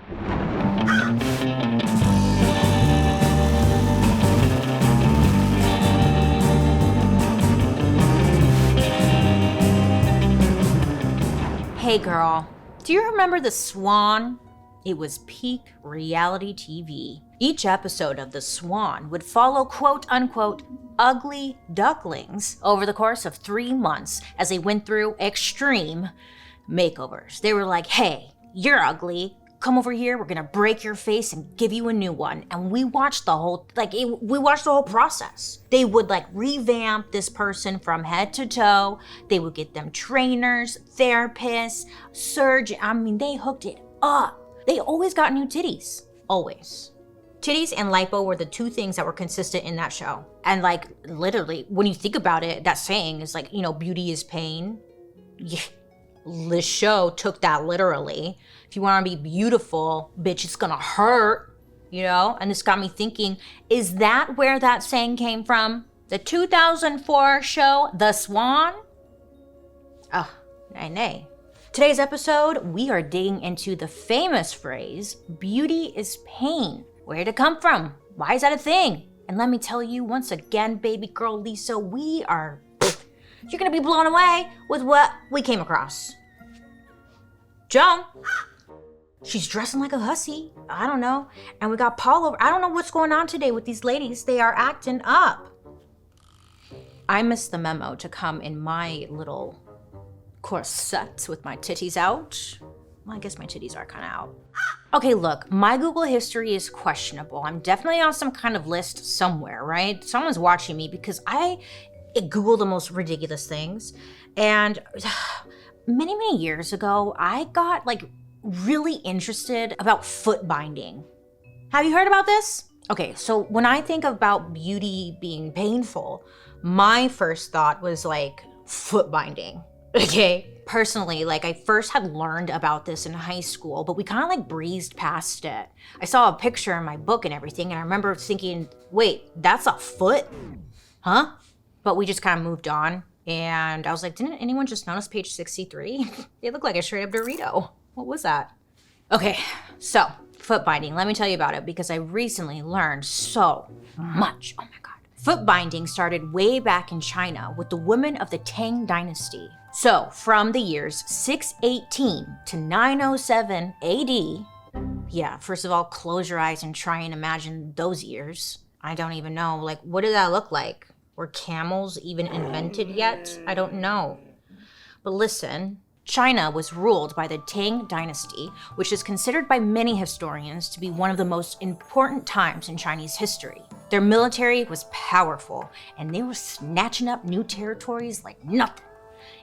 Hey girl, do you remember The Swan? It was peak reality TV. Each episode of The Swan would follow quote-unquote ugly ducklings over the course of 3 months as they went through extreme makeovers. They were like, hey, you're ugly. Come over here, we're gonna break your face and give you a new one. And we watched the whole, process. They would revamp this person from head to toe. They would get them trainers, therapists, surgeons. They hooked it up. They always got new titties, always. Titties and lipo were the two things that were consistent in that show. And literally, when you think about it, that saying is beauty is pain. Yeah. This show took that literally. If you want to be beautiful, bitch, it's gonna hurt, And this got me thinking, is that where that saying came from? The 2004 show, The Swan? Oh, nay. Today's episode, we are digging into the famous phrase, beauty is pain. Where did it come from? Why is that a thing? And let me tell you once again, baby girl Lisa, you're gonna be blown away with what we came across. Joan, she's dressing like a hussy. I don't know. And we got Paul over. I don't know what's going on today with these ladies. They are acting up. I missed the memo to come in my little corsets with my titties out. Well, I guess my titties are kind of out. Okay, look, my Google history is questionable. I'm definitely on some kind of list somewhere, right? Someone's watching me because I Google the most ridiculous things. And many years ago, I got really interested about foot binding. Have you heard about this? Okay, so when I think about beauty being painful, my first thought was foot binding. Okay, personally, I first had learned about this in high school, but we kind of breezed past it. I saw a picture in my book and everything, and I remember thinking, wait, that's a foot? Huh? But we just kind of moved on. And I was like, didn't anyone just notice page 63? It looked like a straight up Dorito. What was that? Okay, so foot binding. Let me tell you about it because I recently learned so much. Oh my God. Foot binding started way back in China with the women of the Tang Dynasty. So from the years 618 to 907 AD, yeah, first of all, close your eyes and try and imagine those years. I don't even know, what did that look like? Were camels even invented yet? I don't know. But listen, China was ruled by the Tang Dynasty, which is considered by many historians to be one of the most important times in Chinese history. Their military was powerful, and they were snatching up new territories like nothing.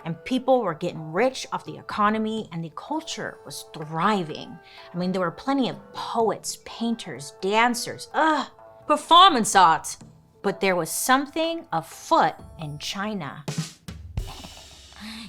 And people were getting rich off the economy, and the culture was thriving. There were plenty of poets, painters, dancers, performance art. But there was something afoot in China.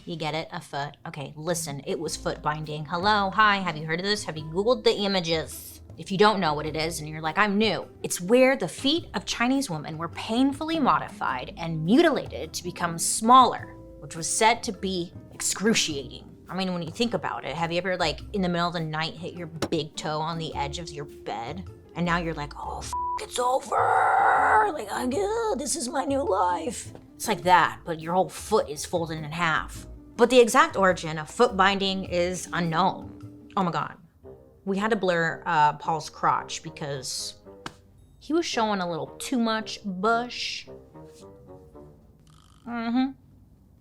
You get it? Afoot. Okay, listen, it was foot binding. Hello, hi, have you heard of this? Have you Googled the images? If you don't know what it is and you're like, I'm new, it's where the feet of Chinese women were painfully modified and mutilated to become smaller, which was said to be excruciating. When you think about it, have you ever in the middle of the night hit your big toe on the edge of your bed? And now you're like, oh, it's over. This is my new life. It's like that, but your whole foot is folded in half. But the exact origin of foot binding is unknown. Oh my God. We had to blur Paul's crotch because he was showing a little too much bush.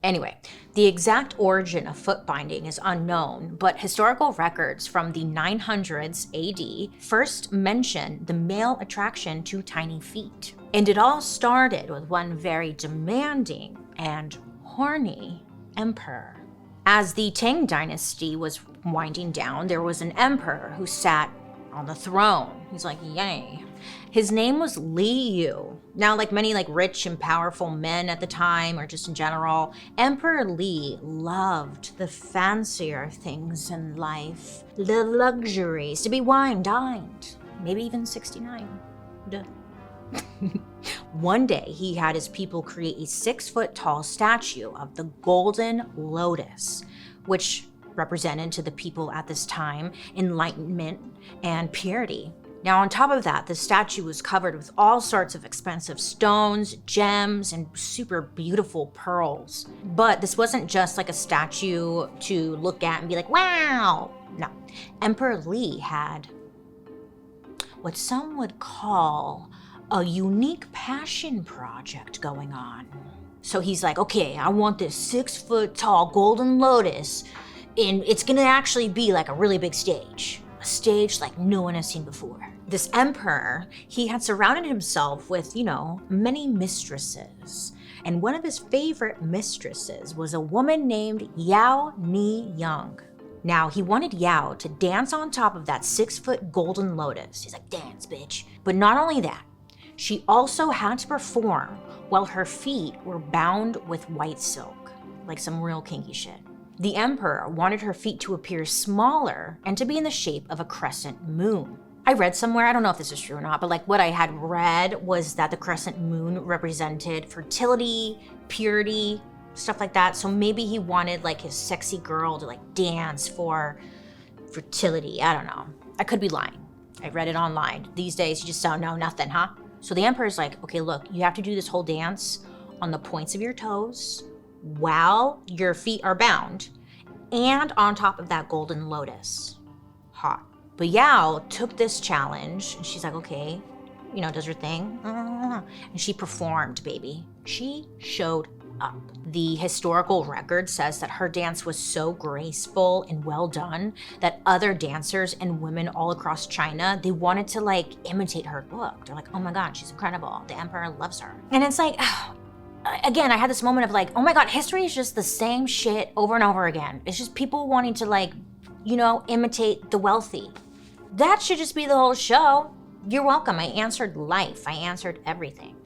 Anyway, the exact origin of foot binding is unknown, but historical records from the 900s AD first mention the male attraction to tiny feet. And it all started with one very demanding and horny emperor. As the Tang Dynasty was winding down, there was an emperor who sat on the throne. He's like, yay. His name was Li Yu. Now, like many rich and powerful men at the time, or just in general, Emperor Li loved the fancier things in life, the luxuries, to be wined, dined, maybe even 69. Duh. One day, he had his people create a 6-foot tall statue of the Golden Lotus, which represented to the people at this time enlightenment and purity. Now, on top of that, the statue was covered with all sorts of expensive stones, gems, and super beautiful pearls. But this wasn't just like a statue to look at and be like, wow. No, Emperor Li had what some would call a unique passion project going on. So he's like, okay, I want this 6-foot tall golden lotus, and it's gonna actually be like a really big stage. A stage like no one has seen before. This emperor, he had surrounded himself with, many mistresses. And one of his favorite mistresses was a woman named Yao Ni Young. Now, he wanted Yao to dance on top of that 6-foot golden lotus. He's like, dance, bitch. But not only that, she also had to perform while her feet were bound with white silk, like some real kinky shit. The emperor wanted her feet to appear smaller and to be in the shape of a crescent moon. I read somewhere, I don't know if this is true or not, but like what I had read was that the crescent moon represented fertility, purity, stuff like that. So maybe he wanted like his sexy girl to like dance for fertility. I don't know. I could be lying. I read it online. These days you just don't know nothing, huh? So the emperor's like, okay, look, you have to do this whole dance on the points of your toes while your feet are bound and on top of that golden lotus. Hot. But Yao took this challenge and she's like, okay, does her thing. And she performed, baby. She showed up. The historical record says that her dance was so graceful and well done that other dancers and women all across China, they wanted to like imitate her look. They're like, oh my God, she's incredible. The emperor loves her. And it's like, again, I had this moment of like, oh my God, history is just the same shit over and over again. It's just people wanting to like, imitate the wealthy. That should just be the whole show. You're welcome. I answered life. I answered everything.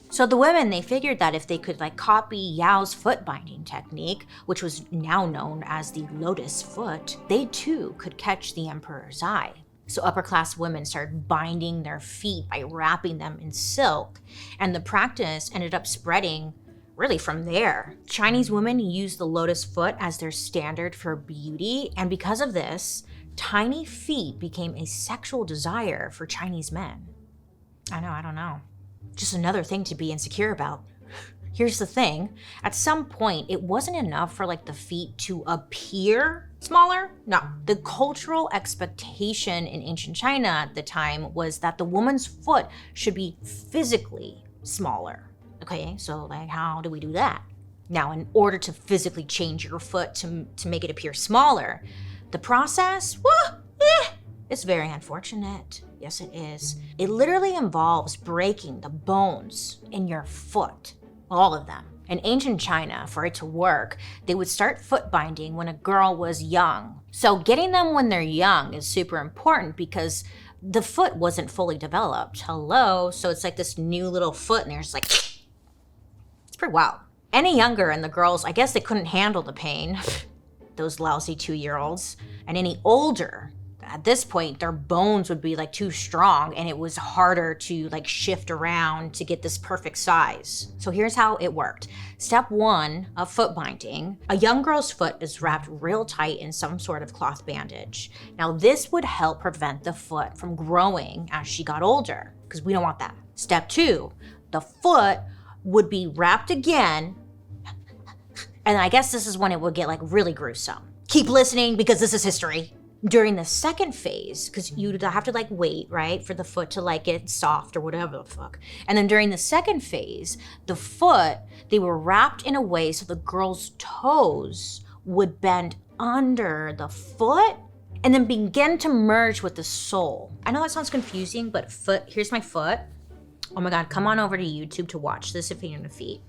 So the women, they figured that if they could like copy Yao's foot binding technique, which was now known as the lotus foot, they too could catch the emperor's eye. So upper class women started binding their feet by wrapping them in silk, and the practice ended up spreading really from there. Chinese women used the lotus foot as their standard for beauty, and because of this, tiny feet became a sexual desire for Chinese men. I don't know. Just another thing to be insecure about. Here's the thing. At some point, it wasn't enough for like the feet to appear smaller. No, the cultural expectation in ancient China at the time was that the woman's foot should be physically smaller. Okay, so like how do we do that? Now, in order to physically change your foot to make it appear smaller, the process, it's very unfortunate. Yes, it is. It literally involves breaking the bones in your foot, all of them. In ancient China, for it to work, they would start foot binding when a girl was young. So getting them when they're young is super important because the foot wasn't fully developed. Hello? So it's like this new little foot and they're just like, it's pretty wild. Any younger and the girls, I guess they couldn't handle the pain. Those lousy 2-year-olds. And any older, at this point, their bones would be like too strong and it was harder to like shift around to get this perfect size. So here's how it worked. Step 1 of foot binding, a young girl's foot is wrapped real tight in some sort of cloth bandage. Now this would help prevent the foot from growing as she got older, because we don't want that. Step 2, the foot would be wrapped again. And I guess this is when it would get like really gruesome. Keep listening because this is history. During the second phase, because you'd have to like wait, right, for the foot to like get soft or whatever the fuck. And then during the second phase, the foot, they were wrapped in a way so the girl's toes would bend under the foot and then begin to merge with the sole. I know that sounds confusing, but here's my foot. Oh my God, come on over to YouTube to watch this if you're into feet.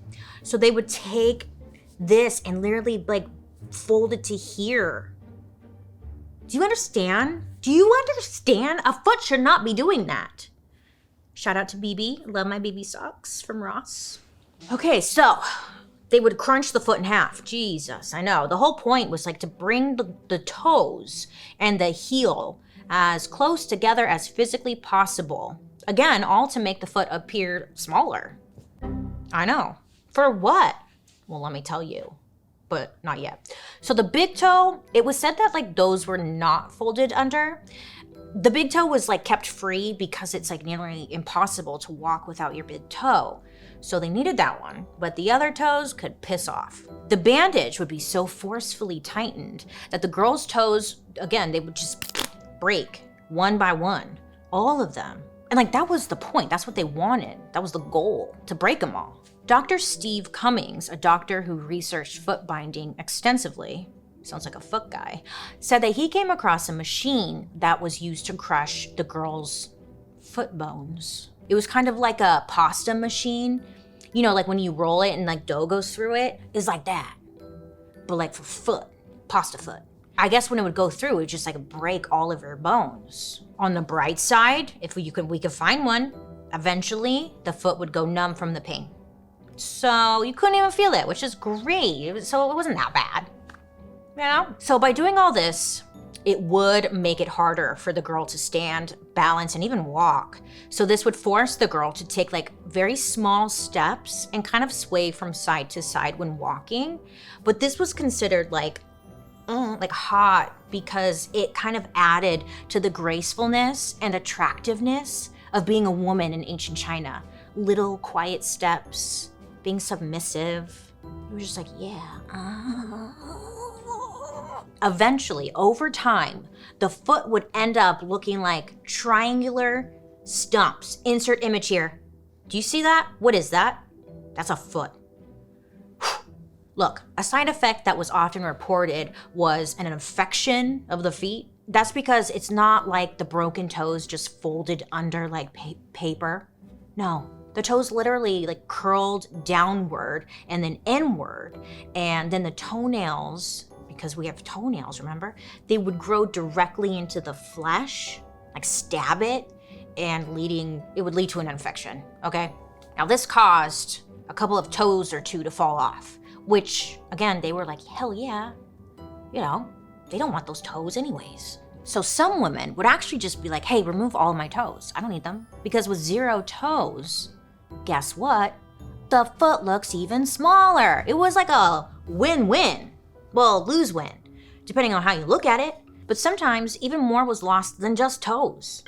So they would take this and literally like fold it to here. Do you understand? Do you understand? A foot should not be doing that. Shout out to BB. Love my BB socks from Ross. Okay, so they would crunch the foot in half. Jesus, I know. The whole point was like to bring the toes and the heel as close together as physically possible. Again, all to make the foot appear smaller. I know. For what? Well, let me tell you. but not yet. So the big toe, it was said that like those were not folded under. The big toe was like kept free because it's like nearly impossible to walk without your big toe. So they needed that one, but the other toes could piss off. The bandage would be so forcefully tightened that the girls' toes, again, they would just break one by one, all of them. And like that was the point, that's what they wanted. That was the goal, to break them all. Dr. Steve Cummings, a doctor who researched foot binding extensively, sounds like a foot guy, said that he came across a machine that was used to crush the girls' foot bones. It was kind of like a pasta machine. You know, like when you roll it and like dough goes through it, it's like that. But like for foot, pasta foot. I guess when it would go through, it would just like break all of your bones. On the bright side, if we could find one, eventually the foot would go numb from the pain. So you couldn't even feel it, which is great. So it wasn't that bad, you know? So by doing all this, it would make it harder for the girl to stand, balance, and even walk. So this would force the girl to take like very small steps and kind of sway from side to side when walking. But this was considered like hot because it kind of added to the gracefulness and attractiveness of being a woman in ancient China. Little quiet steps, being submissive. It was just like, yeah. Eventually, over time, the foot would end up looking like triangular stumps. Insert image here. Do you see that? What is that? That's a foot. Look, a side effect that was often reported was an infection of the feet. That's because it's not like the broken toes just folded under like paper. No, the toes literally like curled downward and then inward, and then the toenails, because we have toenails, remember? They would grow directly into the flesh, like stab it, and it would lead to an infection, okay? Now this caused a couple of toes or two to fall off, which again, they were like, hell yeah, you know, they don't want those toes anyways. So some women would actually just be like, hey, remove all of my toes. I don't need them. Because with 0 toes, guess what? The foot looks even smaller. It was like a win-win. Well, lose-win, depending on how you look at it. But sometimes even more was lost than just toes.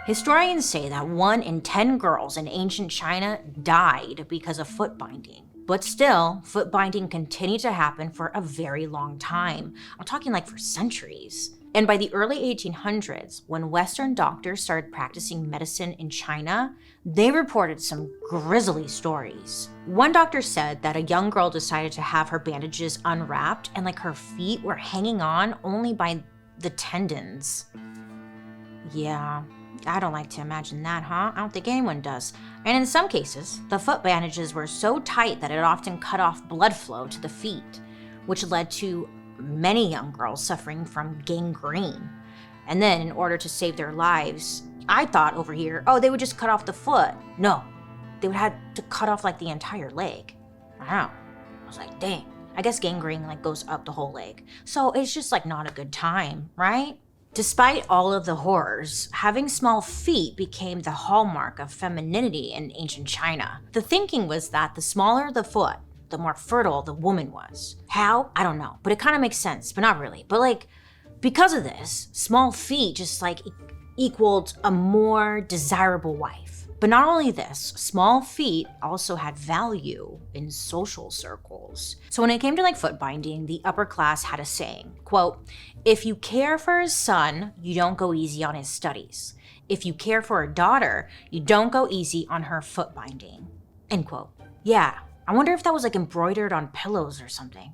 Historians say that 1 in 10 girls in ancient China died because of foot binding. But still, foot binding continued to happen for a very long time. I'm talking like for centuries. And by the early 1800s, when Western doctors started practicing medicine in China, they reported some grisly stories. One doctor said that a young girl decided to have her bandages unwrapped and like her feet were hanging on only by the tendons. Yeah, I don't like to imagine that, huh? I don't think anyone does. And in some cases, the foot bandages were so tight that it often cut off blood flow to the feet, which led to many young girls suffering from gangrene. And then in order to save their lives, I thought over here, oh, they would just cut off the foot. No, they would have to cut off like the entire leg. I don't know. I was like, dang, I guess gangrene like goes up the whole leg. So it's just like not a good time, right? Despite all of the horrors, having small feet became the hallmark of femininity in ancient China. The thinking was that the smaller the foot, the more fertile the woman was. How? I don't know, but it kind of makes sense, but not really. But like, because of this, small feet just like equaled a more desirable wife. But not only this, small feet also had value in social circles. So when it came to like foot binding, the upper class had a saying, quote, if you care for a son, you don't go easy on his studies. If you care for a daughter, you don't go easy on her foot binding, end quote. Yeah, I wonder if that was like embroidered on pillows or something.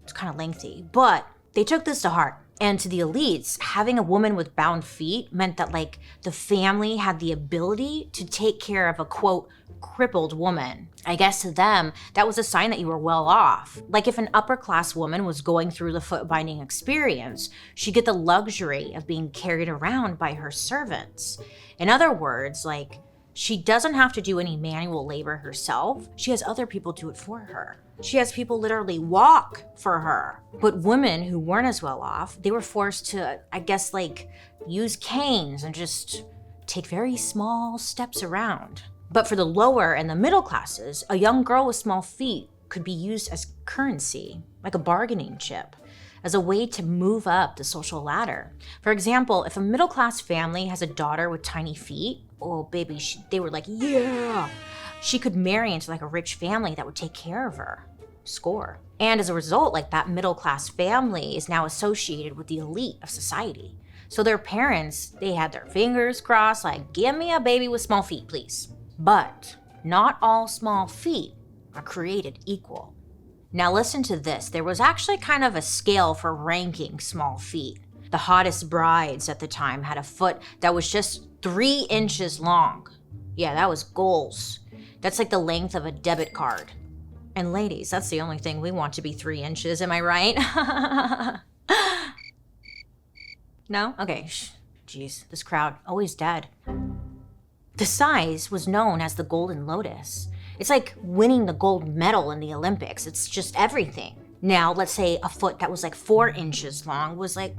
It's kind of lengthy, but they took this to heart. And to the elites, having a woman with bound feet meant that like the family had the ability to take care of a quote, crippled woman. I guess to them, that was a sign that you were well off. Like if an upper class woman was going through the foot binding experience, she'd get the luxury of being carried around by her servants. In other words, like she doesn't have to do any manual labor herself. She has other people do it for her. She has people literally walk for her. But women who weren't as well off, they were forced to, I guess, like use canes and just take very small steps around. But for the lower and the middle classes, a young girl with small feet could be used as currency, like a bargaining chip, as a way to move up the social ladder. For example, if a middle-class family has a daughter with tiny feet, oh baby, they were like, yeah, she could marry into like a rich family that would take care of her. Score. And as a result, like that middle-class family is now associated with the elite of society. So their parents, they had their fingers crossed, like, give me a baby with small feet, please. But not all small feet are created equal. Now listen to this. There was actually kind of a scale for ranking small feet. The hottest brides at the time had a foot that was just 3 inches long. Yeah, that was goals. That's like the length of a debit card. And ladies, that's the only thing we want to be 3 inches, am I right? No? Okay, jeez, this crowd, always dead. The size was known as the Golden Lotus. It's like winning the gold medal in the Olympics. It's just everything. Now, let's say a foot that was like 4 inches long was like,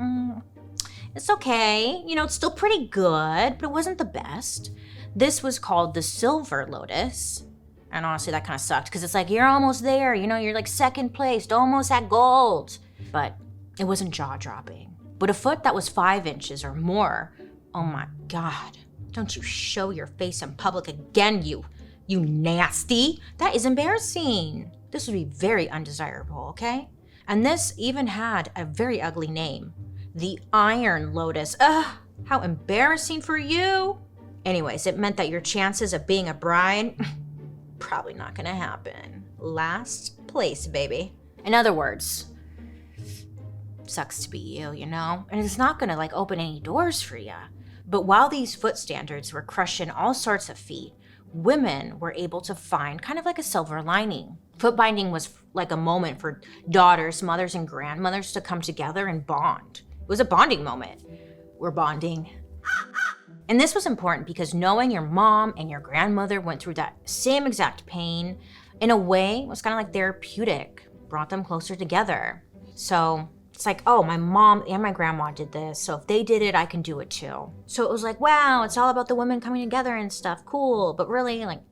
it's okay. You know, it's still pretty good, but it wasn't the best. This was called the Silver Lotus. And honestly, that kind of sucked because it's like, you're almost there. You know, you're like second place, almost at gold. But it wasn't jaw-dropping. But a foot that was 5 inches or more, oh my God. Don't you show your face in public again, you nasty. That is embarrassing. This would be very undesirable, okay? And this even had a very ugly name. The Iron Lotus. Ugh, how embarrassing for you. Anyways, it meant that your chances of being a bride, probably not gonna happen. Last place, baby. In other words, sucks to be you, you know? And it's not gonna like open any doors for you. But while these foot standards were crushing all sorts of feet, women were able to find kind of like a silver lining. Foot binding was like a moment for daughters, mothers, and grandmothers to come together and bond. It was a bonding moment. We're bonding. And this was important because knowing your mom and your grandmother went through that same exact pain, in a way, was kind of like therapeutic, brought them closer together. So it's like, oh, my mom and my grandma did this, so if they did it, I can do it too. So it was like, wow, it's all about the women coming together and stuff, cool, but really, like,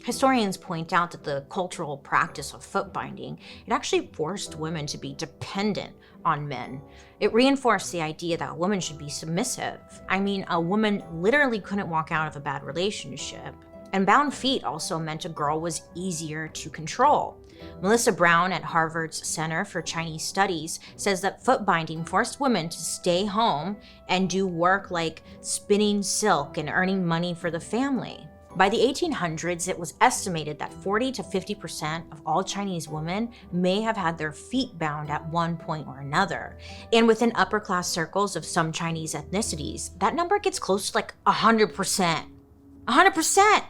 Historians point out that the cultural practice of foot binding, it actually forced women to be dependent on men. It reinforced the idea that a woman should be submissive. I mean, a woman literally couldn't walk out of a bad relationship. And bound feet also meant a girl was easier to control. Melissa Brown at Harvard's Center for Chinese Studies says that foot binding forced women to stay home and do work like spinning silk and earning money for the family. By the 1800s, it was estimated that 40 to 50% of all Chinese women may have had their feet bound at one point or another. And within upper class circles of some Chinese ethnicities, that number gets close to like 100%. 100%!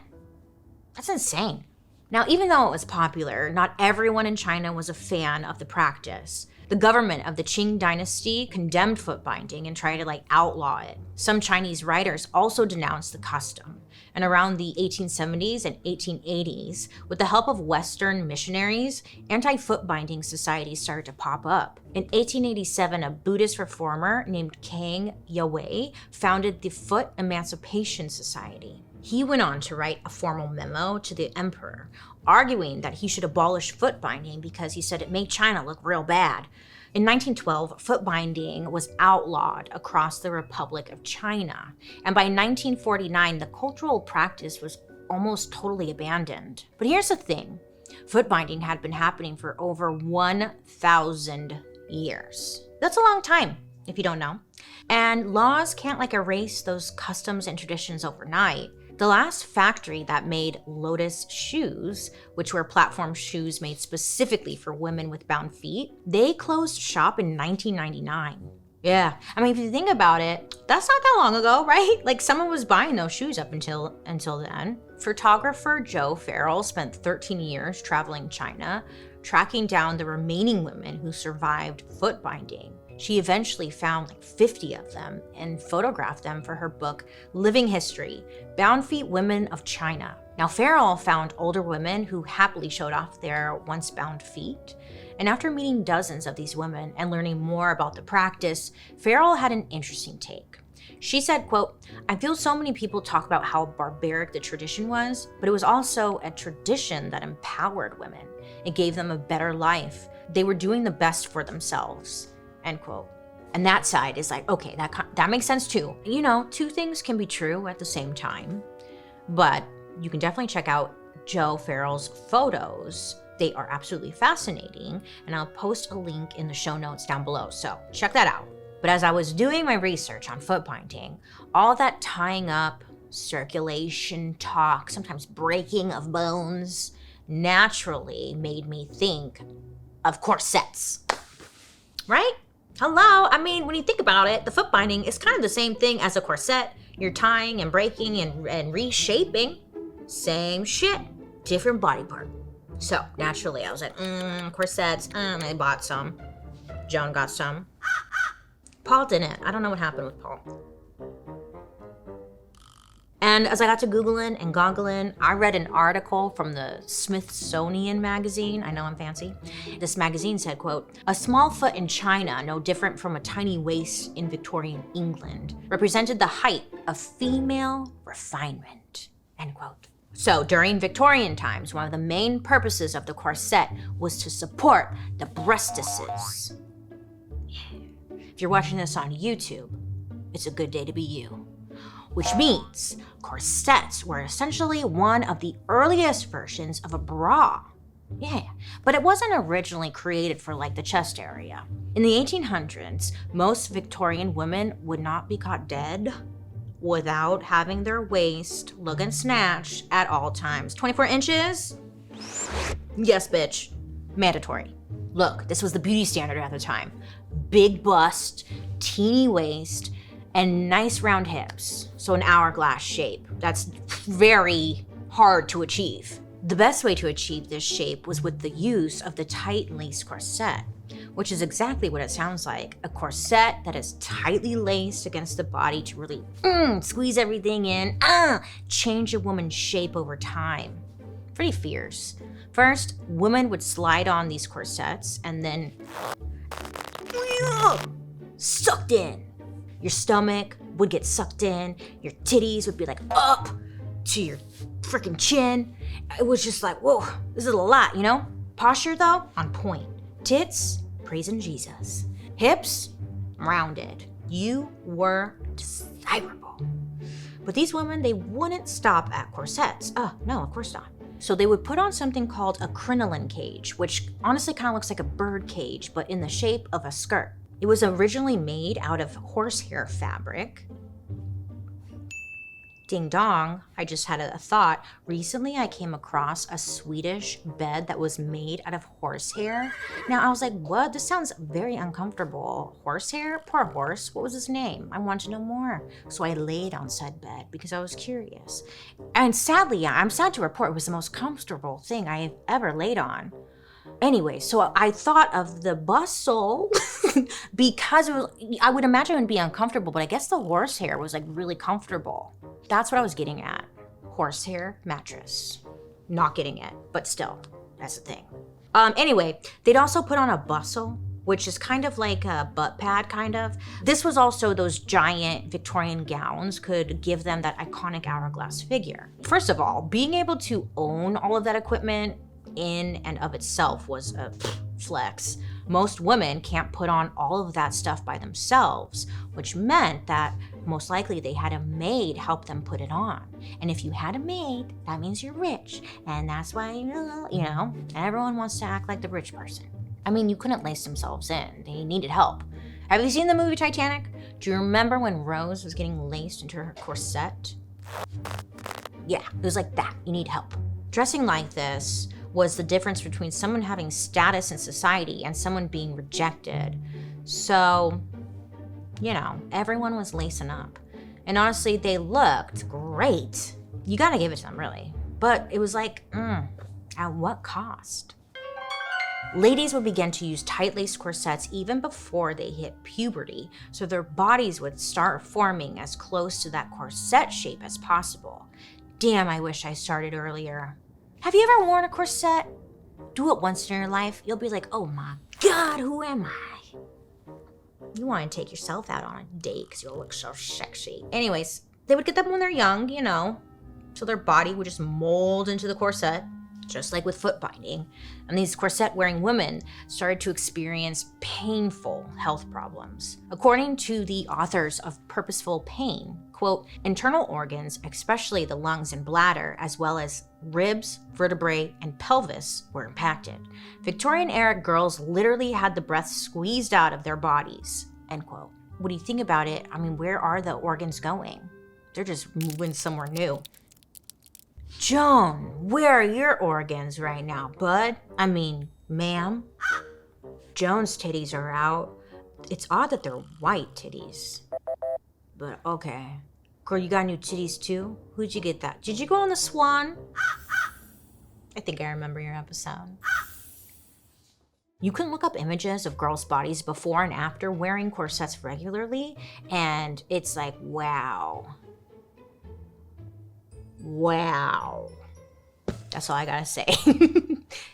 That's insane. Now, even though it was popular, not everyone in China was a fan of the practice. The government of the Qing dynasty condemned foot binding and tried to outlaw it. Some Chinese writers also denounced the custom. And around the 1870s and 1880s, with the help of Western missionaries, anti-foot binding societies started to pop up. In 1887, a Buddhist reformer named Kang Yewei founded the Foot Emancipation Society. He went on to write a formal memo to the emperor, arguing that he should abolish foot binding because he said it made China look real bad. In 1912, foot binding was outlawed across the Republic of China, and by 1949, the cultural practice was almost totally abandoned. But here's the thing, foot binding had been happening for over 1,000 years. That's a long time, if you don't know. And laws can't erase those customs and traditions overnight. The last factory that made Lotus shoes, which were platform shoes made specifically for women with bound feet, they closed shop in 1999. Yeah, I mean, if you think about it, that's not that long ago, right? Someone was buying those shoes up until then. Photographer Joe Farrell spent 13 years traveling China, tracking down the remaining women who survived foot binding. She eventually found 50 of them and photographed them for her book, Living History, Bound Feet Women of China. Now, Farrell found older women who happily showed off their once bound feet. And after meeting dozens of these women and learning more about the practice, Farrell had an interesting take. She said, quote, "I feel so many people talk about how barbaric the tradition was, but it was also a tradition that empowered women. It gave them a better life. They were doing the best for themselves," end quote. And that side is like, okay, that makes sense too. You know, two things can be true at the same time, but you can definitely check out Joe Farrell's photos. They are absolutely fascinating, and I'll post a link in the show notes down below, so check that out. But as I was doing my research on foot binding, all that tying up, circulation talk, sometimes breaking of bones, naturally made me think of corsets, right? Hello, I mean, when you think about it, the foot binding is kind of the same thing as a corset. You're tying and breaking and reshaping. Same shit, different body part. So naturally, I was like, corsets, I bought some. Joan got some. Paul didn't. I don't know what happened with Paul. And as I got to Googling and goggling, I read an article from the Smithsonian magazine. I know I'm fancy. This magazine said, quote, "A small foot in China, no different from a tiny waist in Victorian England, represented the height of female refinement," end quote. So during Victorian times, one of the main purposes of the corset was to support the breastises. If you're watching this on YouTube, it's a good day to be you. Which means corsets were essentially one of the earliest versions of a bra. Yeah, but it wasn't originally created for like the chest area. In the 1800s, most Victorian women would not be caught dead without having their waist looking snatched at all times. 24 inches? Yes, bitch. Mandatory. Look, this was the beauty standard at the time. Big bust, teeny waist, and nice round hips, so an hourglass shape. That's very hard to achieve. The best way to achieve this shape was with the use of the tight lace corset, which is exactly what it sounds like, a corset that is tightly laced against the body to really squeeze everything in, change a woman's shape over time. Pretty fierce. First, women would slide on these corsets and then sucked in. Your stomach would get sucked in, your titties would be like up to your freaking chin. It was just like, whoa, this is a lot, you know? Posture though, on point. Tits, praising Jesus. Hips, rounded. You were desirable. But these women, they wouldn't stop at corsets. No, of course not. So they would put on something called a crinoline cage, which honestly kind of looks like a bird cage, but in the shape of a skirt. It was originally made out of horsehair fabric. Ding dong, I just had a thought. Recently I came across a Swedish bed that was made out of horsehair. Now I was like, what? This sounds very uncomfortable. Horsehair? Poor horse. What was his name? I want to know more. So I laid on said bed because I was curious. And sadly, I'm sad to report it was the most comfortable thing I have ever laid on. Anyway, so I thought of the bustle because it was, I would imagine it would be uncomfortable, but I guess the horsehair was like really comfortable. That's what I was getting at. Horsehair mattress. Not getting it, but still, that's the thing. Anyway, they'd also put on a bustle, which is kind of like a butt pad, kind of. This was also those giant Victorian gowns could give them that iconic hourglass figure. First of all, being able to own all of that equipment in and of itself was a flex. Most women can't put on all of that stuff by themselves, which meant that most likely they had a maid help them put it on. And if you had a maid, that means you're rich. And that's why, you know, everyone wants to act like the rich person. I mean, you couldn't lace themselves in. They needed help. Have you seen the movie Titanic? Do you remember when Rose was getting laced into her corset? Yeah, it was like that. You need help. Dressing like this was the difference between someone having status in society and someone being rejected. So, you know, everyone was lacing up. And honestly, they looked great. You gotta give it to them, really. But it was like, at what cost? Ladies would begin to use tight-laced corsets even before they hit puberty, so their bodies would start forming as close to that corset shape as possible. Damn, I wish I started earlier. Have you ever worn a corset? Do it once in your life. You'll be like, oh my God, who am I? You want to take yourself out on a date because you'll look so sexy. Anyways, they would get them when they're young, you know, so their body would just mold into the corset, just like with foot binding. And these corset-wearing women started to experience painful health problems. According to the authors of Purposeful Pain, quote, internal organs, especially the lungs and bladder, as well as ribs, vertebrae, and pelvis were impacted. Victorian-era girls literally had the breath squeezed out of their bodies, end quote. When you think about it, I mean, where are the organs going? They're just moving somewhere new. Joan, where are your organs right now, bud? I mean, ma'am. Joan's titties are out. It's odd that they're white titties. But okay. Girl, you got new titties too? Who'd you get that? Did you go on the Swan? I think I remember your episode. You can look up images of girls' bodies before and after wearing corsets regularly, and it's like, wow. Wow. That's all I gotta say.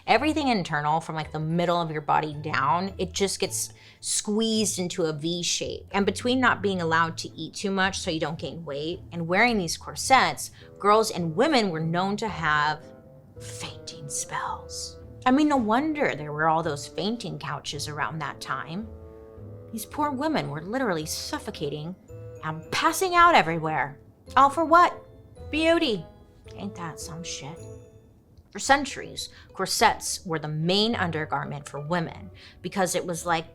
Everything internal from like the middle of your body down, it just gets squeezed into a V shape. And between not being allowed to eat too much so you don't gain weight and wearing these corsets, girls and women were known to have fainting spells. I mean, no wonder there were all those fainting couches around that time. These poor women were literally suffocating and passing out everywhere. All for what? Beauty. Ain't that some shit? For centuries, corsets were the main undergarment for women because it was like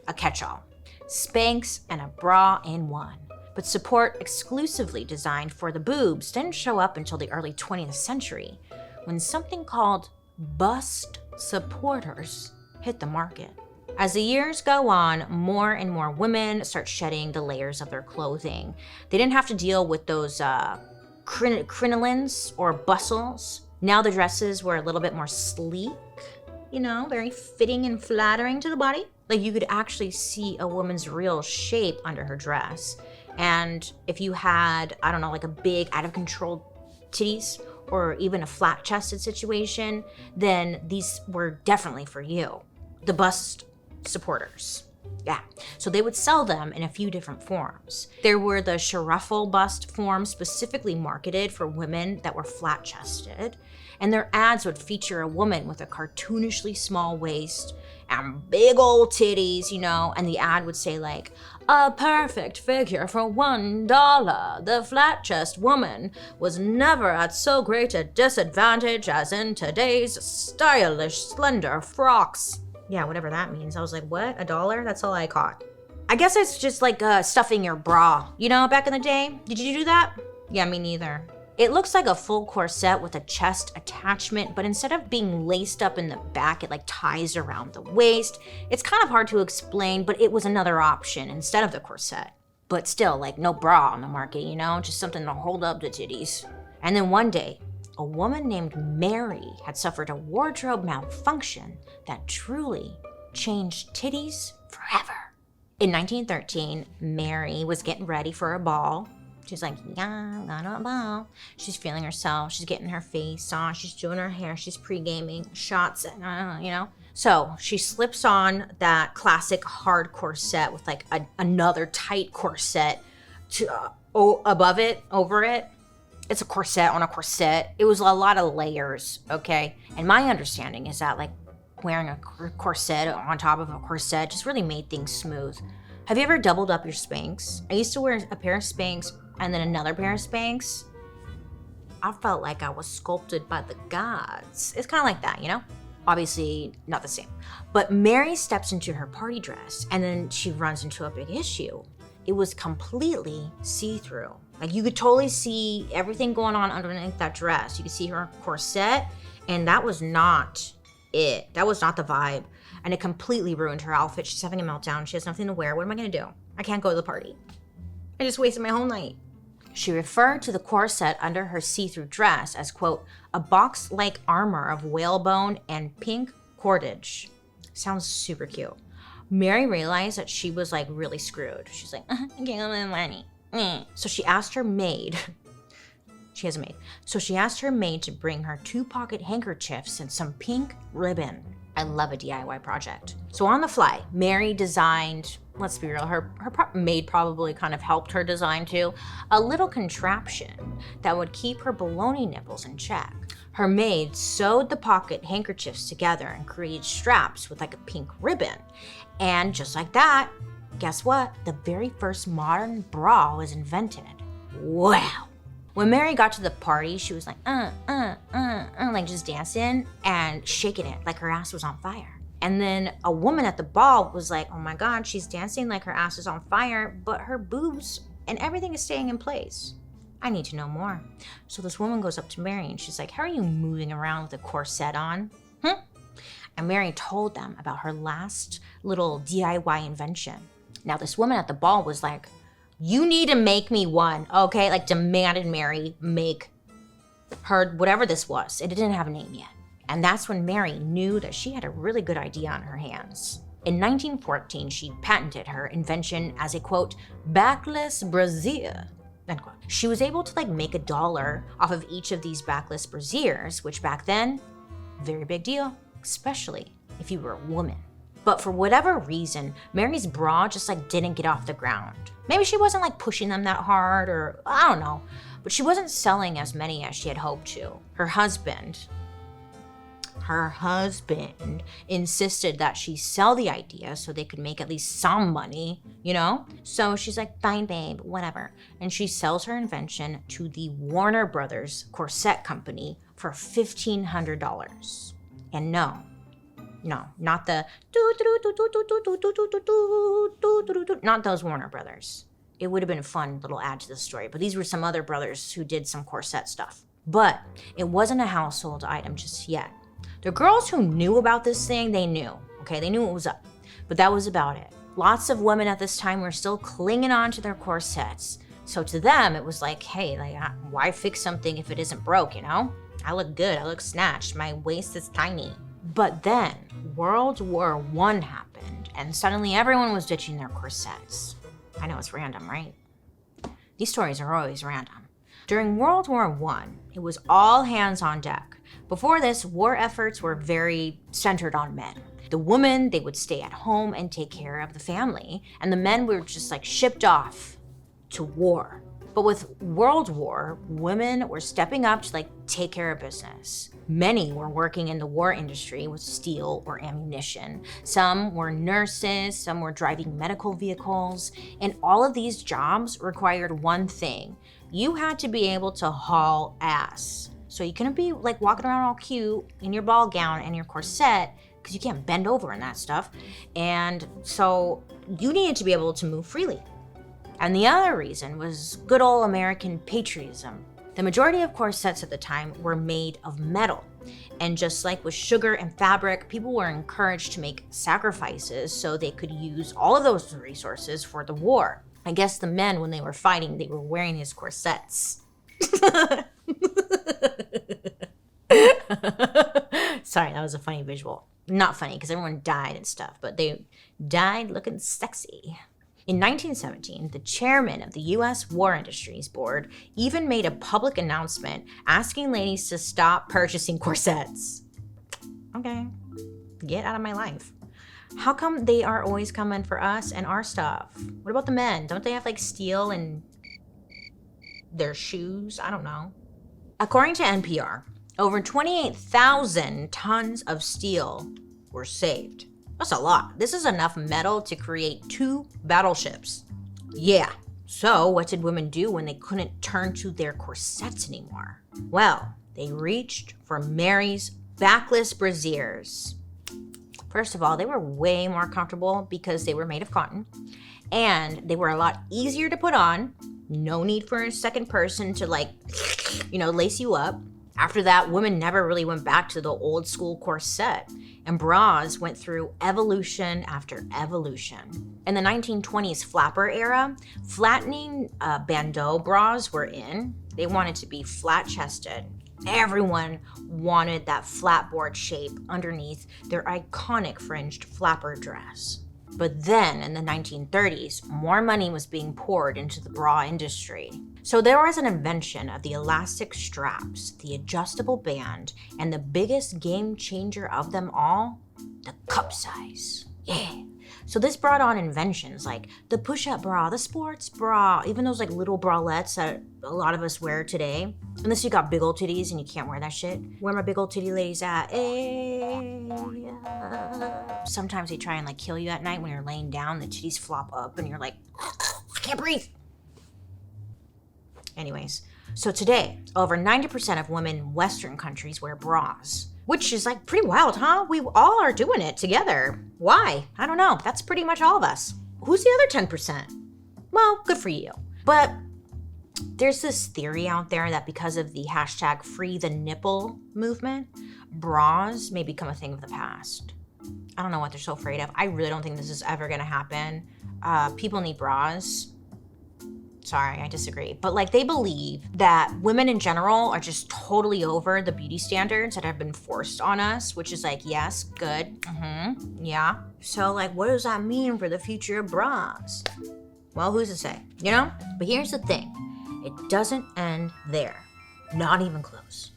a catch-all. Spanx and a bra in one. But support exclusively designed for the boobs didn't show up until the early 20th century, when something called bust supporters hit the market. As the years go on, more and more women start shedding the layers of their clothing. They didn't have to deal with those crinolines or bustles. Now the dresses were a little bit more sleek, you know, very fitting and flattering to the body. Like you could actually see a woman's real shape under her dress. And if you had, I don't know, like a big out of control titties or even a flat chested situation, then these were definitely for you. The bust supporters. Yeah, so they would sell them in a few different forms. There were the Shuffle bust forms specifically marketed for women that were flat-chested, and their ads would feature a woman with a cartoonishly small waist and big old titties, you know, and the ad would say like, a perfect figure for $1. The flat-chest woman was never at so great a disadvantage as in today's stylish, slender frocks. Yeah, whatever that means. I was like, what? $1? That's all I caught. I guess it's just like stuffing your bra. You know, back in the day? Did you do that? Yeah, me neither. It looks like a full corset with a chest attachment, but instead of being laced up in the back, it like ties around the waist. It's kind of hard to explain, but it was another option instead of the corset. But still, like no bra on the market, you know? Just something to hold up the titties. And then one day, a woman named Mary had suffered a wardrobe malfunction that truly changed titties forever. In 1913, Mary was getting ready for a ball. She's like, yeah, I'm going to a ball. She's feeling herself. She's getting her face on. She's doing her hair. She's pre-gaming shots, you know. So she slips on that classic hard corset with like another tight corset to above it, over it. It's a corset on a corset. It was a lot of layers, okay? And my understanding is that like wearing a corset on top of a corset just really made things smooth. Have you ever doubled up your Spanx? I used to wear a pair of Spanx and then another pair of Spanx. I felt like I was sculpted by the gods. It's kind of like that, you know? Obviously not the same. But Mary steps into her party dress and then she runs into a big issue. It was completely see-through. Like you could totally see everything going on underneath that dress. You could see her corset, and that was not it. That was not the vibe. And it completely ruined her outfit. She's having a meltdown. She has nothing to wear. What am I gonna do? I can't go to the party. I just wasted my whole night. She referred to the corset under her see-through dress as, quote, a box-like armor of whalebone and pink cordage. Sounds super cute. Mary realized that she was like really screwed. She's like, I can't get my money. So she asked her maid, she has a maid. So she asked her maid to bring her 2 pocket handkerchiefs and some pink ribbon. I love a DIY project. So on the fly, Mary designed let's be real, her maid probably kind of helped her design too, a little contraption that would keep her baloney nipples in check. Her maid sewed the pocket handkerchiefs together and created straps with like a pink ribbon. And just like that, guess what? The very first modern bra was invented. Wow. When Mary got to the party, she was like, like just dancing and shaking it like her ass was on fire. And then a woman at the ball was like, oh my God, she's dancing like her ass is on fire, but her boobs and everything is staying in place. I need to know more. So this woman goes up to Mary and she's like, how are you moving around with a corset on? And Mary told them about her last little DIY invention. Now this woman at the ball was like, you need to make me one, okay? Like demanded Mary make her whatever this was. It didn't have a name yet. And that's when Mary knew that she had a really good idea on her hands. In 1914, she patented her invention as a, quote, backless brassiere, end quote. She was able to like make $1 off of each of these backless brassieres, which back then, very big deal, especially if you were a woman. But for whatever reason, Mary's bra just like didn't get off the ground. Maybe she wasn't like pushing them that hard or I don't know, but she wasn't selling as many as she had hoped to. Her husband insisted that she sell the idea so they could make at least some money, you know? So she's like, fine, babe, whatever. And she sells her invention to the Warner Brothers Corset Company for $1,500. And no, not the not those Warner Brothers. It would have been a fun little add to the story, but these were some other brothers who did some corset stuff. But it wasn't a household item just yet. The girls who knew about this thing, they knew, okay? They knew what was up, but that was about it. Lots of women at this time were still clinging on to their corsets. So to them, it was like, hey, like, why fix something if it isn't broke, you know? I look good, I look snatched, my waist is tiny. But then World War I happened and suddenly everyone was ditching their corsets. I know it's random, right? These stories are always random. During World War I, it was all hands on deck. Before this, war efforts were very centered on men. The women, they would stay at home and take care of the family, and the men were just like shipped off to war. But with World War, women were stepping up to like take care of business. Many were working in the war industry with steel or ammunition. Some were nurses, some were driving medical vehicles, and all of these jobs required one thing. You had to be able to haul ass. So you couldn't be like walking around all cute in your ball gown and your corset because you can't bend over in that stuff. And so you needed to be able to move freely. And the other reason was good old American patriotism. The majority of corsets at the time were made of metal. And just like with sugar and fabric, people were encouraged to make sacrifices so they could use all of those resources for the war. I guess the men, when they were fighting, they were wearing these corsets. Sorry, that was a funny visual. Not funny because everyone died and stuff, but they died looking sexy. In 1917, the chairman of the U.S. War Industries Board even made a public announcement asking ladies to stop purchasing corsets. Okay, get out of my life. How come they are always coming for us and our stuff? What about the men? Don't they have like steel in their shoes? I don't know. According to NPR, over 28,000 tons of steel were saved. That's a lot. This is enough metal to create 2 battleships. Yeah. So what did women do when they couldn't turn to their corsets anymore? Well, they reached for Mary's backless brassieres. First of all, they were way more comfortable because they were made of cotton, and they were a lot easier to put on. No need for a second person to lace you up. After that, women never really went back to the old school corset, and bras went through evolution after evolution. In the 1920s flapper era, flattening bandeau bras were in. They wanted to be flat-chested. Everyone wanted that flatboard shape underneath their iconic fringed flapper dress. But then in the 1930s, more money was being poured into the bra industry. So there was an invention of the elastic straps, the adjustable band, and the biggest game changer of them all, the cup size. Yeah. So this brought on inventions like the push-up bra, the sports bra, even those like little bralettes that a lot of us wear today. Unless you got big old titties and you can't wear that shit. Where my big old titty ladies at? Sometimes they try and like kill you at night when you're laying down, the titties flop up and you're like, I can't breathe. Anyways, so today, over 90% of women in Western countries wear bras, which is like pretty wild, huh? We all are doing it together. Why? I don't know. That's pretty much all of us. Who's the other 10%? Well, good for you. But there's this theory out there that because of the hashtag free the nipple movement, bras may become a thing of the past. I don't know what they're so afraid of. I really don't think this is ever gonna happen. People need bras. Sorry, I disagree. But like they believe that women in general are just totally over the beauty standards that have been forced on us, which is like, yes, good, yeah. So like, what does that mean for the future of bras? Well, who's to say, you know? But here's the thing, it doesn't end there. Not even close.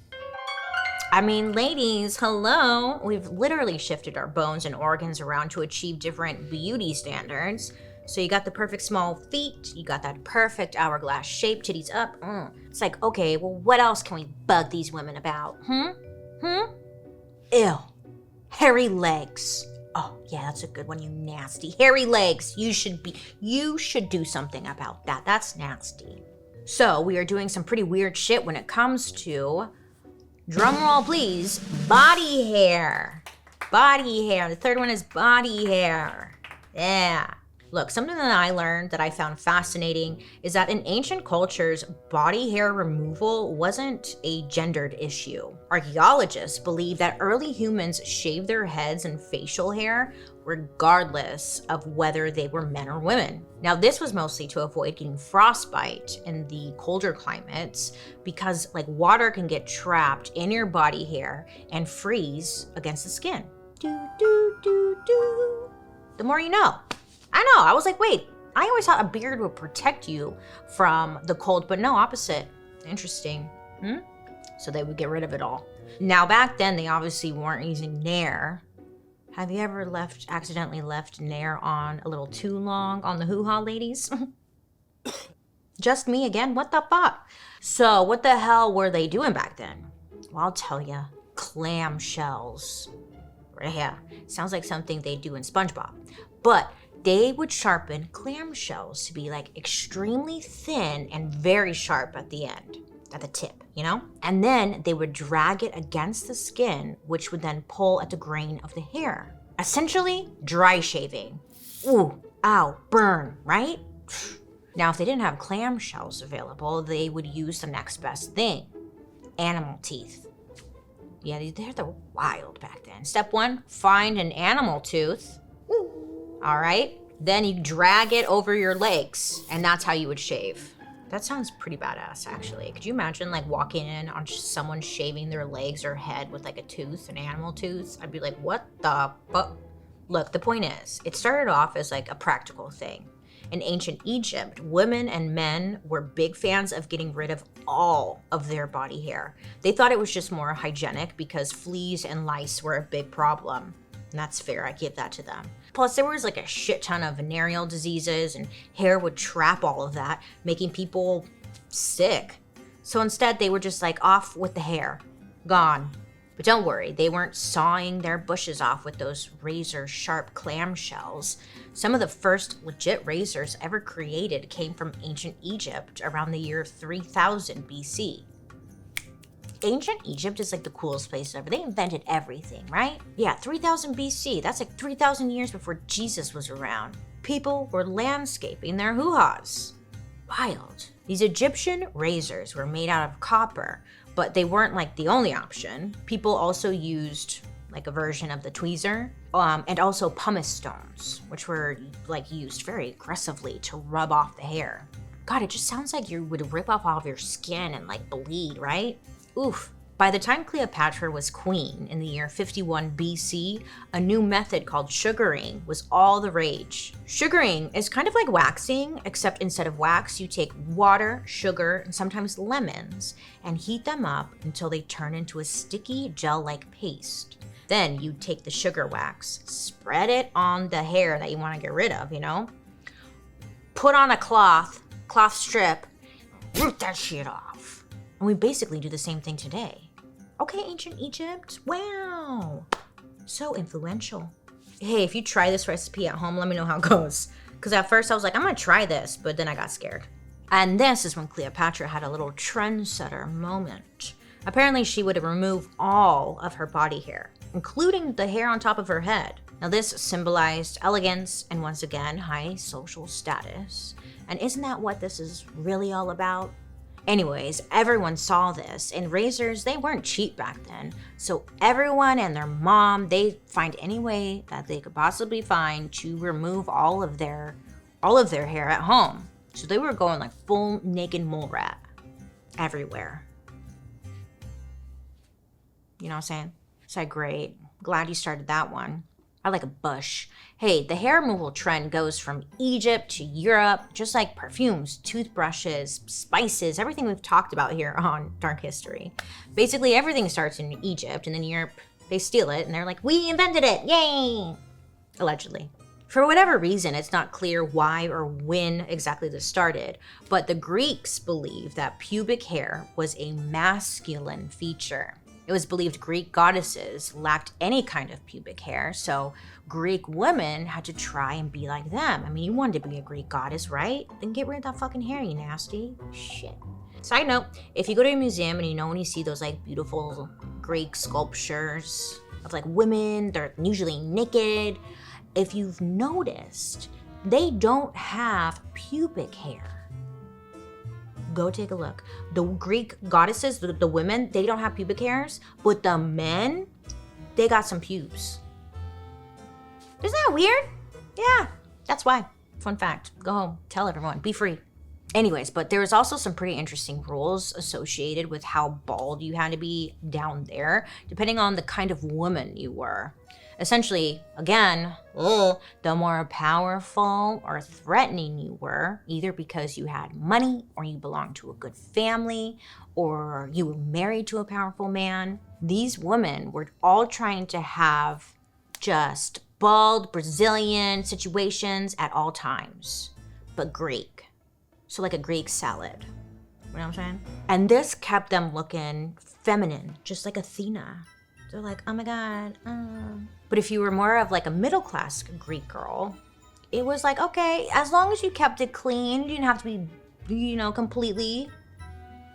I mean, ladies, hello. We've literally shifted our bones and organs around to achieve different beauty standards. So you got the perfect small feet, you got that perfect hourglass shape, titties up. It's like, okay, well, what else can we bug these women about? Ew. Hairy legs. Oh, yeah, that's a good one, you nasty. Hairy legs. You should do something about that. That's nasty. So we are doing some pretty weird shit when it comes to, drumroll please, body hair. Body hair. The third one is body hair. Yeah. Look, something that I learned that I found fascinating is that in ancient cultures, body hair removal wasn't a gendered issue. Archaeologists believe that early humans shaved their heads and facial hair regardless of whether they were men or women. Now, this was mostly to avoid getting frostbite in the colder climates because like water can get trapped in your body hair and freeze against the skin. The more you know. I know, I was like, wait, I always thought a beard would protect you from the cold, but no, opposite. Interesting. So they would get rid of it all. Now back then, they obviously weren't using Nair. Have you ever accidentally left Nair on a little too long on the hoo-ha, ladies? Just me again, what the fuck? So what the hell were they doing back then? Well, I'll tell ya, clamshells. Yeah, sounds like something they do in SpongeBob. But they would sharpen clamshells to be like extremely thin and very sharp at the end, at the tip, you know? And then they would drag it against the skin, which would then pull at the grain of the hair. Essentially, dry shaving. Ooh, ow, burn, right? Now, if they didn't have clamshells available, they would use the next best thing, animal teeth. Yeah, they're wild back then. Step one, find an animal tooth. All right, then you drag it over your legs, and that's how you would shave. That sounds pretty badass, actually. Could you imagine like walking in on someone shaving their legs or head with like a tooth, an animal tooth? I'd be like, what the fuck? Look, the point is, it started off as like a practical thing. In ancient Egypt, women and men were big fans of getting rid of all of their body hair. They thought it was just more hygienic because fleas and lice were a big problem. And that's fair, I give that to them. Plus, there was like a shit ton of venereal diseases and hair would trap all of that, making people sick. So instead, they were just like off with the hair, gone. But don't worry, they weren't sawing their bushes off with those razor-sharp clamshells. Some of the first legit razors ever created came from ancient Egypt around the year 3000 BC. Ancient Egypt is like the coolest place ever. They invented everything, right? Yeah, 3000 BC. That's like 3,000 years before Jesus was around. People were landscaping their hoo-has. Wild. These Egyptian razors were made out of copper, but they weren't like the only option. People also used like a version of the tweezer, and also pumice stones, which were like used very aggressively to rub off the hair. God, it just sounds like you would rip off all of your skin and like bleed, right? Oof. By the time Cleopatra was queen in the year 51 BC, a new method called sugaring was all the rage. Sugaring is kind of like waxing, except instead of wax, you take water, sugar, and sometimes lemons, and heat them up until they turn into a sticky gel-like paste. Then you take the sugar wax, spread it on the hair that you want to get rid of, put on a cloth strip, root that shit off. And we basically do the same thing today. Okay, ancient Egypt. Wow. So influential. Hey, if you try this recipe at home, let me know how it goes. Because at first I was like, I'm going to try this, but then I got scared. And this is when Cleopatra had a little trendsetter moment. Apparently, she would remove all of her body hair, including the hair on top of her head. Now, this symbolized elegance and, once again, high social status. And isn't that what this is really all about? Anyways, everyone saw this, and razors, they weren't cheap back then. So everyone and their mom, they find any way that they could possibly find to remove all of their hair at home. So they were going like full naked mole rat everywhere. You know what I'm saying? It's like, great. Glad you started that one. I like a bush. Hey, the hair removal trend goes from Egypt to Europe, just like perfumes, toothbrushes, spices, everything we've talked about here on Dark History. Basically, everything starts in Egypt, and then Europe, they steal it, and they're like, we invented it, yay! Allegedly. For whatever reason, it's not clear why or when exactly this started, but the Greeks believed that pubic hair was a masculine feature. It was believed Greek goddesses lacked any kind of pubic hair, so Greek women had to try and be like them. I mean, you wanted to be a Greek goddess, right? Then get rid of that fucking hair, you nasty. Shit. Side note, if you go to a museum and when you see those like beautiful Greek sculptures of like women, they're usually naked. If you've noticed, they don't have pubic hair. Go take a look. The Greek goddesses, the women, they don't have pubic hairs, but the men, they got some pubes. Isn't that weird? Yeah, that's why. Fun fact. Go home. Tell everyone. Be free. Anyways, but there was also some pretty interesting rules associated with how bald you had to be down there, depending on the kind of woman you were. Essentially, again, the more powerful or threatening you were, either because you had money or you belonged to a good family or you were married to a powerful man, these women were all trying to have just bald Brazilian situations at all times, but Greek. So like a Greek salad. You know what I'm saying? And this kept them looking feminine, just like Athena. They're like, oh my God. But if you were more of like a middle-class Greek girl, it was like, okay, as long as you kept it clean, you didn't have to be, completely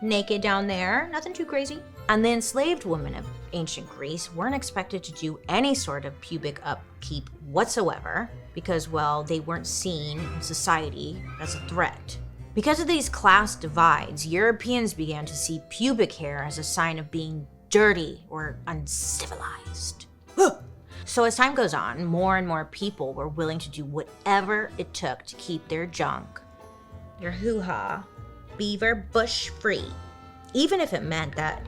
naked down there. Nothing too crazy. And the enslaved women of ancient Greece weren't expected to do any sort of pubic upkeep whatsoever because, well, they weren't seen in society as a threat. Because of these class divides, Europeans began to see pubic hair as a sign of being dirty or uncivilized. So as time goes on, more and more people were willing to do whatever it took to keep their junk, their hoo-ha, beaver bush free. Even if it meant that,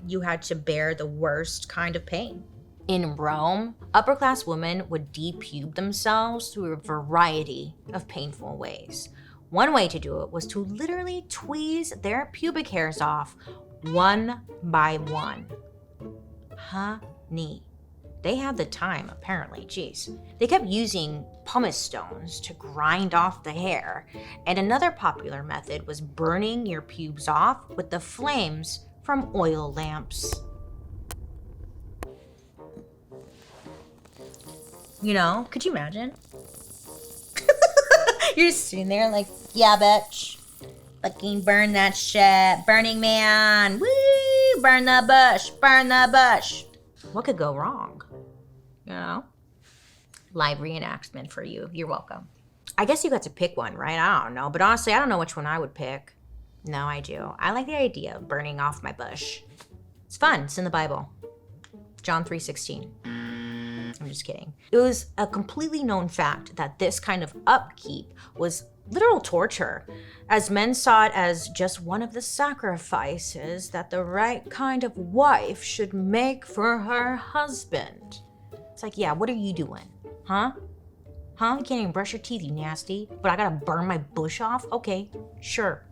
you had to bear the worst kind of pain. In Rome, upper-class women would depube themselves through a variety of painful ways. One way to do it was to literally tweeze their pubic hairs off one by one. Honey. They had the time, apparently. Jeez. They kept using pumice stones to grind off the hair. And another popular method was burning your pubes off with the flames from oil lamps. Could you imagine? You're just sitting there like, yeah, bitch. Fucking burn that shit. Burning Man. Woo! Burn the bush. Burn the bush. What could go wrong? Live reenactment for you. You're welcome. I guess you got to pick one, right? I don't know. But honestly, I don't know which one I would pick. No, I do. I like the idea of burning off my bush. It's fun. It's in the Bible. John 3:16. I'm just kidding. It was a completely known fact that this kind of upkeep was literal torture, as men saw it as just one of the sacrifices that the right kind of wife should make for her husband. It's like, yeah, what are you doing? Huh? You can't even brush your teeth, you nasty. But I gotta burn my bush off? Okay, sure.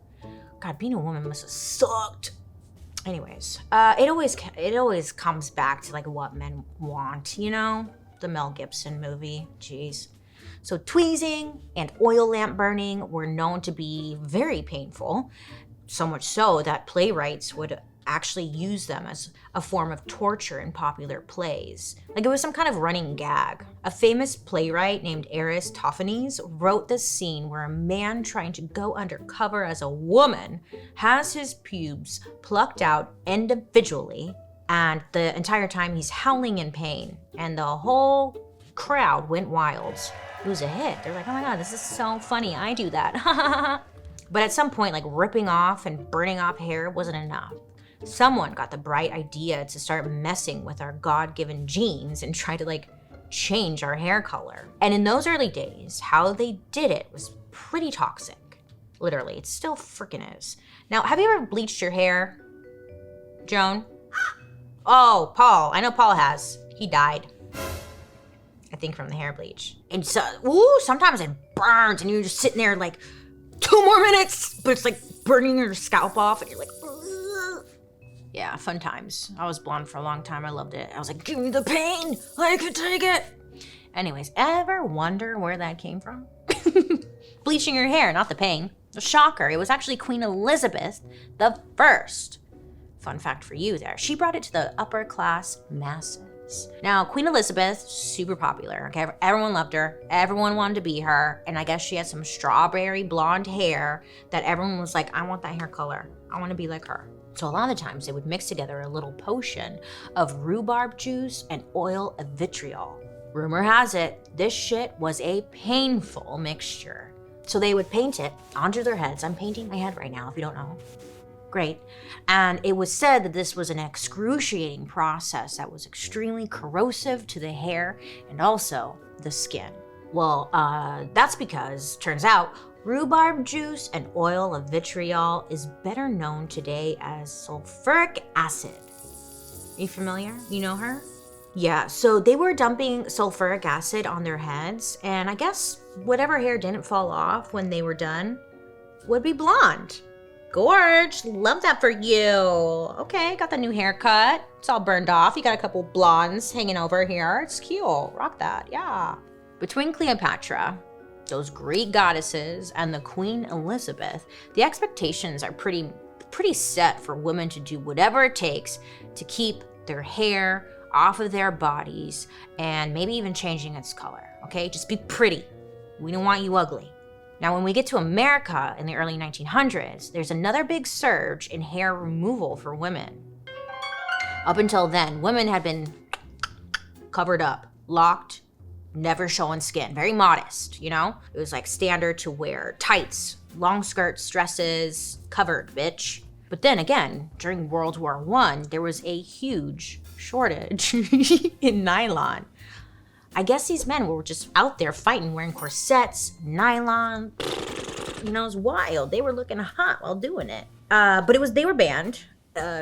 God, being a woman must have sucked. Anyways, it always comes back to like what men want, you know? The Mel Gibson movie, jeez. So tweezing and oil lamp burning were known to be very painful, so much so that playwrights would actually use them as a form of torture in popular plays. Like it was some kind of running gag. A famous playwright named Aristophanes wrote this scene where a man trying to go undercover as a woman has his pubes plucked out individually, and the entire time he's howling in pain, and the whole crowd went wild. It was a hit. They're like, oh my God, this is so funny. I do that. But at some point, like ripping off and burning off hair wasn't enough. Someone got the bright idea to start messing with our God-given genes and try to like change our hair color. And in those early days, how they did it was pretty toxic. Literally, it still freaking is. Now, have you ever bleached your hair, Joan? Oh, Paul. I know Paul has. He died, I think, from the hair bleach. And so, sometimes it burns and you're just sitting there like 2 more minutes, but it's like burning your scalp off and you're like, ugh. Yeah, fun times. I was blonde for a long time. I loved it. I was like, give me the pain. I could take it. Anyways, ever wonder where that came from? Bleaching your hair, not the pain. A shocker. It was actually Queen Elizabeth the First. Fun fact for you there. She brought it to the upper class masses. Now, Queen Elizabeth, super popular, okay? Everyone loved her. Everyone wanted to be her. And I guess she had some strawberry blonde hair that everyone was like, I want that hair color. I want to be like her. So a lot of times they would mix together a little potion of rhubarb juice and oil of vitriol. Rumor has it, this shit was a painful mixture. So they would paint it onto their heads. I'm painting my head right now, if you don't know. Great. And it was said that this was an excruciating process that was extremely corrosive to the hair and also the skin. Well, that's because, turns out, rhubarb juice and oil of vitriol is better known today as sulfuric acid. Are you familiar? You know her? Yeah, so they were dumping sulfuric acid on their heads, and I guess whatever hair didn't fall off when they were done would be blonde. Gorge, love that for you. Okay, got the new haircut. It's all burned off. You got a couple blondes hanging over here. It's cute. Rock that, yeah. Between Cleopatra, those Greek goddesses, and the Queen Elizabeth, the expectations are pretty set for women to do whatever it takes to keep their hair off of their bodies and maybe even changing its color, okay? Just be pretty. We don't want you ugly. Now, when we get to America in the early 1900s, there's another big surge in hair removal for women. Up until then, women had been covered up, locked, never showing skin, very modest, you know? It was like standard to wear tights, long skirts, dresses, covered, bitch. But then again, during World War I, there was a huge shortage in nylon. I guess these men were just out there fighting, wearing corsets, nylon. You know, it was wild. They were looking hot while doing it. But they were banned.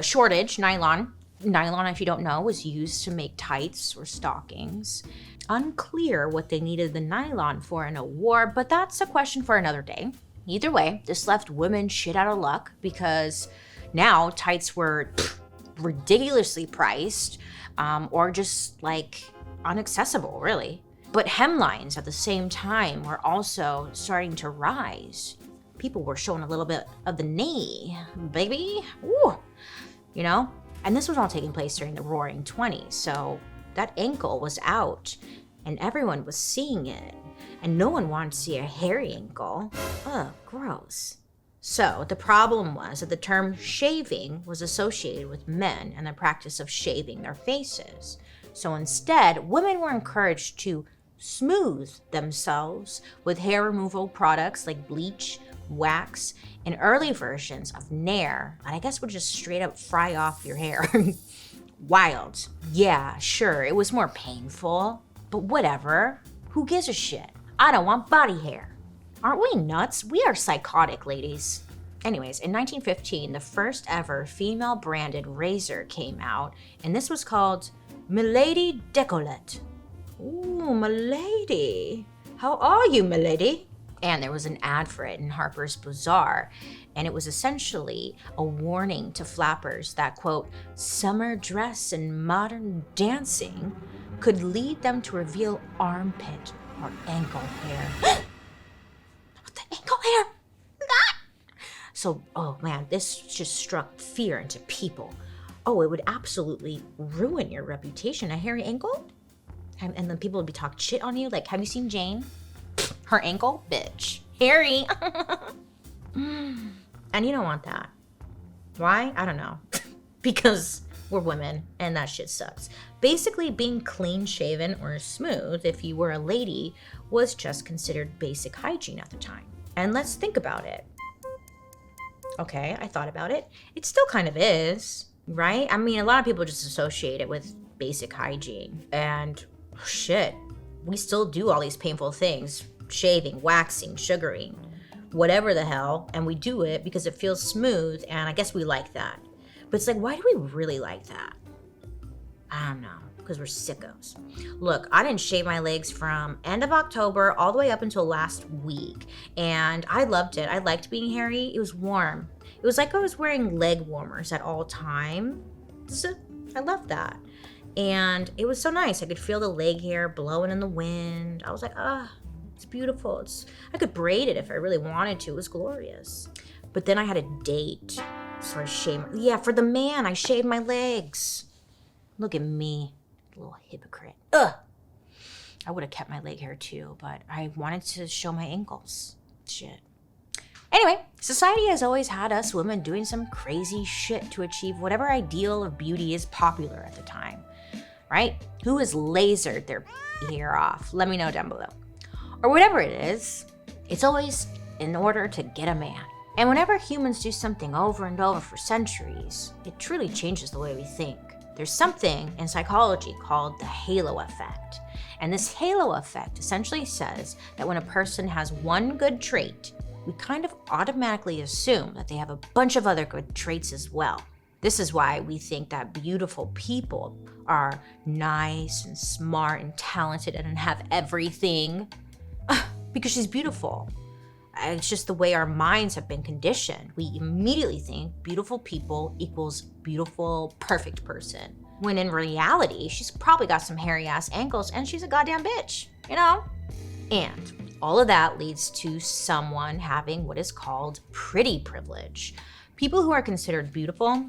Shortage, nylon. Nylon, if you don't know, was used to make tights or stockings. Unclear what they needed the nylon for in a war, but that's a question for another day. Either way, this left women shit out of luck because now tights were ridiculously priced, or just like inaccessible, really. But hemlines at the same time were also starting to rise. People were showing a little bit of the knee, baby. Woo! You know? And this was all taking place during the Roaring 20s, so that ankle was out, and everyone was seeing it, and no one wanted to see a hairy ankle. Ugh, gross. So the problem was that the term shaving was associated with men and the practice of shaving their faces. So instead, women were encouraged to smooth themselves with hair removal products like bleach, wax, and early versions of Nair that I guess would just straight up fry off your hair. Wild. Yeah, sure, it was more painful, but whatever. Who gives a shit? I don't want body hair. Aren't we nuts? We are psychotic, ladies. Anyways, in 1915, the first ever female branded razor came out, and this was called Milady Decolette. Ooh, Milady. How are you, Milady? And there was an ad for it in Harper's Bazaar, and it was essentially a warning to flappers that, quote, summer dress and modern dancing could lead them to reveal armpit or ankle hair. What the ankle hair? So, oh man, this just struck fear into people. Oh, it would absolutely ruin your reputation. A hairy ankle? And then people would be talking shit on you. Like, have you seen Jane? Her ankle? Bitch. Hairy. And you don't want that. Why? I don't know. Because we're women and that shit sucks. Basically, being clean shaven or smooth, if you were a lady, was just considered basic hygiene at the time. And let's think about it. Okay, I thought about it. It still kind of is, right? I mean, a lot of people just associate it with basic hygiene. And shit, we still do all these painful things. Shaving, waxing, sugaring, whatever the hell. And we do it because it feels smooth, and I guess we like that. But it's like, why do we really like that? I don't know, because we're sickos. Look, I didn't shave my legs from end of October all the way up until last week. And I loved it. I liked being hairy. It was warm. It was like I was wearing leg warmers at all time. So I loved that. And it was so nice. I could feel the leg hair blowing in the wind. I was like, it's beautiful. I could braid it if I really wanted to. It was glorious. But then I had a date. So I shaved. Yeah, for the man, I shaved my legs. Look at me, little hypocrite. Ugh. I would have kept my leg hair too, but I wanted to show my ankles. Shit. Anyway, society has always had us women doing some crazy shit to achieve whatever ideal of beauty is popular at the time, right? Who has lasered their hair off? Let me know down below. Or whatever it is, it's always in order to get a man. And whenever humans do something over and over for centuries, it truly changes the way we think. There's something in psychology called the halo effect. And this halo effect essentially says that when a person has one good trait, we kind of automatically assume that they have a bunch of other good traits as well. This is why we think that beautiful people are nice and smart and talented and have everything. Because she's beautiful. It's just the way our minds have been conditioned. We immediately think beautiful people equals beautiful, perfect person. When in reality, she's probably got some hairy ass ankles and she's a goddamn bitch, you know? And all of that leads to someone having what is called pretty privilege. People who are considered beautiful,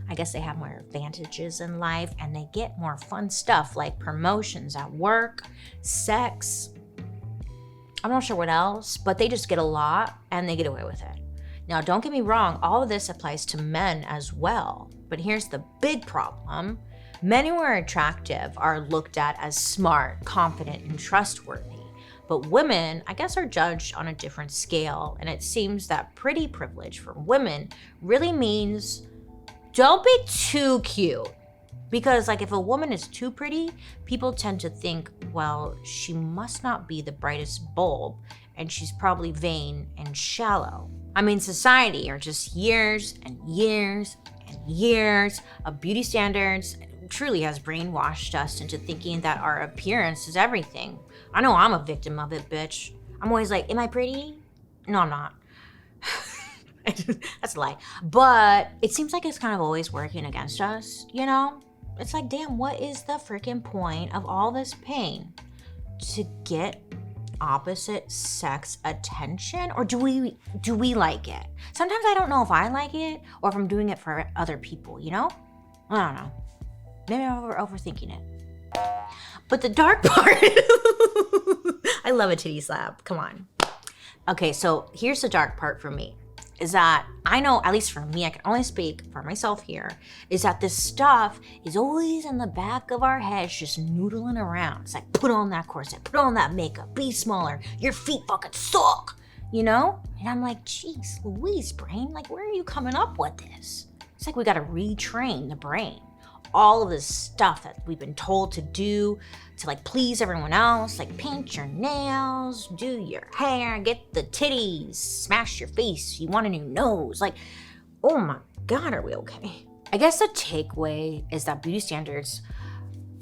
I guess they have more advantages in life and they get more fun stuff like promotions at work, sex, I'm not sure what else, but they just get a lot and they get away with it. Now, don't get me wrong, all of this applies to men as well. But here's the big problem. Men who are attractive are looked at as smart, confident, and trustworthy. But women, I guess, are judged on a different scale. And it seems that pretty privilege for women really means don't be too cute. Because like if a woman is too pretty, people tend to think, well, she must not be the brightest bulb and she's probably vain and shallow. I mean, society are just years and years and years of beauty standards truly has brainwashed us into thinking that our appearance is everything. I know I'm a victim of it, bitch. I'm always like, am I pretty? No, I'm not. That's a lie. But it seems like it's kind of always working against us, you know? It's like, damn, what is the freaking point of all this pain? To get opposite sex attention? Or do we like it? Sometimes I don't know if I like it or if I'm doing it for other people, you know? I don't know. Maybe I'm overthinking it. But the dark part, I love a titty slap. Come on. Okay, so here's the dark part for me. Is that I know, at least for me, I can only speak for myself here, is that this stuff is always in the back of our heads just noodling around. It's like, put on that corset, put on that makeup, be smaller, your feet fucking suck, you know? And I'm like, geez, Louise, brain, like, where are you coming up with this? It's like we gotta retrain the brain. all of this stuff that we've been told to do to like please everyone else, like paint your nails, do your hair, get the titties, smash your face, you want a new nose. Like, oh my God, are we okay? I guess the takeaway is that beauty standards,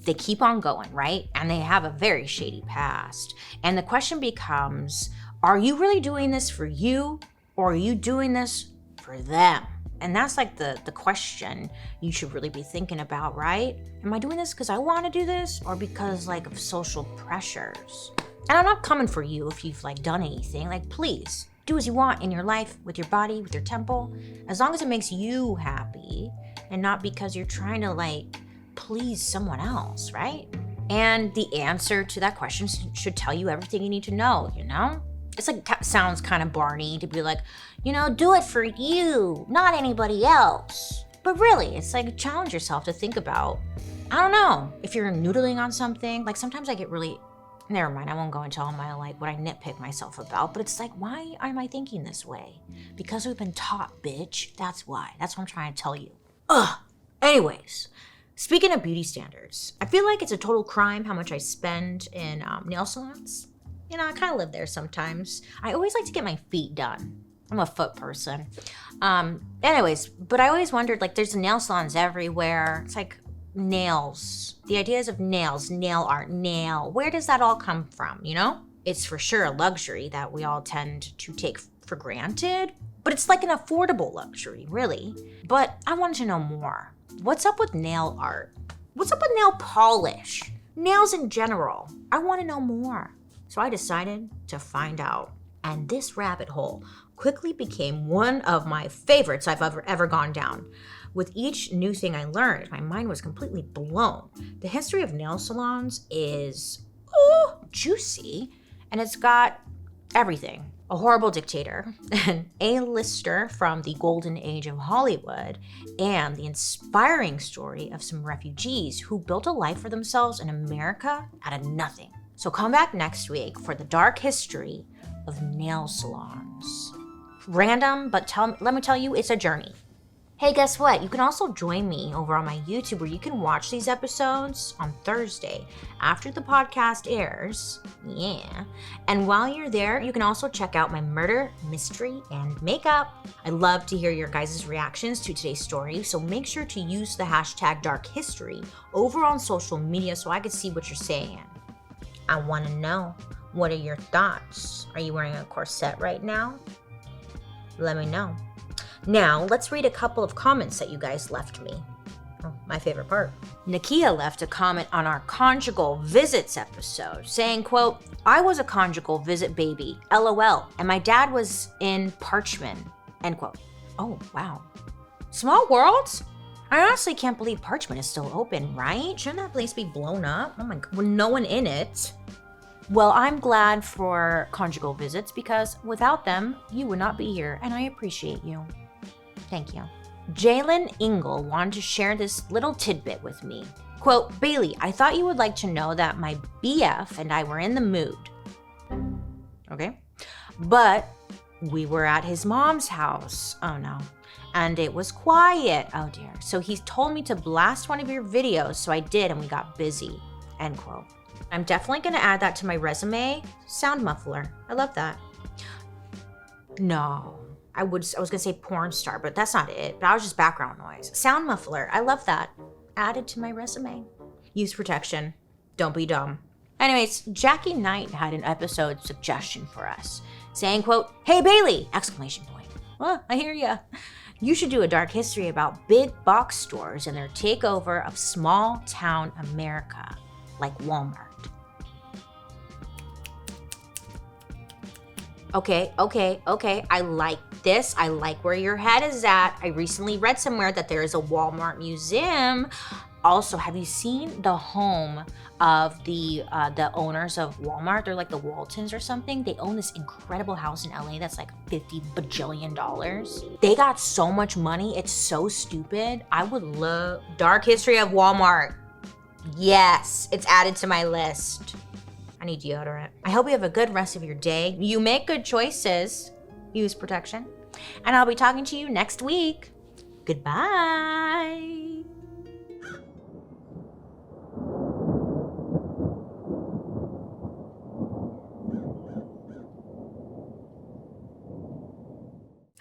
they keep on going, right? And they have a very shady past. And the question becomes, are you really doing this for you, or are you doing this for them? And that's like the question you should really be thinking about, right? Am I doing this because I want to do this, or because like of social pressures? And I'm not coming for you if you've like done anything. Like, please do as you want in your life, with your body, with your temple, as long as it makes you happy and not because you're trying to like please someone else, right? And the answer to that question should tell you everything you need to know, you know? It's like, sounds kind of Barney to be like, you know, do it for you, not anybody else. But really, it's like challenge yourself to think about, I don't know, if you're noodling on something, like sometimes I get really, never mind, I won't go into all my like what I nitpick myself about, but it's like, why am I thinking this way? Because we've been taught, bitch. That's why. That's what I'm trying to tell you. Anyways, speaking of beauty standards, I feel like it's a total crime how much I spend in nail salons. You know, I kind of live there sometimes. I always like to get my feet done. I'm a foot person. Anyways, but I always wondered, like, there's nail salons everywhere. It's like nails. The ideas of nails, nail art, nail. Where does that all come from, you know? It's for sure a luxury that we all tend to take for granted, but it's like an affordable luxury, really. But I wanted to know more. What's up with nail art? What's up with nail polish? Nails in general. I want to know more. So I decided to find out. And this rabbit hole quickly became one of my favorites I've ever gone down. With each new thing I learned, my mind was completely blown. The history of nail salons is, juicy. And it's got everything. A horrible dictator, an A-lister from the golden age of Hollywood, and the inspiring story of some refugees who built a life for themselves in America out of nothing. So come back next week for the dark history of nail salons. Random, but let me tell you, it's a journey. Hey, guess what? You can also join me over on my YouTube where you can watch these episodes on Thursday after the podcast airs. Yeah. And while you're there, you can also check out my murder, mystery, and makeup. I love to hear your guys' reactions to today's story, so make sure to use the hashtag Dark History over on social media so I can see what you're saying. I want to know, what are your thoughts? Are you wearing a corset right now? Let me know. Now, let's read a couple of comments that you guys left me. Oh, my favorite part. Nakia left a comment on our conjugal visits episode saying, quote, I was a conjugal visit baby, LOL, and my dad was in Parchman, end quote. Oh, wow. Small worlds? I honestly can't believe Parchman is still open, right? Shouldn't that place be blown up? Oh my God, with no one in it. Well, I'm glad for conjugal visits because without them, you would not be here, and I appreciate you. Thank you. Jalen Ingle wanted to share this little tidbit with me. Quote, Bailey, I thought you would like to know that my BF and I were in the mood. Okay. But we were at his mom's house. Oh no. And it was quiet. Oh dear. So he told me to blast one of your videos, so I did, and we got busy. End quote. I'm definitely going to add that to my resume. Sound muffler. I love that. No. I was going to say porn star, but that's not it. That was just background noise. Sound muffler. I love that. Added to my resume. Use protection. Don't be dumb. Anyways, Jackie Knight had an episode suggestion for us, saying, quote, Hey Bailey! Exclamation point. Well, I hear ya. You should do a dark history about big box stores and their takeover of small town America, like Walmart. Okay. I like this. I like where your head is at. I recently read somewhere that there is a Walmart museum. Also, have you seen the home of the owners of Walmart? They're like the Waltons or something. They own this incredible house in LA that's like $50 bajillion. They got so much money. It's so stupid. I would love Dark History of Walmart. Yes, it's added to my list. I need deodorant. I hope you have a good rest of your day. You make good choices. Use protection. And I'll be talking to you next week. Goodbye.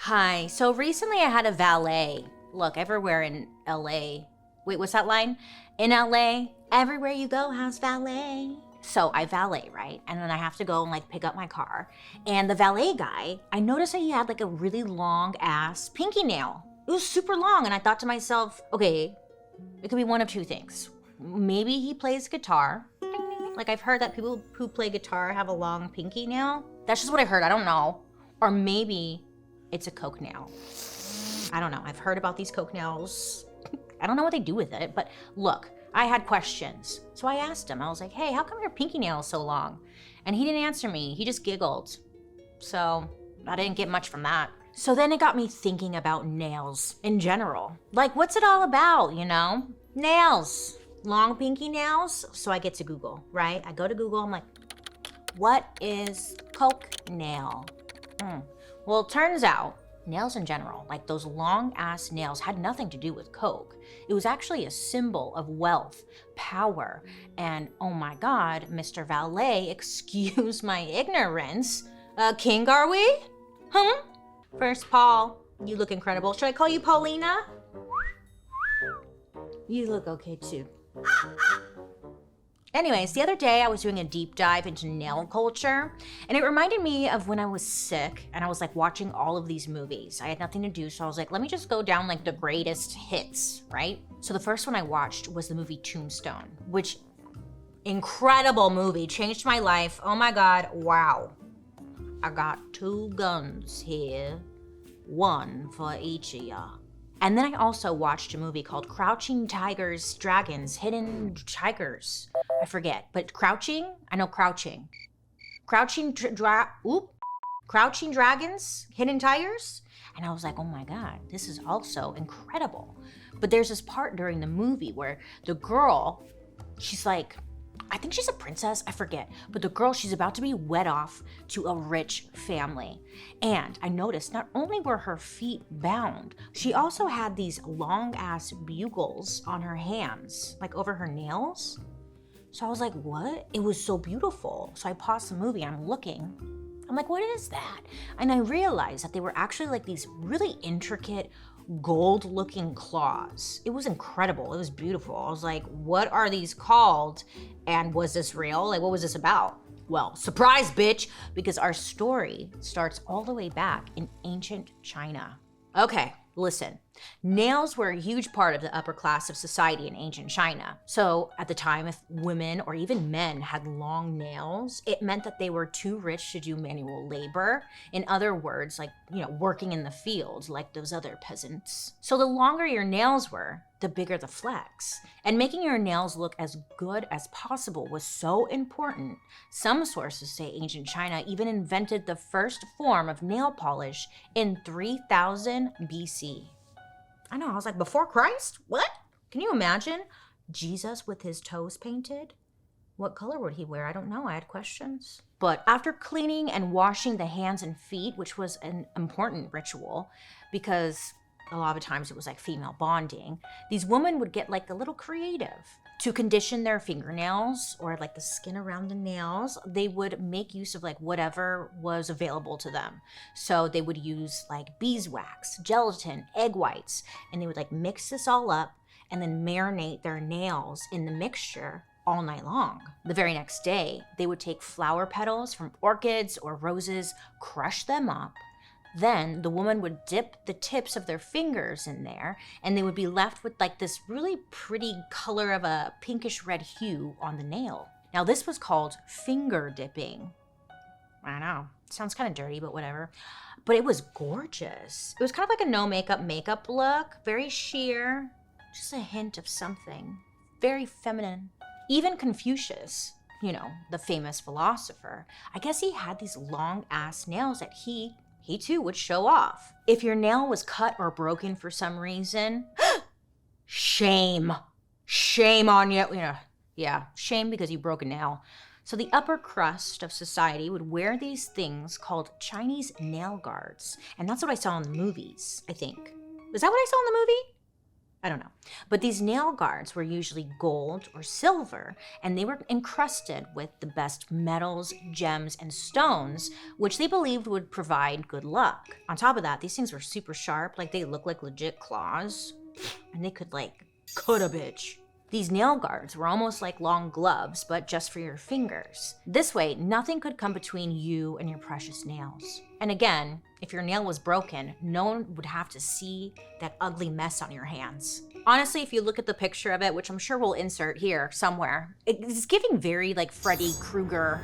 Hi. So recently I had a valet. Look, everywhere in LA. Wait, what's that line? In LA, everywhere you go has valet. So I valet, right? And then I have to go and like pick up my car. And the valet guy, I noticed that he had like a really long ass pinky nail. It was super long. And I thought to myself, okay, it could be one of two things. Maybe he plays guitar. Like I've heard that people who play guitar have a long pinky nail. That's just what I heard, I don't know. Or maybe it's a coke nail. I don't know, I've heard about these coke nails. I don't know what they do with it, but look, I had questions. So I asked him, I was like, hey, how come your pinky nail is so long? And he didn't answer me, he just giggled. So I didn't get much from that. So then it got me thinking about nails in general. Like, what's it all about, you know? Nails, long pinky nails. So I get to Google, right? I go to Google, I'm like, what is coke nail? Well, it turns out nails in general, like those long ass nails, had nothing to do with coke. It was actually a symbol of wealth, power, and oh my God, Mr. Valet, excuse my ignorance. King are we? First, Paul, you look incredible. Should I call you Paulina? You look okay too. Anyways, the other day I was doing a deep dive into nail culture, and it reminded me of when I was sick and I was like watching all of these movies. I had nothing to do, so I was like, let me just go down like the greatest hits, right? So the first one I watched was the movie Tombstone, which incredible movie, changed my life. Oh my God, wow. I got 2 guns here, one for each of ya. And then I also watched a movie called Crouching Tigers, Dragons, Hidden Tigers. I forget, but Crouching? I know Crouching. Crouching Dragons, Hidden Tigers? And I was like, oh my God, this is also incredible. But there's this part during the movie where the girl, she's like, I think she's a princess, I forget. But the girl, she's about to be wed off to a rich family. And I noticed not only were her feet bound, she also had these long ass bugles on her hands, like over her nails. So I was like, what? It was so beautiful. So I paused the movie and I'm looking. I'm like, what is that? And I realized that they were actually like these really intricate gold looking claws. It was incredible. It was beautiful. I was like, what are these called? And was this real? Like, what was this about? Well, surprise, bitch, because our story starts all the way back in ancient China. Okay, listen. Nails were a huge part of the upper class of society in ancient China. So at the time, if women or even men had long nails, it meant that they were too rich to do manual labor. In other words, like, working in the fields like those other peasants. So the longer your nails were, the bigger the flex. And making your nails look as good as possible was so important. Some sources say ancient China even invented the first form of nail polish in 3000 BC. I know, I was like, before Christ? What? Can you imagine Jesus with his toes painted? What color would he wear? I don't know, I had questions. But after cleaning and washing the hands and feet, which was an important ritual, because a lot of times it was like female bonding, these women would get like a little creative. To condition their fingernails or like the skin around the nails, they would make use of like whatever was available to them. So they would use like beeswax, gelatin, egg whites, and they would like mix this all up and then marinate their nails in the mixture all night long. The very next day, they would take flower petals from orchids or roses, crush them up. Then the woman would dip the tips of their fingers in there and they would be left with like this really pretty color of a pinkish red hue on the nail. Now this was called finger dipping. I know, sounds kind of dirty, but whatever. But it was gorgeous. It was kind of like a no makeup look, very sheer, just a hint of something, very feminine. Even Confucius, the famous philosopher, I guess he had these long ass nails that he too would show off. If your nail was cut or broken for some reason, shame on you. Yeah, shame because you broke a nail. So the upper crust of society would wear these things called Chinese nail guards. And that's what I saw in the movies, I think. Is that what I saw in the movie? I don't know. But these nail guards were usually gold or silver, and they were encrusted with the best metals, gems, and stones, which they believed would provide good luck. On top of that, these things were super sharp, like they look like legit claws, and they could like cut a bitch. These nail guards were almost like long gloves, but just for your fingers. This way, nothing could come between you and your precious nails. And again, if your nail was broken, no one would have to see that ugly mess on your hands. Honestly, if you look at the picture of it, which I'm sure we'll insert here somewhere, it's giving very like Freddy Krueger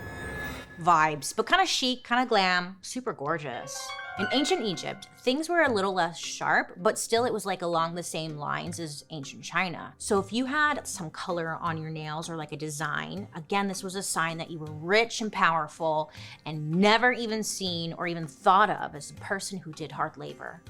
vibes, but kind of chic, kind of glam, super gorgeous. In ancient Egypt, things were a little less sharp, but still it was like along the same lines as ancient China. So if you had some color on your nails or like a design, again, this was a sign that you were rich and powerful and never even seen or even thought of as a person who did hard labor.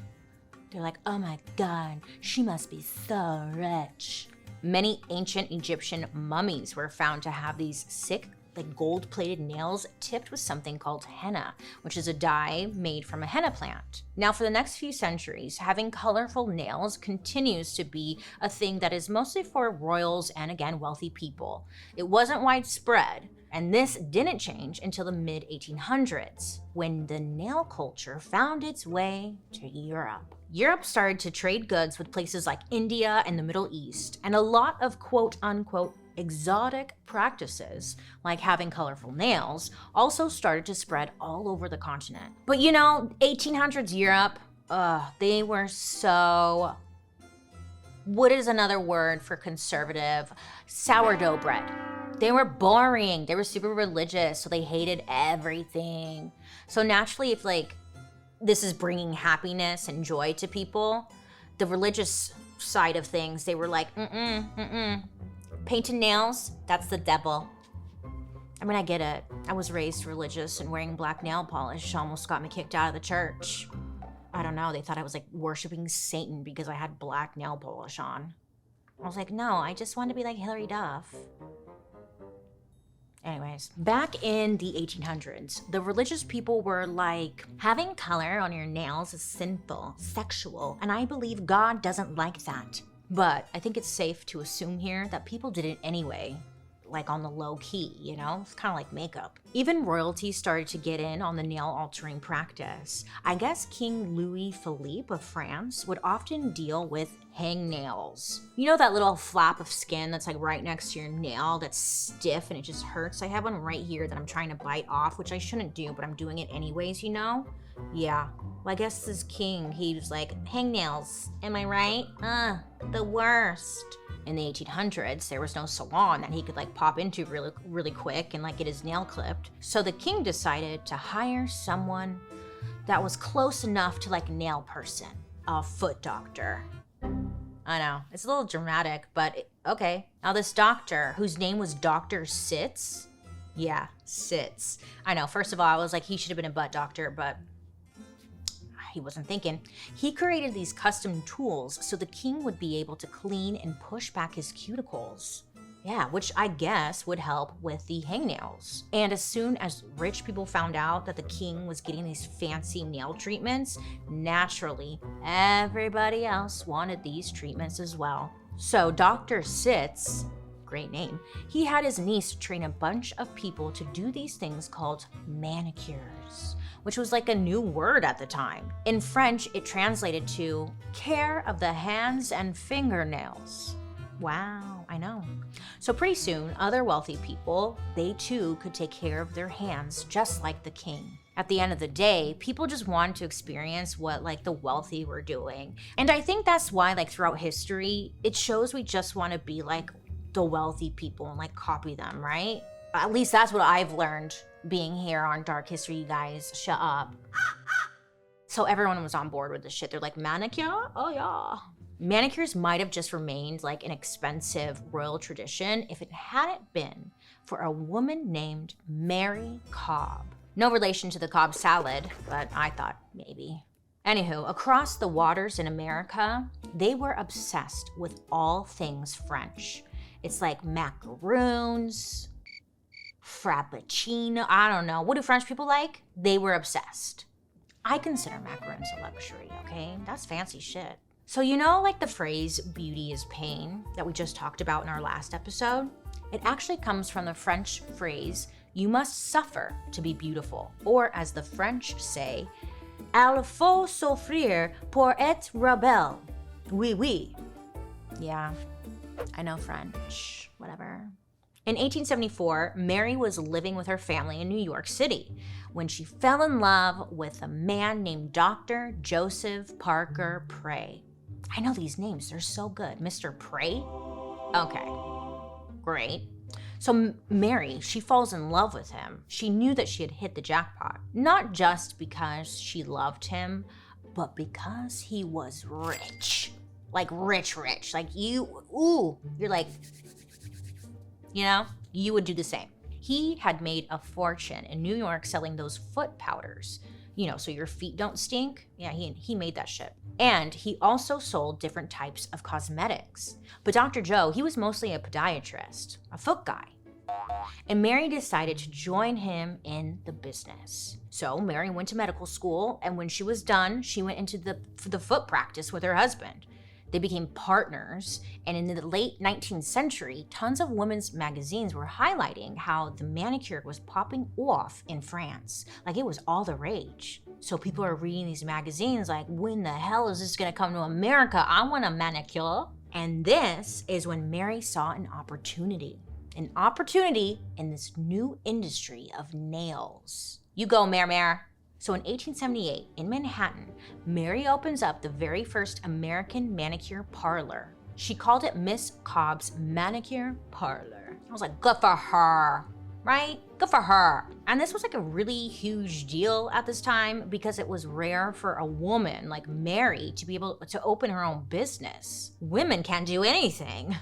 They're like, oh my God, she must be so rich. Many ancient Egyptian mummies were found to have these sick, like gold-plated nails tipped with something called henna, which is a dye made from a henna plant. Now, for the next few centuries, having colorful nails continues to be a thing that is mostly for royals and, again, wealthy people. It wasn't widespread, and this didn't change until the mid-1800s, when the nail culture found its way to Europe. Europe started to trade goods with places like India and the Middle East, and a lot of quote-unquote exotic practices, like having colorful nails, also started to spread all over the continent. But you know, 1800s Europe, they were so, what is another word for conservative? Sourdough bread. They were boring, they were super religious, so they hated everything. So naturally, if like, this is bringing happiness and joy to people, the religious side of things, they were like, painted nails, that's the devil. I mean, I get it. I was raised religious, and wearing black nail polish almost got me kicked out of the church. I don't know, they thought I was like worshiping Satan because I had black nail polish on. I was like, no, I just want to be like Hillary Duff. Anyways, back in the 1800s, the religious people were like, having color on your nails is sinful, sexual, and I believe God doesn't like that. But I think it's safe to assume here that people did it anyway, like on the low key, you know? It's kind of like makeup. Even royalty started to get in on the nail altering practice. I guess King Louis Philippe of France would often deal with hangnails. You know that little flap of skin that's like right next to your nail that's stiff and it just hurts? I have one right here that I'm trying to bite off, which I shouldn't do, but I'm doing it anyways, you know? Yeah. Well, I guess this king, he was like, hangnails, am I right? The worst. In the 1800s, there was no salon that he could like pop into really quick and like get his nail clipped. So the king decided to hire someone that was close enough to like a nail person, a foot doctor. I know, it's a little dramatic, but okay. Now this doctor, whose name was Dr. Sitz. Yeah, Sitz. I know, first of all, I was like, he should have been a butt doctor, but he wasn't thinking. He created these custom tools so the king would be able to clean and push back his cuticles. Yeah, which I guess would help with the hangnails. And as soon as rich people found out that the king was getting these fancy nail treatments, naturally, everybody else wanted these treatments as well. So Dr. Sitz, great name, he had his niece train a bunch of people to do these things called manicures, which was like a new word at the time. In French, it translated to care of the hands and fingernails. Wow, I know. So pretty soon, other wealthy people, they too could take care of their hands just like the king. At the end of the day, people just wanted to experience what like the wealthy were doing. And I think that's why like throughout history, it shows we just want to be like the wealthy people and like copy them, right? At least that's what I've learned being here on Dark History, you guys. Shut up. So everyone was on board with this shit. They're like, manicure? Oh yeah. Manicures might have just remained like an expensive royal tradition if it hadn't been for a woman named Mary Cobb. No relation to the Cobb salad, but I thought maybe. Anywho, across the waters in America, they were obsessed with all things French. It's like macaroons, frappuccino, I don't know. What do French people like? They were obsessed. I consider macaroons a luxury, okay? That's fancy shit. So you know, like the phrase beauty is pain that we just talked about in our last episode? It actually comes from the French phrase, you must suffer to be beautiful. Or as the French say, il faut souffrir pour être rebelle. Oui, oui. Yeah, I know French, whatever. In 1874, Mary was living with her family in New York City when she fell in love with a man named Dr. Joseph Parker Prey. I know these names, they're so good. Mr. Prey? Okay, great. So Mary, she falls in love with him. She knew that she had hit the jackpot, not just because she loved him, but because he was rich. Like rich. Like you're like, you know, you would do the same. He had made a fortune in New York selling those foot powders, you know, so your feet don't stink. Yeah, he made that shit. And he also sold different types of cosmetics. But Dr. Joe, he was mostly a podiatrist, a foot guy. And Mary decided to join him in the business. So Mary went to medical school, and when she was done, she went into the foot practice with her husband. They became partners, and in the late 19th century, tons of women's magazines were highlighting how the manicure was popping off in France. Like it was all the rage. So people are reading these magazines like, when the hell is this gonna come to America? I want a manicure. And this is when Mary saw an opportunity in this new industry of nails. You go, Mare. So in 1878, in Manhattan, Mary opens up the very first American manicure parlor. She called it Miss Cobb's Manicure Parlor. I was like, good for her, right? Good for her. And this was like a really huge deal at this time because it was rare for a woman like Mary to be able to open her own business. Women can't do anything.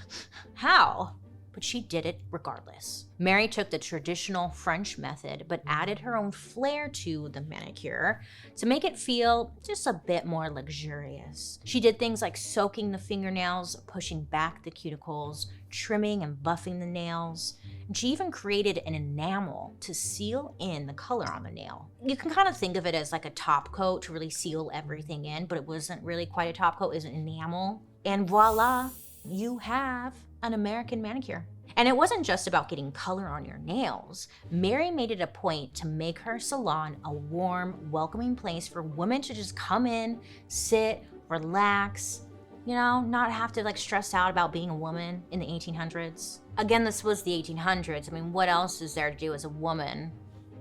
How? But she did it regardless. Mary took the traditional French method, but added her own flair to the manicure to make it feel just a bit more luxurious. She did things like soaking the fingernails, pushing back the cuticles, trimming and buffing the nails. And she even created an enamel to seal in the color on the nail. You can kind of think of it as like a top coat to really seal everything in, but it wasn't really quite a top coat, it was an enamel. And voila, you have an American manicure. And it wasn't just about getting color on your nails. Mary made it a point to make her salon a warm, welcoming place for women to just come in, sit, relax, you know, not have to like stress out about being a woman in the 1800s. Again, this was the 1800s. I mean, what else is there to do as a woman,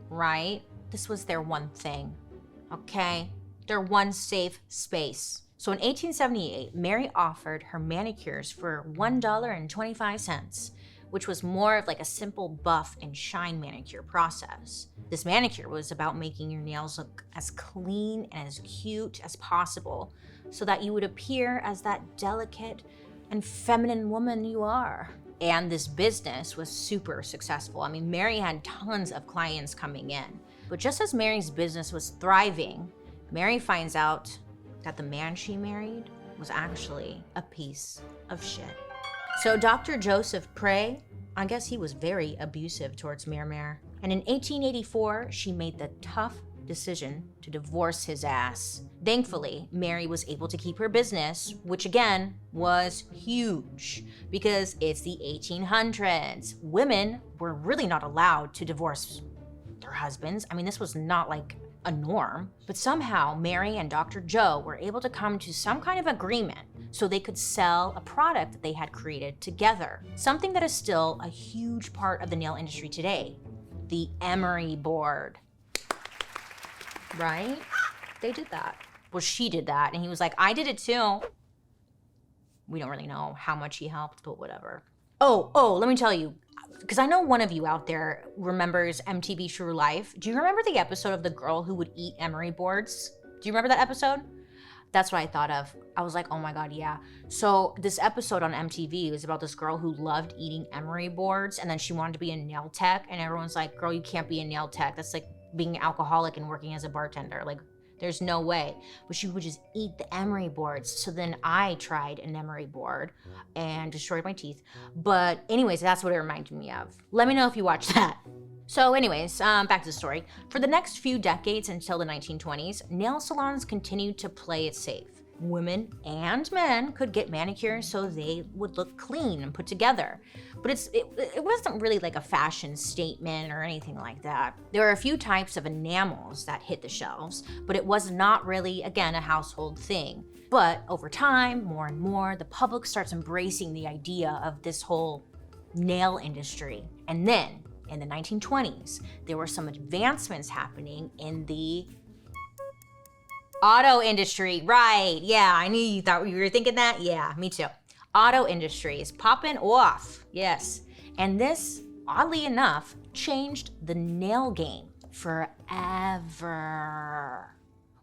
right? This was their one thing, okay? Their one safe space. So in 1878, Mary offered her manicures for $1.25, which was more of like a simple buff and shine manicure process. This manicure was about making your nails look as clean and as cute as possible so that you would appear as that delicate and feminine woman you are. And this business was super successful. I mean, Mary had tons of clients coming in. But just as Mary's business was thriving, Mary finds out that the man she married was actually a piece of shit. So Dr. Joseph Prey, I guess he was very abusive towards Mare. And in 1884, she made the tough decision to divorce his ass. Thankfully, Mary was able to keep her business, which again was huge because it's the 1800s. Women were really not allowed to divorce their husbands. I mean, this was not like a norm, but somehow Mary and Dr. Joe were able to come to some kind of agreement so they could sell a product that they had created together. Something that is still a huge part of the nail industry today, the emery board. Right? They did that. Well, she did that, and he was like, I did it too. We don't really know how much he helped, but whatever. Oh, let me tell you, because I know one of you out there remembers MTV True Life. Do you remember the episode of the girl who would eat emery boards? Do you remember that episode? That's what I thought of. I was like, oh my God, yeah. So this episode on MTV was about this girl who loved eating emery boards, and then she wanted to be a nail tech, and everyone's like, girl, you can't be a nail tech. That's like being an alcoholic and working as a bartender. Like, there's no way. But she would just eat the emery boards. So then I tried an emery board and destroyed my teeth. But anyways, that's what it reminded me of. Let me know if you watched that. So anyways, back to the story. For the next few decades until the 1920s, nail salons continued to play it safe. Women and men could get manicures so they would look clean and put together. But it wasn't really like a fashion statement or anything like that. There were a few types of enamels that hit the shelves, but it was not really, again, a household thing. But over time, more and more, the public starts embracing the idea of this whole nail industry. And then, in the 1920s, there were some advancements happening in the auto industry. Right, yeah, I knew you thought you were thinking that. Yeah, me too. Auto industry is popping off, yes. And this, oddly enough, changed the nail game forever.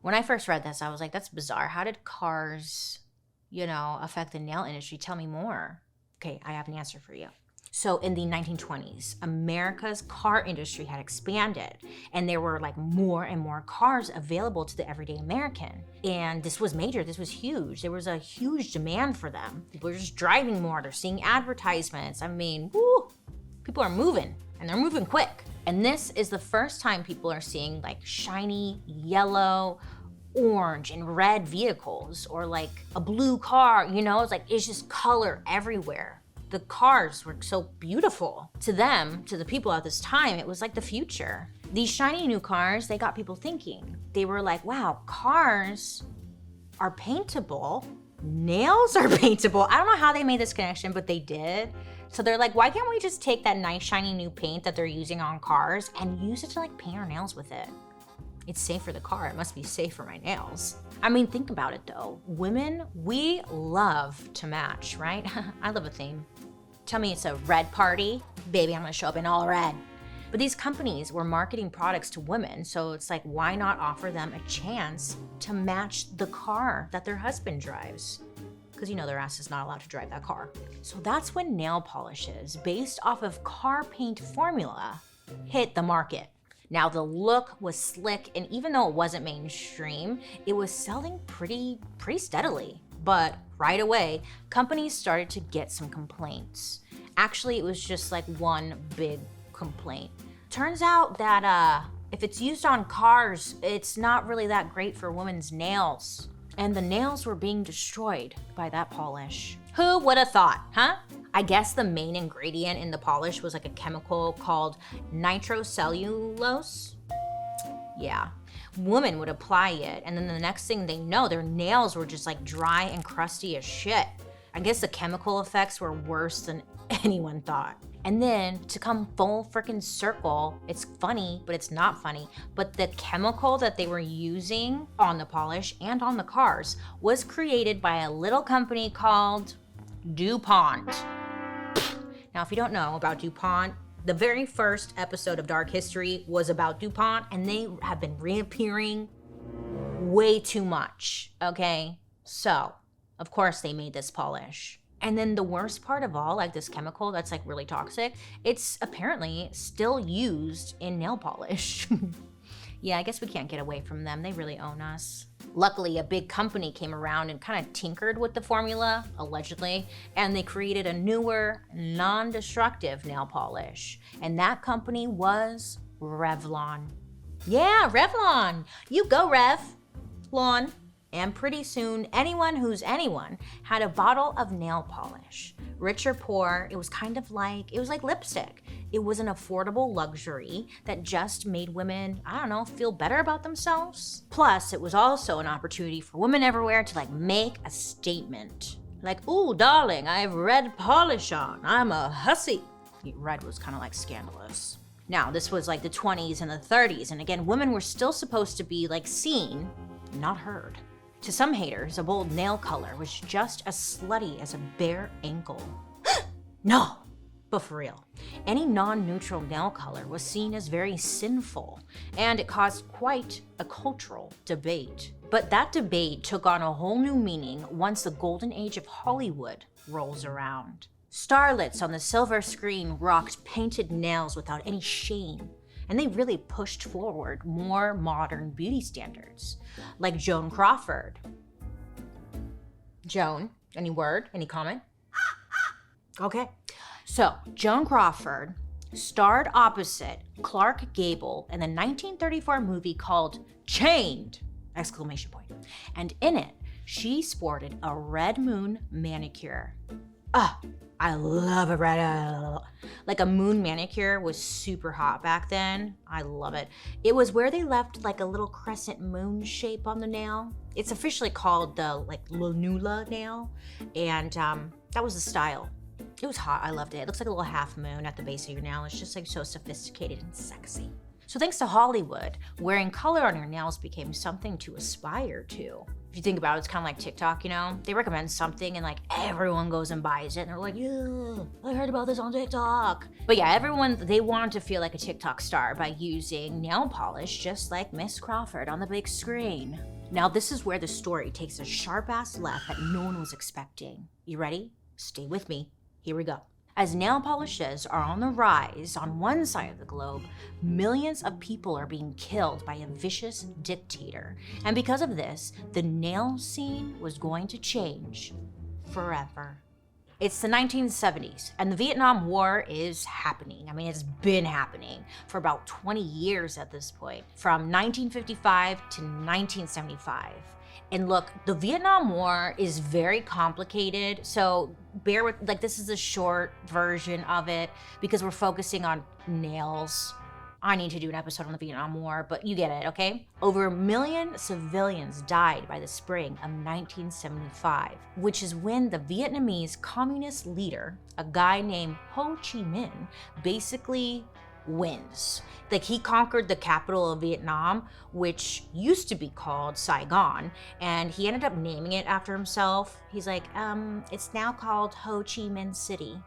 When I first read this, I was like, that's bizarre. How did cars, affect the nail industry? Tell me more. Okay, I have an answer for you. So in the 1920s, America's car industry had expanded, and there were like more and more cars available to the everyday American. And this was major, this was huge. There was a huge demand for them. People are just driving more, they're seeing advertisements. I mean, woo, people are moving, and they're moving quick. And this is the first time people are seeing like shiny yellow, orange, and red vehicles, or like a blue car, it's just color everywhere. The cars were so beautiful. To them, to the people at this time, it was like the future. These shiny new cars, they got people thinking. They were like, wow, cars are paintable. Nails are paintable. I don't know how they made this connection, but they did. So they're like, why can't we just take that nice shiny new paint that they're using on cars and use it to like paint our nails with it? It's safe for the car, it must be safe for my nails. I mean, think about it though. Women, we love to match, right? I love a theme. Tell me it's a red party, baby, I'm gonna show up in all red. But these companies were marketing products to women, so it's like, why not offer them a chance to match the car that their husband drives? Because their ass is not allowed to drive that car. So that's when nail polishes, based off of car paint formula, hit the market. Now the look was slick, and even though it wasn't mainstream, it was selling pretty steadily. But right away, companies started to get some complaints. Actually, it was just like one big complaint. Turns out that if it's used on cars, it's not really that great for women's nails. And the nails were being destroyed by that polish. Who would have thought, huh? I guess the main ingredient in the polish was like a chemical called nitrocellulose. Yeah. Women would apply it, and then the next thing they know, their nails were just like dry and crusty as shit. I guess the chemical effects were worse than anyone thought. And then to come full freaking circle, it's funny, but it's not funny, but the chemical that they were using on the polish and on the cars was created by a little company called DuPont. Now, if you don't know about DuPont, the very first episode of Dark History was about DuPont, and they have been reappearing way too much, okay? So, of course they made this polish. And then the worst part of all, like this chemical that's like really toxic, it's apparently still used in nail polish. Yeah, I guess we can't get away from them. They really own us. Luckily, a big company came around and kind of tinkered with the formula, allegedly, and they created a newer, non-destructive nail polish. And that company was Revlon. Yeah, Revlon. You go, Revlon. And pretty soon, anyone who's anyone had a bottle of nail polish. Rich or poor, it was like lipstick. It was an affordable luxury that just made women, feel better about themselves. Plus, it was also an opportunity for women everywhere to make a statement. Like, ooh, darling, I have red polish on. I'm a hussy. Red was kind of scandalous. Now, this was the 20s and the 30s, and again, women were still supposed to be seen, not heard. To some haters, a bold nail color was just as slutty as a bare ankle. No, but for real, any non-neutral nail color was seen as very sinful, and it caused quite a cultural debate. But that debate took on a whole new meaning once the golden age of Hollywood rolls around. Starlets on the silver screen rocked painted nails without any shame. And they really pushed forward more modern beauty standards, like Joan Crawford. Joan, any word, any comment? Okay. So, Joan Crawford starred opposite Clark Gable in the 1934 movie called Chained! And in it, she sported a red moon manicure. I love a red, like a moon manicure was super hot back then. I love it. It was where they left like a little crescent moon shape on the nail. It's officially called the like lanula nail, and that was the style. It was hot, I loved it. It looks like a little half moon at the base of your nail. It's just like so sophisticated and sexy. So thanks to Hollywood, wearing color on your nails became something to aspire to. If you think about it, it's kind of like TikTok, you know? They recommend something and like everyone goes and buys it and they're like, yeah, I heard about this on TikTok. But yeah, they wanted to feel like a TikTok star by using nail polish just like Miss Crawford on the big screen. Now this is where the story takes a sharp-ass left that no one was expecting. You ready? Stay with me. Here we go. As nail polishes are on the rise on one side of the globe, millions of people are being killed by a vicious dictator. And because of this, the nail scene was going to change forever. It's the 1970s, and the Vietnam War is happening. I mean, it's been happening for about 20 years at this point, from 1955 to 1975. And look, the Vietnam War is very complicated, so bear with, like, this is a short version of it because we're focusing on nails. I need to do an episode on the Vietnam War, but you get it, okay? Over 1 million civilians died by the spring of 1975, which is when the Vietnamese communist leader, a guy named Ho Chi Minh, basically wins. Like, he conquered the capital of Vietnam, which used to be called Saigon, and he ended up naming it after himself. He's like, it's now called Ho Chi Minh City.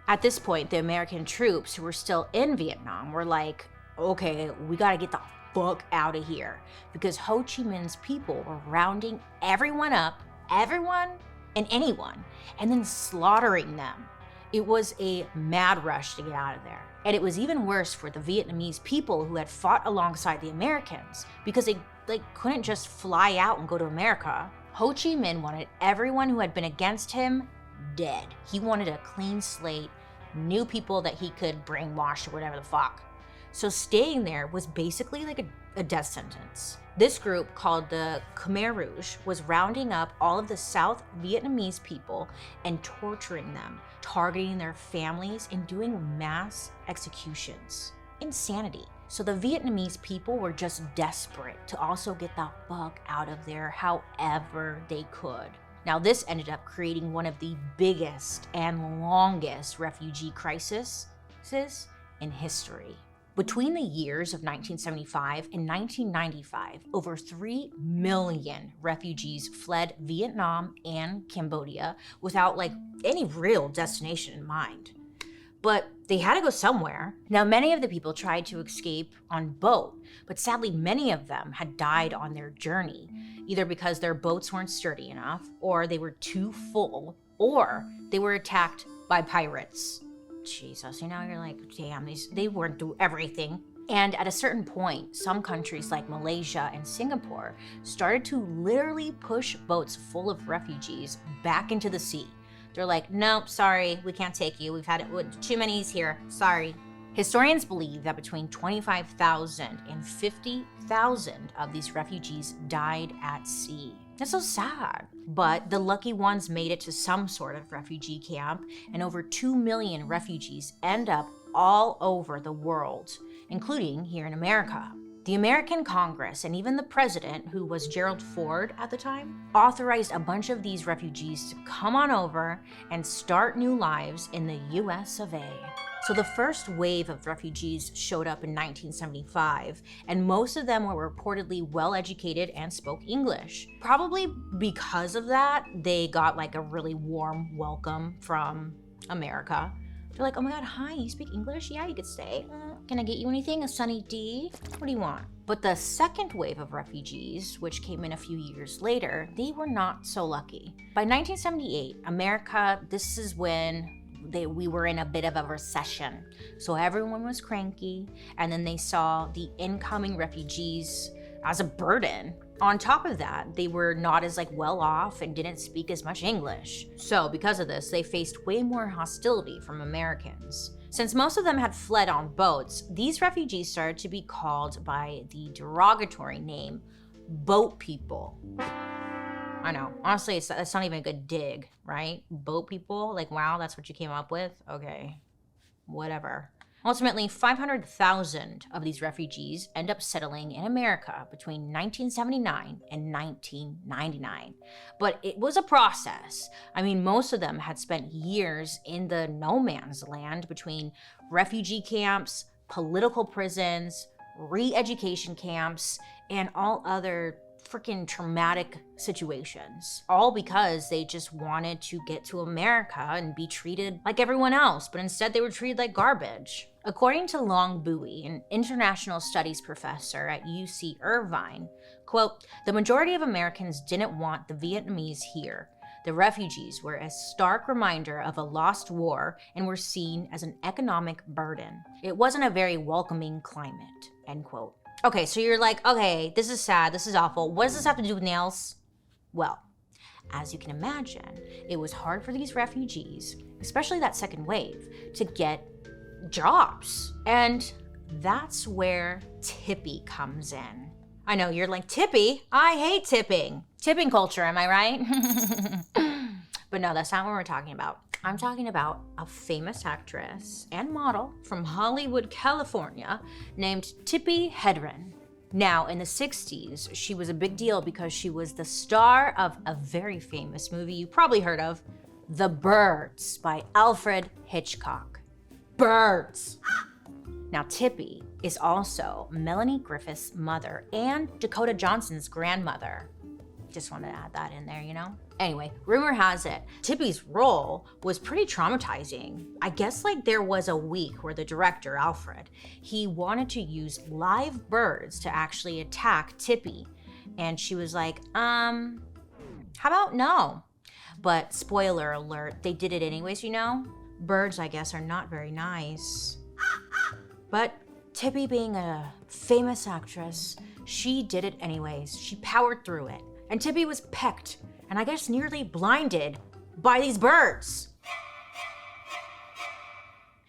At this point, the American troops who were still in Vietnam were like, okay, we gotta get the fuck out of here, because Ho Chi Minh's people were rounding everyone up, everyone and anyone, and then slaughtering them. It was a mad rush to get out of there. And it was even worse for the Vietnamese people who had fought alongside the Americans because they couldn't just fly out and go to America. Ho Chi Minh wanted everyone who had been against him dead. He wanted a clean slate, new people that he could brainwash or whatever the fuck. So staying there was basically like a death sentence. This group, called the Khmer Rouge, was rounding up all of the South Vietnamese people and torturing them, targeting their families and doing mass executions. Insanity. So the Vietnamese people were just desperate to also get the fuck out of there however they could. Now this ended up creating one of the biggest and longest refugee crises in history. Between the years of 1975 and 1995, over 3 million refugees fled Vietnam and Cambodia without any real destination in mind. But they had to go somewhere. Now, many of the people tried to escape on boat, but sadly many of them had died on their journey, either because their boats weren't sturdy enough, or they were too full, or they were attacked by pirates. Jesus, you're like, damn, they weren't doing everything. And at a certain point, some countries like Malaysia and Singapore started to literally push boats full of refugees back into the sea. They're like, nope, sorry, we can't take you. We've had too many's here, sorry. Historians believe that between 25,000 and 50,000 of these refugees died at sea. That's so sad. But the lucky ones made it to some sort of refugee camp, and over 2 million refugees end up all over the world, including here in America. The American Congress and even the president, who was Gerald Ford at the time, authorized a bunch of these refugees to come on over and start new lives in the US of A. So the first wave of refugees showed up in 1975, and most of them were reportedly well-educated and spoke English. Probably because of that, they got a really warm welcome from America. They're like, oh my God, hi, you speak English? Yeah, you could stay. Can I get you anything? A Sunny D? What do you want? But the second wave of refugees, which came in a few years later, they were not so lucky. By 1978, America, this is when we were in a bit of a recession. So everyone was cranky, and then they saw the incoming refugees as a burden. On top of that, they were not as well off and didn't speak as much English. So because of this, they faced way more hostility from Americans. Since most of them had fled on boats, these refugees started to be called by the derogatory name, boat people. I know. Honestly, that's not even a good dig, right? Boat people, like, wow, that's what you came up with? Okay, whatever. Ultimately, 500,000 of these refugees end up settling in America between 1979 and 1999. But it was a process. I mean, most of them had spent years in the no man's land between refugee camps, political prisons, re-education camps, and all other freaking traumatic situations, all because they just wanted to get to America and be treated like everyone else, but instead they were treated like garbage. According to Long Bowie, an international studies professor at UC Irvine, quote, "The majority of Americans didn't want the Vietnamese here. The refugees were a stark reminder of a lost war and were seen as an economic burden. It wasn't a very welcoming climate," end quote. Okay, so you're like, okay, this is sad, this is awful. What does this have to do with nails? Well, as you can imagine, it was hard for these refugees, especially that second wave, to get jobs. And that's where Tippy comes in. I know, you're like, Tippy? I hate tipping. Tipping culture, am I right? But no, that's not what we're talking about. I'm talking about a famous actress and model from Hollywood, California, named Tippi Hedren. Now, in the 60s, she was a big deal because she was the star of a very famous movie you probably heard of, The Birds by Alfred Hitchcock. Birds! Now, Tippi is also Melanie Griffith's mother and Dakota Johnson's grandmother. Just wanted to add that in there, you know? Anyway, rumor has it, Tippi's role was pretty traumatizing. I guess like there was a week where the director, Alfred, he wanted to use live birds to actually attack Tippi. And she was like, how about no? But spoiler alert, they did it anyways, you know? Birds, I guess, are not very nice. But Tippi, being a famous actress, she did it anyways. She powered through it. And Tippi was pecked, and I guess nearly blinded, by these birds.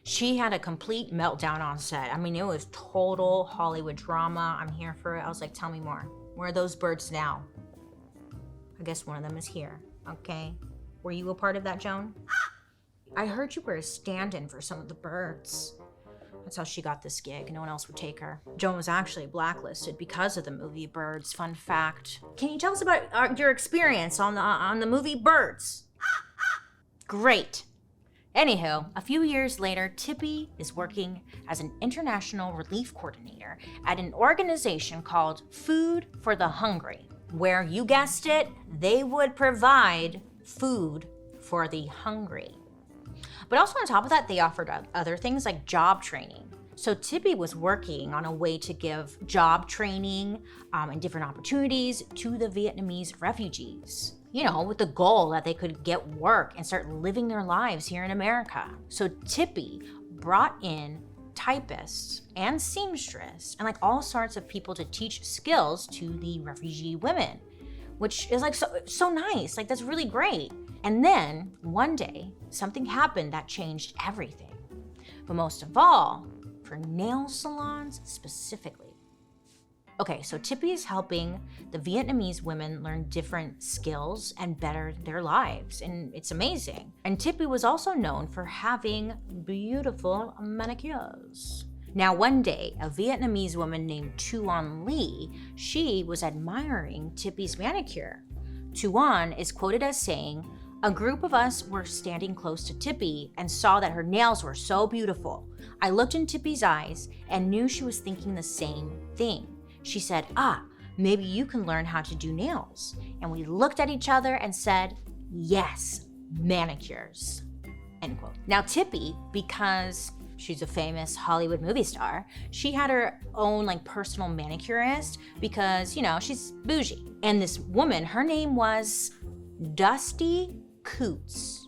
She had a complete meltdown on set. I mean, it was total Hollywood drama. I'm here for it. I was like, tell me more. Where are those birds now? I guess one of them is here, okay? Were you a part of that, Joan? I heard you were a stand-in for some of the birds. That's how she got this gig. No one else would take her. Joan was actually blacklisted because of the movie Birds. Fun fact. Can you tell us about your experience on the movie Birds? Great. Anywho, a few years later, Tippi is working as an international relief coordinator at an organization called Food for the Hungry, where, you guessed it, they would provide food for the hungry. But also on top of that, they offered other things like job training. So Tippi was working on a way to give job training and different opportunities to the Vietnamese refugees, you know, with the goal that they could get work and start living their lives here in America. So Tippi brought in typists and seamstress and like all sorts of people to teach skills to the refugee women, which is like so nice. Like, that's really great. And then one day, something happened that changed everything. But most of all, for nail salons specifically. Okay, so Tippi is helping the Vietnamese women learn different skills and better their lives, and it's amazing. And Tippi was also known for having beautiful manicures. Now, one day, a Vietnamese woman named Tuan Lee, she was admiring Tippi's manicure. Tuan is quoted as saying, "A group of us were standing close to Tippi and saw that her nails were so beautiful. I looked in Tippi's eyes and knew she was thinking the same thing. She said, maybe you can learn how to do nails." And we looked at each other and said, "Yes, manicures," end quote. Now, Tippi, because she's a famous Hollywood movie star, she had her own like personal manicurist because, you know, she's bougie. And this woman, her name was Dusty Coots.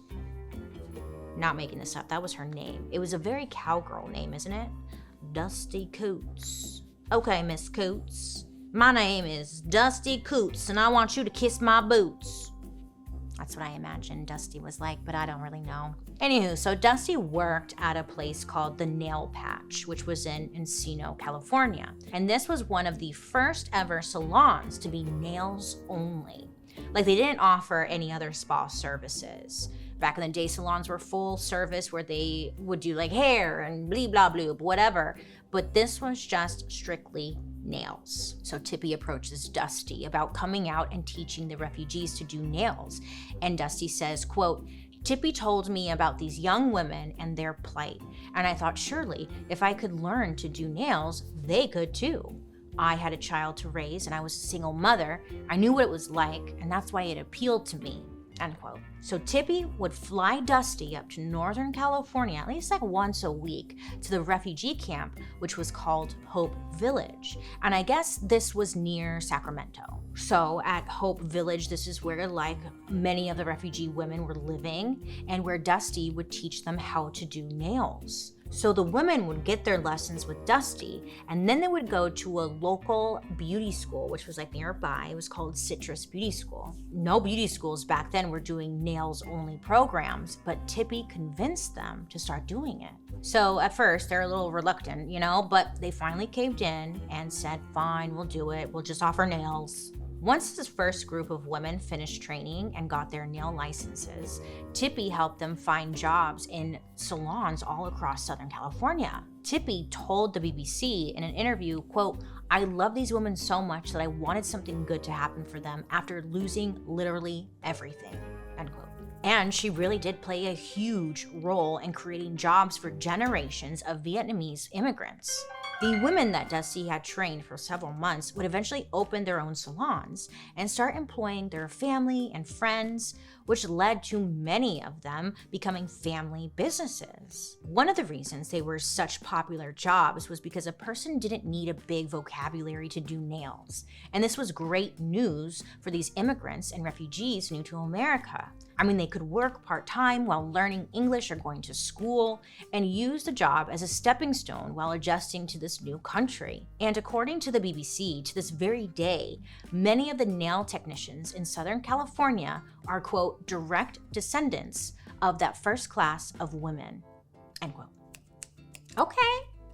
Not making this up, that was her name. It was a very cowgirl name, isn't it? Dusty Coots. Okay, Miss Coots. My name is Dusty Coots, and I want you to kiss my boots. That's what I imagine Dusty was like, but I don't really know. Anywho, so Dusty worked at a place called the Nail Patch, which was in Encino, California. And this was one of the first ever salons to be nails only. Like, they didn't offer any other spa services. Back in the day, salons were full service where they would do like hair and blah, blah, blah, whatever. But this was just strictly nails. So Tippy approaches Dusty about coming out and teaching the refugees to do nails. And Dusty says, quote, Tippy told me about these young women and their plight. And I thought, surely, if I could learn to do nails, they could too. I had a child to raise and I was a single mother. I knew what it was like, and that's why it appealed to me. End quote. So Tippy would fly Dusty up to Northern California at least like once a week to the refugee camp, which was called Hope Village. And I guess this was near Sacramento. So at Hope Village, this is where like many of the refugee women were living and where Dusty would teach them how to do nails. So the women would get their lessons with Dusty, and then they would go to a local beauty school, which was like nearby. It was called Citrus Beauty School. No beauty schools back then were doing nails-only programs, but Tippy convinced them to start doing it. So at first, they're a little reluctant, but they finally caved in and said, fine, we'll do it. We'll just offer nails. Once this first group of women finished training and got their nail licenses, Tippy helped them find jobs in salons all across Southern California. Tippy told the BBC in an interview, quote, I love these women so much that I wanted something good to happen for them after losing literally everything, end quote. And she really did play a huge role in creating jobs for generations of Vietnamese immigrants. The women that Dusty had trained for several months would eventually open their own salons and start employing their family and friends, which led to many of them becoming family businesses. One of the reasons they were such popular jobs was because a person didn't need a big vocabulary to do nails. And this was great news for these immigrants and refugees new to America. I mean, they could work part-time while learning English or going to school and use the job as a stepping stone while adjusting to this new country. And according to the BBC, to this very day, many of the nail technicians in Southern California are, quote, direct descendants of that first class of women, end quote. Okay.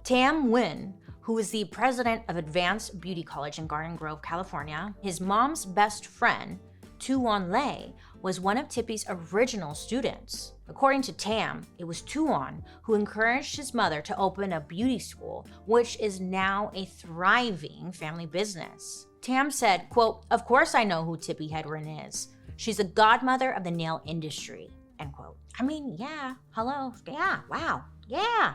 Tam Nguyen, who is the president of Advanced Beauty College in Garden Grove, California, his mom's best friend, Tu Wan Lei, was one of Tippy's original students. According to Tam, it was Tu Wan who encouraged his mother to open a beauty school, which is now a thriving family business. Tam said, quote, of course I know who Tippy Hedren is. She's a godmother of the nail industry, end quote. I mean, yeah, hello, yeah, wow, yeah,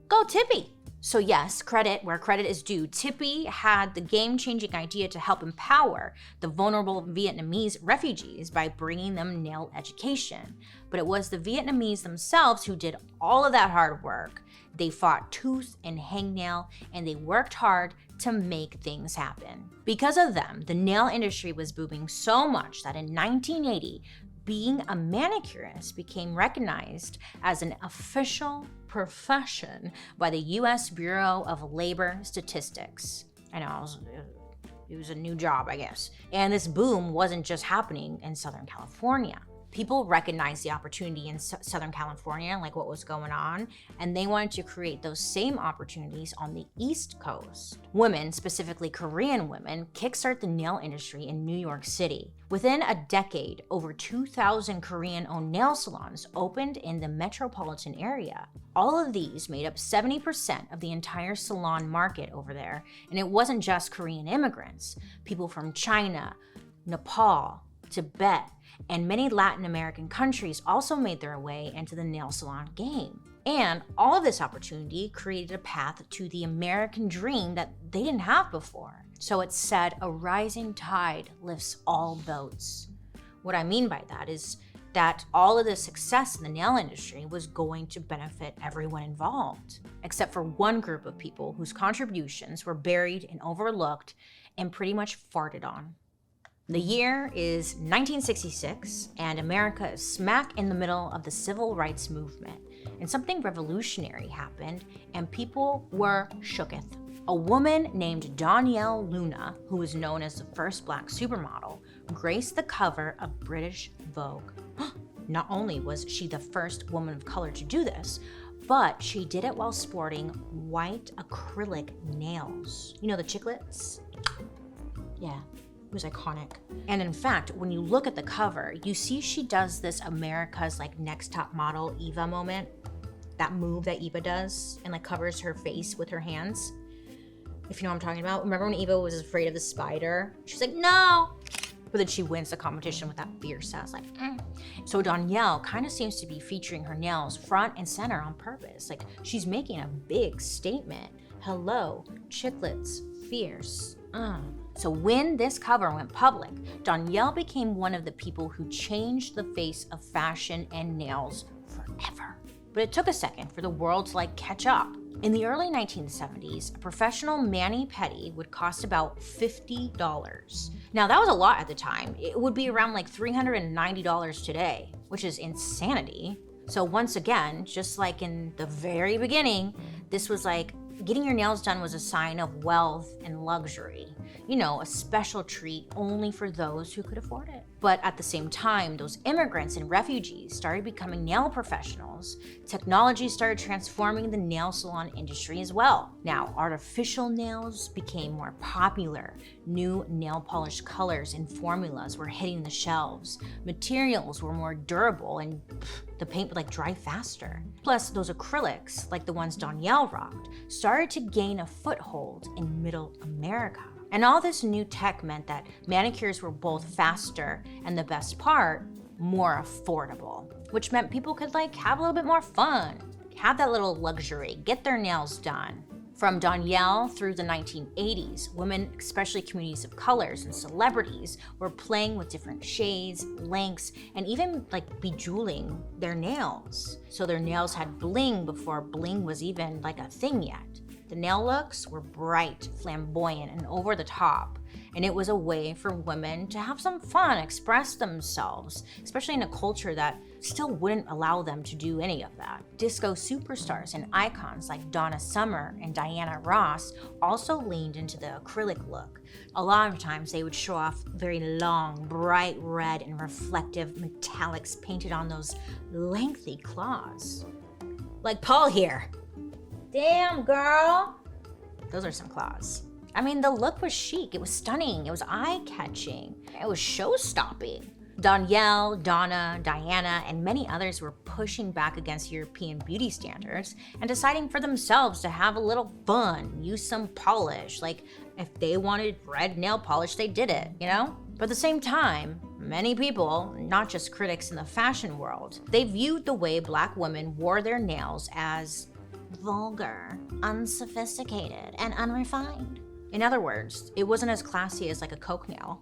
go Tippy. So yes, credit where credit is due. Tippy had the game-changing idea to help empower the vulnerable Vietnamese refugees by bringing them nail education. But it was the Vietnamese themselves who did all of that hard work. They fought tooth and hangnail, and they worked hard to make things happen. Because of them, the nail industry was booming so much that in 1980, being a manicurist became recognized as an official profession by the U.S. Bureau of Labor Statistics. I know, it was a new job, I guess. And this boom wasn't just happening in Southern California. People recognized the opportunity in Southern California, like what was going on, and they wanted to create those same opportunities on the East Coast. Women, specifically Korean women, kickstart the nail industry in New York City. Within a decade, over 2,000 Korean-owned nail salons opened in the metropolitan area. All of these made up 70% of the entire salon market over there, and it wasn't just Korean immigrants. People from China, Nepal, Tibet, and many Latin American countries also made their way into the nail salon game. And all of this opportunity created a path to the American dream that they didn't have before. So it's said a rising tide lifts all boats. What I mean by that is that all of the success in the nail industry was going to benefit everyone involved, except for one group of people whose contributions were buried and overlooked and pretty much farted on. The year is 1966, and America is smack in the middle of the civil rights movement, and something revolutionary happened, and people were shooketh. A woman named Danielle Luna, who was known as the first black supermodel, graced the cover of British Vogue. Not only was she the first woman of color to do this, but she did it while sporting white acrylic nails. You know, the chiclets? Yeah. It was iconic. And in fact, when you look at the cover, you see she does this America's like Next Top Model Eva moment. That move that Eva does and like covers her face with her hands. If you know what I'm talking about. Remember when Eva was afraid of the spider? She's like, no. But then she wins the competition with that fierce ass like, So Danielle kind of seems to be featuring her nails front and center on purpose. Like she's making a big statement. Hello, chiclets, fierce. So when this cover went public, Danielle became one of the people who changed the face of fashion and nails forever. But it took a second for the world to like catch up. In the early 1970s, a professional mani-pedi would cost about $50. Now that was a lot at the time. It would be around like $390 today, which is insanity. So once again, just like in the very beginning, this was like getting your nails done was a sign of wealth and luxury. You know, a special treat only for those who could afford it. But at the same time, those immigrants and refugees started becoming nail professionals. Technology started transforming the nail salon industry as well. Now, artificial nails became more popular. New nail polish colors and formulas were hitting the shelves. Materials were more durable and the paint would like dry faster. Plus, those acrylics, like the ones Danielle rocked, started to gain a foothold in Middle America. And all this new tech meant that manicures were both faster and the best part, more affordable, which meant people could like have a little bit more fun, have that little luxury, get their nails done. From Danielle through the 1980s, women, especially communities of colors and celebrities, were playing with different shades, lengths, and even like bejeweling their nails. So their nails had bling before bling was even like a thing yet. The nail looks were bright, flamboyant, and over the top. And it was a way for women to have some fun, express themselves, especially in a culture that still wouldn't allow them to do any of that. Disco superstars and icons like Donna Summer and Diana Ross also leaned into the acrylic look. A lot of times they would show off very long, bright red and reflective metallics painted on those lengthy claws. Like Paul here. Damn, girl. Those are some claws. I mean, the look was chic, it was stunning, it was eye-catching, it was show-stopping. Danielle, Donna, Diana, and many others were pushing back against European beauty standards and deciding for themselves to have a little fun, use some polish. Like, if they wanted red nail polish, they did it, you know? But at the same time, many people, not just critics in the fashion world, they viewed the way Black women wore their nails as vulgar, unsophisticated, and unrefined. In other words, it wasn't as classy as like a Coke nail.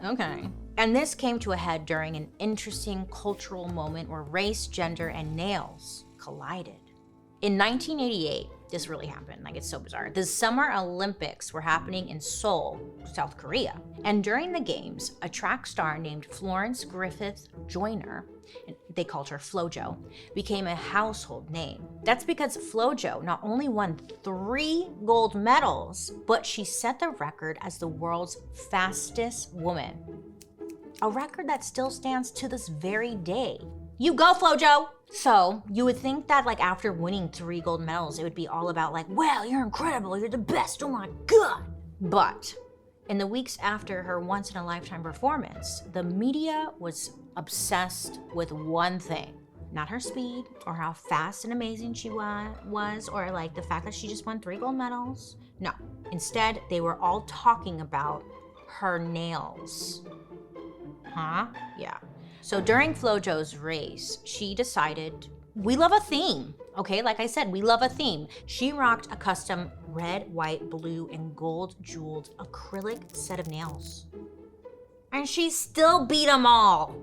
Okay. And this came to a head during an interesting cultural moment where race, gender, and nails collided. In 1988, this really happened, like it's so bizarre. The Summer Olympics were happening in Seoul, South Korea. And during the games, a track star named Florence Griffith Joyner, and they called her FloJo, became a household name. That's because FloJo not only won 3 gold medals, but she set the record as the world's fastest woman. A record that still stands to this very day. You go, FloJo! So you would think that like after winning 3 gold medals, it would be all about like, wow, you're incredible, you're the best, oh my God. But in the weeks after her once-in-a-lifetime performance, the media was obsessed with one thing. Not her speed or how fast and amazing she was or like the fact that she just won 3 gold medals. No, instead they were all talking about her nails. Huh? Yeah. So during FloJo's race, she decided, we love a theme, okay? Like I said, we love a theme. She rocked a custom red, white, blue, and gold jeweled acrylic set of nails. And she still beat them all.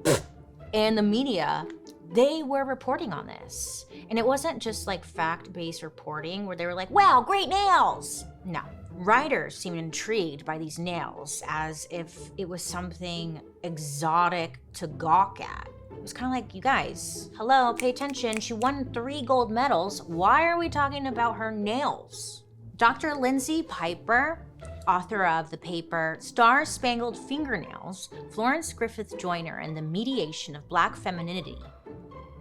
And the media, they were reporting on this. And it wasn't just like fact-based reporting where they were like, wow, great nails. No. Writers seemed intrigued by these nails as if it was something exotic to gawk at. It was kind of like, you guys, hello, pay attention. She won 3 gold medals. Why are we talking about her nails? Dr. Lindsay Piper, author of the paper Star-Spangled Fingernails, Florence Griffith Joyner and the Mediation of Black Femininity.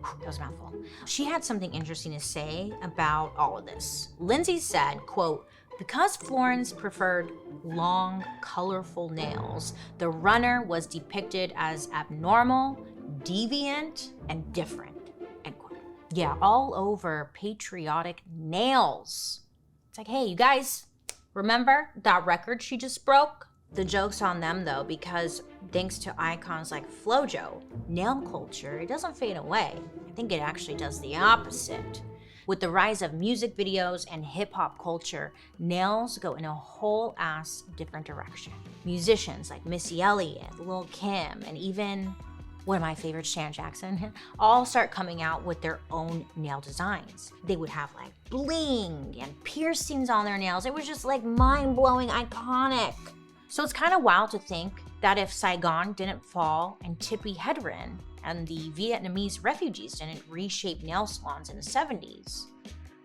That was a mouthful. She had something interesting to say about all of this. Lindsay said, quote, Because Florence preferred long, colorful nails, the runner was depicted as abnormal, deviant, and different, end quote. Yeah, all over patriotic nails. It's like, hey, you guys, remember that record she just broke? The joke's on them though, because thanks to icons like Flojo, nail culture, it doesn't fade away. I think it actually does the opposite. With the rise of music videos and hip-hop culture, nails go in a whole ass different direction. Musicians like Missy Elliott, Lil' Kim, and even one of my favorites, Shan Jackson, all start coming out with their own nail designs. They would have like bling and piercings on their nails. It was just like mind-blowing, iconic. So it's kind of wild to think that if Saigon didn't fall and Tippi Hedren and the Vietnamese refugees didn't reshape nail salons in the 70s,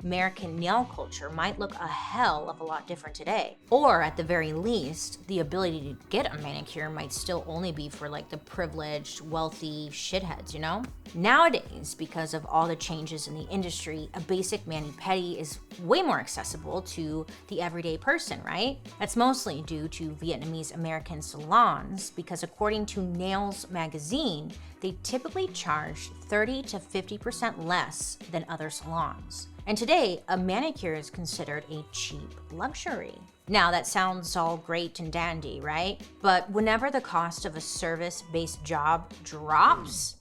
American nail culture might look a hell of a lot different today. Or at the very least, the ability to get a manicure might still only be for like the privileged, wealthy shitheads, you know? Nowadays, because of all the changes in the industry, a basic mani-pedi is way more accessible to the everyday person, right? That's mostly due to Vietnamese American salons, because according to Nails magazine, they typically charge 30 to 50% less than other salons. And today, a manicure is considered a cheap luxury. Now, that sounds all great and dandy, right? But whenever the cost of a service-based job drops,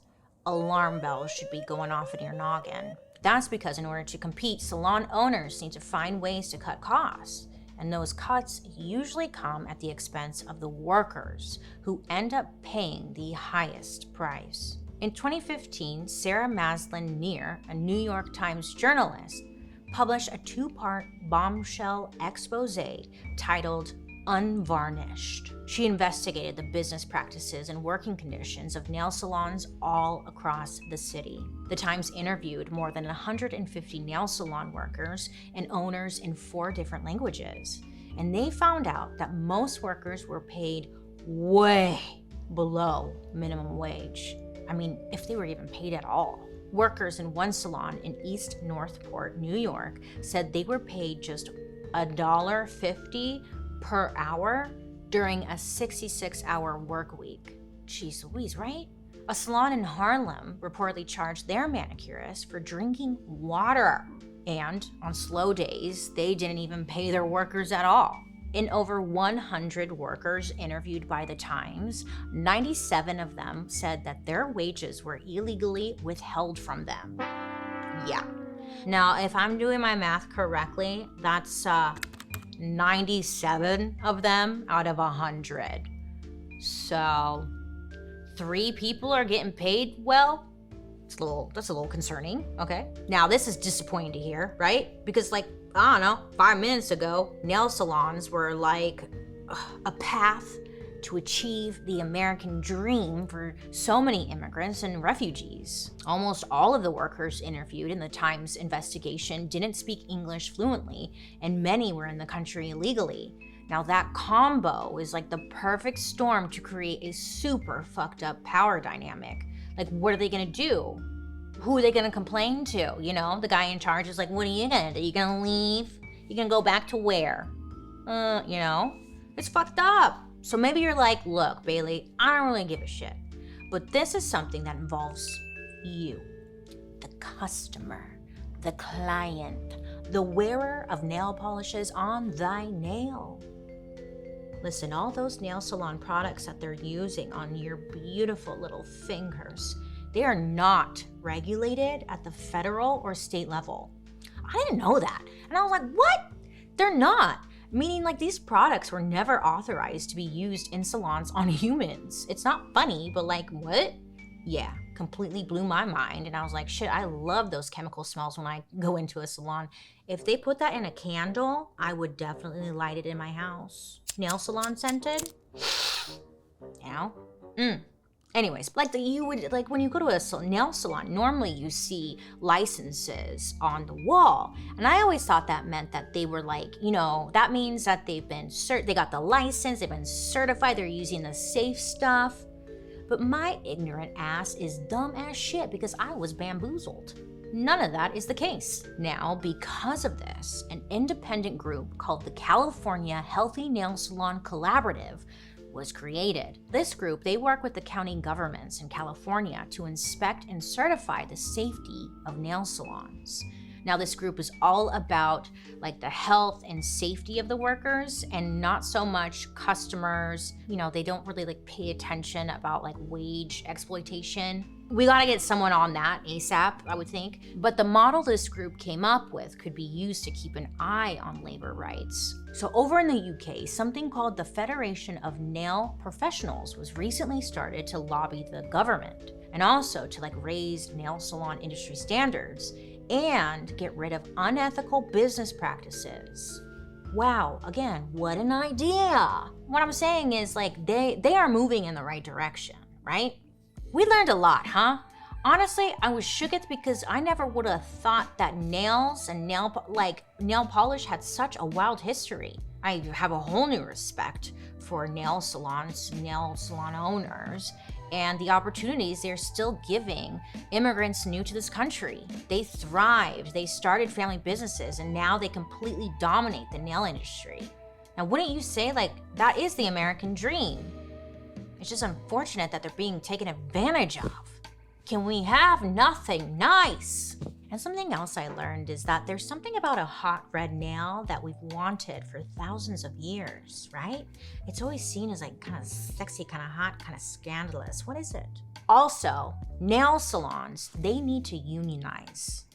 alarm bells should be going off in your noggin. That's because in order to compete, salon owners need to find ways to cut costs. And those cuts usually come at the expense of the workers, who end up paying the highest price. In 2015, Sarah Maslin Neer, a New York Times journalist, published a two-part bombshell expose titled Unvarnished. She investigated the business practices and working conditions of nail salons all across the city. The Times interviewed more than 150 nail salon workers and owners in 4 different languages, and they found out that most workers were paid way below minimum wage. I mean, if they were even paid at all. Workers in one salon in East Northport, New York, said they were paid just $1.50 per hour during a 66-hour work week. Jeez Louise, right? A salon in Harlem reportedly charged their manicurist for drinking water. And on slow days, they didn't even pay their workers at all. In over 100 workers interviewed by the Times, 97 of them said that their wages were illegally withheld from them. Yeah. Now, if I'm doing my math correctly, that's 97 of them out of 100. So 3 people are getting paid well? That's a little concerning, okay? Now, this is disappointing to hear, right? Because I don't know, 5 minutes ago, nail salons were like a path to achieve the American dream for so many immigrants and refugees. Almost all of the workers interviewed in the Times investigation didn't speak English fluently, and many were in the country illegally. Now that combo is like the perfect storm to create a super fucked up power dynamic. Like, what are they gonna do? Who are they gonna complain to? You know, the guy in charge is like, what are you gonna do? You gonna leave? You gonna go back to where? You know, it's fucked up. So maybe you're like, look, Bailey, I don't really give a shit. But this is something that involves you, the customer, the client, the wearer of nail polishes on thy nail. Listen, all those nail salon products that they're using on your beautiful little fingers, they are not regulated at the federal or state level. I didn't know that. And I was like, what? They're not. Meaning these products were never authorized to be used in salons on humans. It's not funny, but what? Yeah, completely blew my mind. And I was like, shit, I love those chemical smells when I go into a salon. If they put that in a candle, I would definitely light it in my house. Nail salon scented? You know? Anyways, you would when you go to a nail salon, normally you see licenses on the wall, and I always thought that meant that they were that means that they've been they got the license, they've been certified, they're using the safe stuff. But my ignorant ass is dumb as shit because I was bamboozled. None of that is the case. Now, because of this, an independent group called the California Healthy Nail Salon Collaborative was created. This group, they work with the county governments in California to inspect and certify the safety of nail salons. Now, this group is all about like the health and safety of the workers and not so much customers. They don't really like pay attention about like wage exploitation. We gotta get someone on that ASAP, I would think. But the model this group came up with could be used to keep an eye on labor rights. So over in the UK, something called the Federation of Nail Professionals was recently started to lobby the government and also to like raise nail salon industry standards and get rid of unethical business practices. Wow, again, what an idea. What I'm saying is like they are moving in the right direction, right? We learned a lot, huh? Honestly, I was shooketh because I never would have thought that nails and nail polish had such a wild history. I have a whole new respect for nail salons, nail salon owners, and the opportunities they're still giving immigrants new to this country. They thrived, they started family businesses, and now they completely dominate the nail industry. Now, wouldn't you say like that is the American dream? It's just unfortunate that they're being taken advantage of. Can we have nothing nice? And something else I learned is that there's something about a hot red nail that we've wanted for thousands of years, right? It's always seen as like kind of sexy, kind of hot, kind of scandalous. What is it? Also, nail salons, they need to unionize,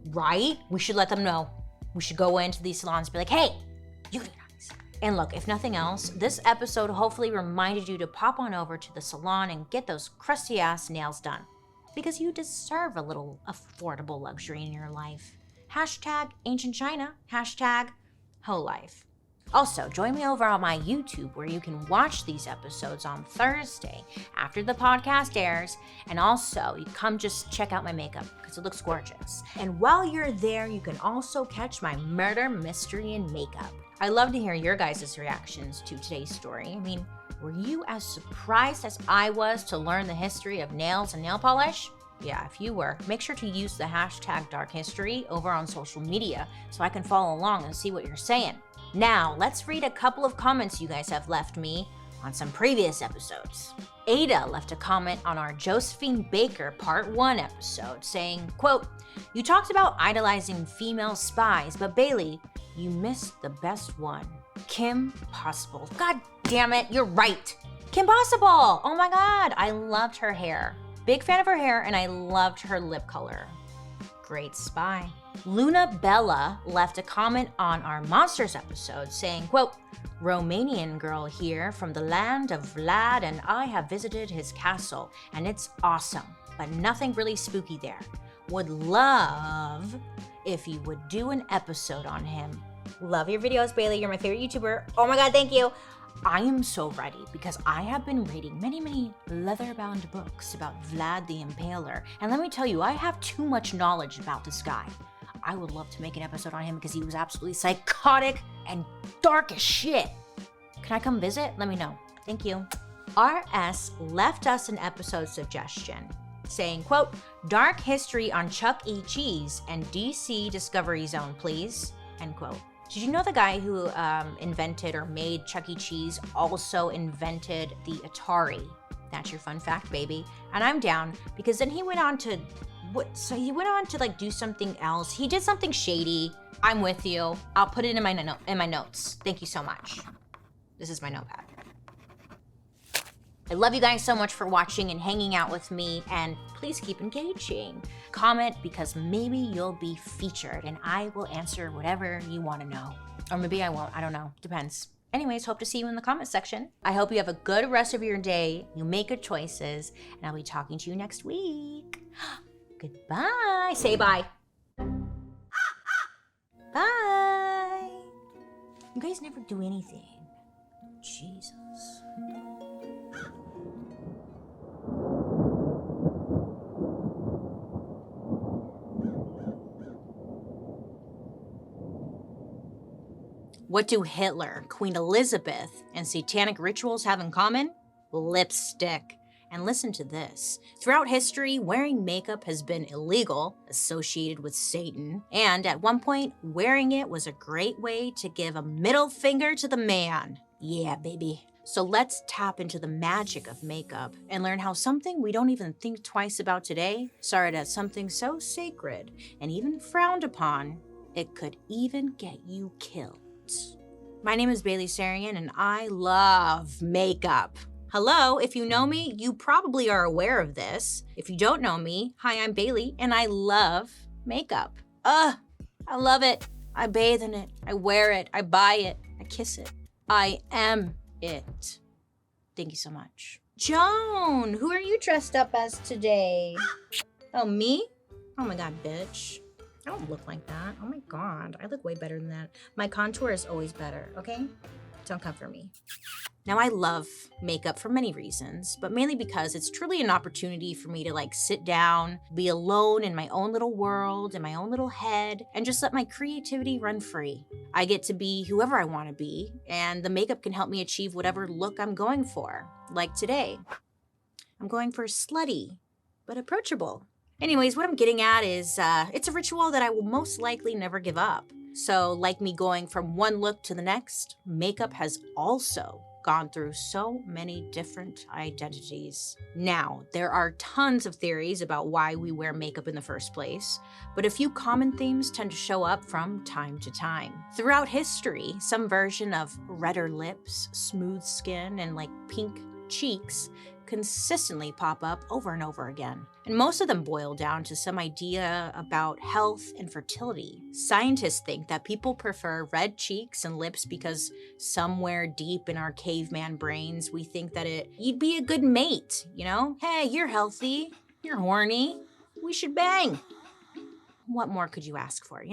right? We should let them know. We should go into these salons and be like, hey, unionize. And look, if nothing else, this episode hopefully reminded you to pop on over to the salon and get those crusty ass nails done. Because you deserve a little affordable luxury in your life. Hashtag ancient China, hashtag whole life. Also, join me over on my YouTube where you can watch these episodes on Thursday after the podcast airs. And also, you come just check out my makeup because it looks gorgeous. And while you're there, you can also catch my murder, mystery, and makeup. I love to hear your guys' reactions to today's story. I mean, were you as surprised as I was to learn the history of nails and nail polish? Yeah, if you were, make sure to use the hashtag Dark History over on social media so I can follow along and see what you're saying. Now, let's read a couple of comments you guys have left me on some previous episodes. Ada left a comment on our Josephine Baker Part 1 episode saying, quote, "You talked about idolizing female spies, but Bailey, you missed the best one. Kim Possible." God damn it, you're right. Kim Possible. Oh my God, I loved her hair. Big fan of her hair, and I loved her lip color. Great spy. Luna Bella left a comment on our Monsters episode saying, quote, "Romanian girl here from the land of Vlad, and I have visited his castle, and it's awesome, but nothing really spooky there. Would love if you would do an episode on him. Love your videos, Bailey. You're my favorite YouTuber. Oh my God, thank you. I am so ready because I have been reading many leather-bound books about Vlad the Impaler. And let me tell you, I have too much knowledge about this guy. I would love to make an episode on him because he was absolutely psychotic and dark as shit. Can I come visit? Let me know. Thank you. RS left us an episode suggestion saying, quote, "Dark history on Chuck E. Cheese and DC Discovery Zone, please," end quote. Did you know the guy who invented or made Chuck E. Cheese also invented the Atari? That's your fun fact, baby. And I'm down because then he went on to like do something else. He did something shady. I'm with you. I'll put it in my notes. Thank you so much. This is my notepad. I love you guys so much for watching and hanging out with me, and please keep engaging. Comment because maybe you'll be featured and I will answer whatever you want to know. Or maybe I won't, I don't know, depends. Anyways, hope to see you in the comment section. I hope you have a good rest of your day, you make good choices, and I'll be talking to you next week. Goodbye. Say bye. Bye. You guys never do anything. Jesus. What do Hitler, Queen Elizabeth, and satanic rituals have in common? Lipstick. And listen to this. Throughout history, wearing makeup has been illegal, associated with Satan, and at one point, wearing it was a great way to give a middle finger to the man. Yeah, baby. So let's tap into the magic of makeup and learn how something we don't even think twice about today started as something so sacred and even frowned upon, it could even get you killed. My name is Bailey Sarian and I love makeup. Hello, if you know me, you probably are aware of this. If you don't know me, hi, I'm Bailey and I love makeup. I love it. I bathe in it. I wear it. I buy it. I kiss it. I am it. Thank you so much. Joan, who are you dressed up as today? Oh, me? Oh my God, bitch. I don't look like that. Oh my God, I look way better than that. My contour is always better, okay? Don't come for me. Now, I love makeup for many reasons, but mainly because it's truly an opportunity for me to sit down, be alone in my own little world, in my own little head, and just let my creativity run free. I get to be whoever I want to be, and the makeup can help me achieve whatever look I'm going for. Like today, I'm going for slutty, but approachable. Anyways, what I'm getting at is it's a ritual that I will most likely never give up. So like me going from one look to the next, makeup has also gone through so many different identities. Now, there are tons of theories about why we wear makeup in the first place, but a few common themes tend to show up from time to time. Throughout history, some version of redder lips, smooth skin, and pink cheeks consistently pop up over and over again. And most of them boil down to some idea about health and fertility. Scientists think that people prefer red cheeks and lips because somewhere deep in our caveman brains, we think that you'd be a good mate, Hey, you're healthy, you're horny, we should bang. What more could you ask for,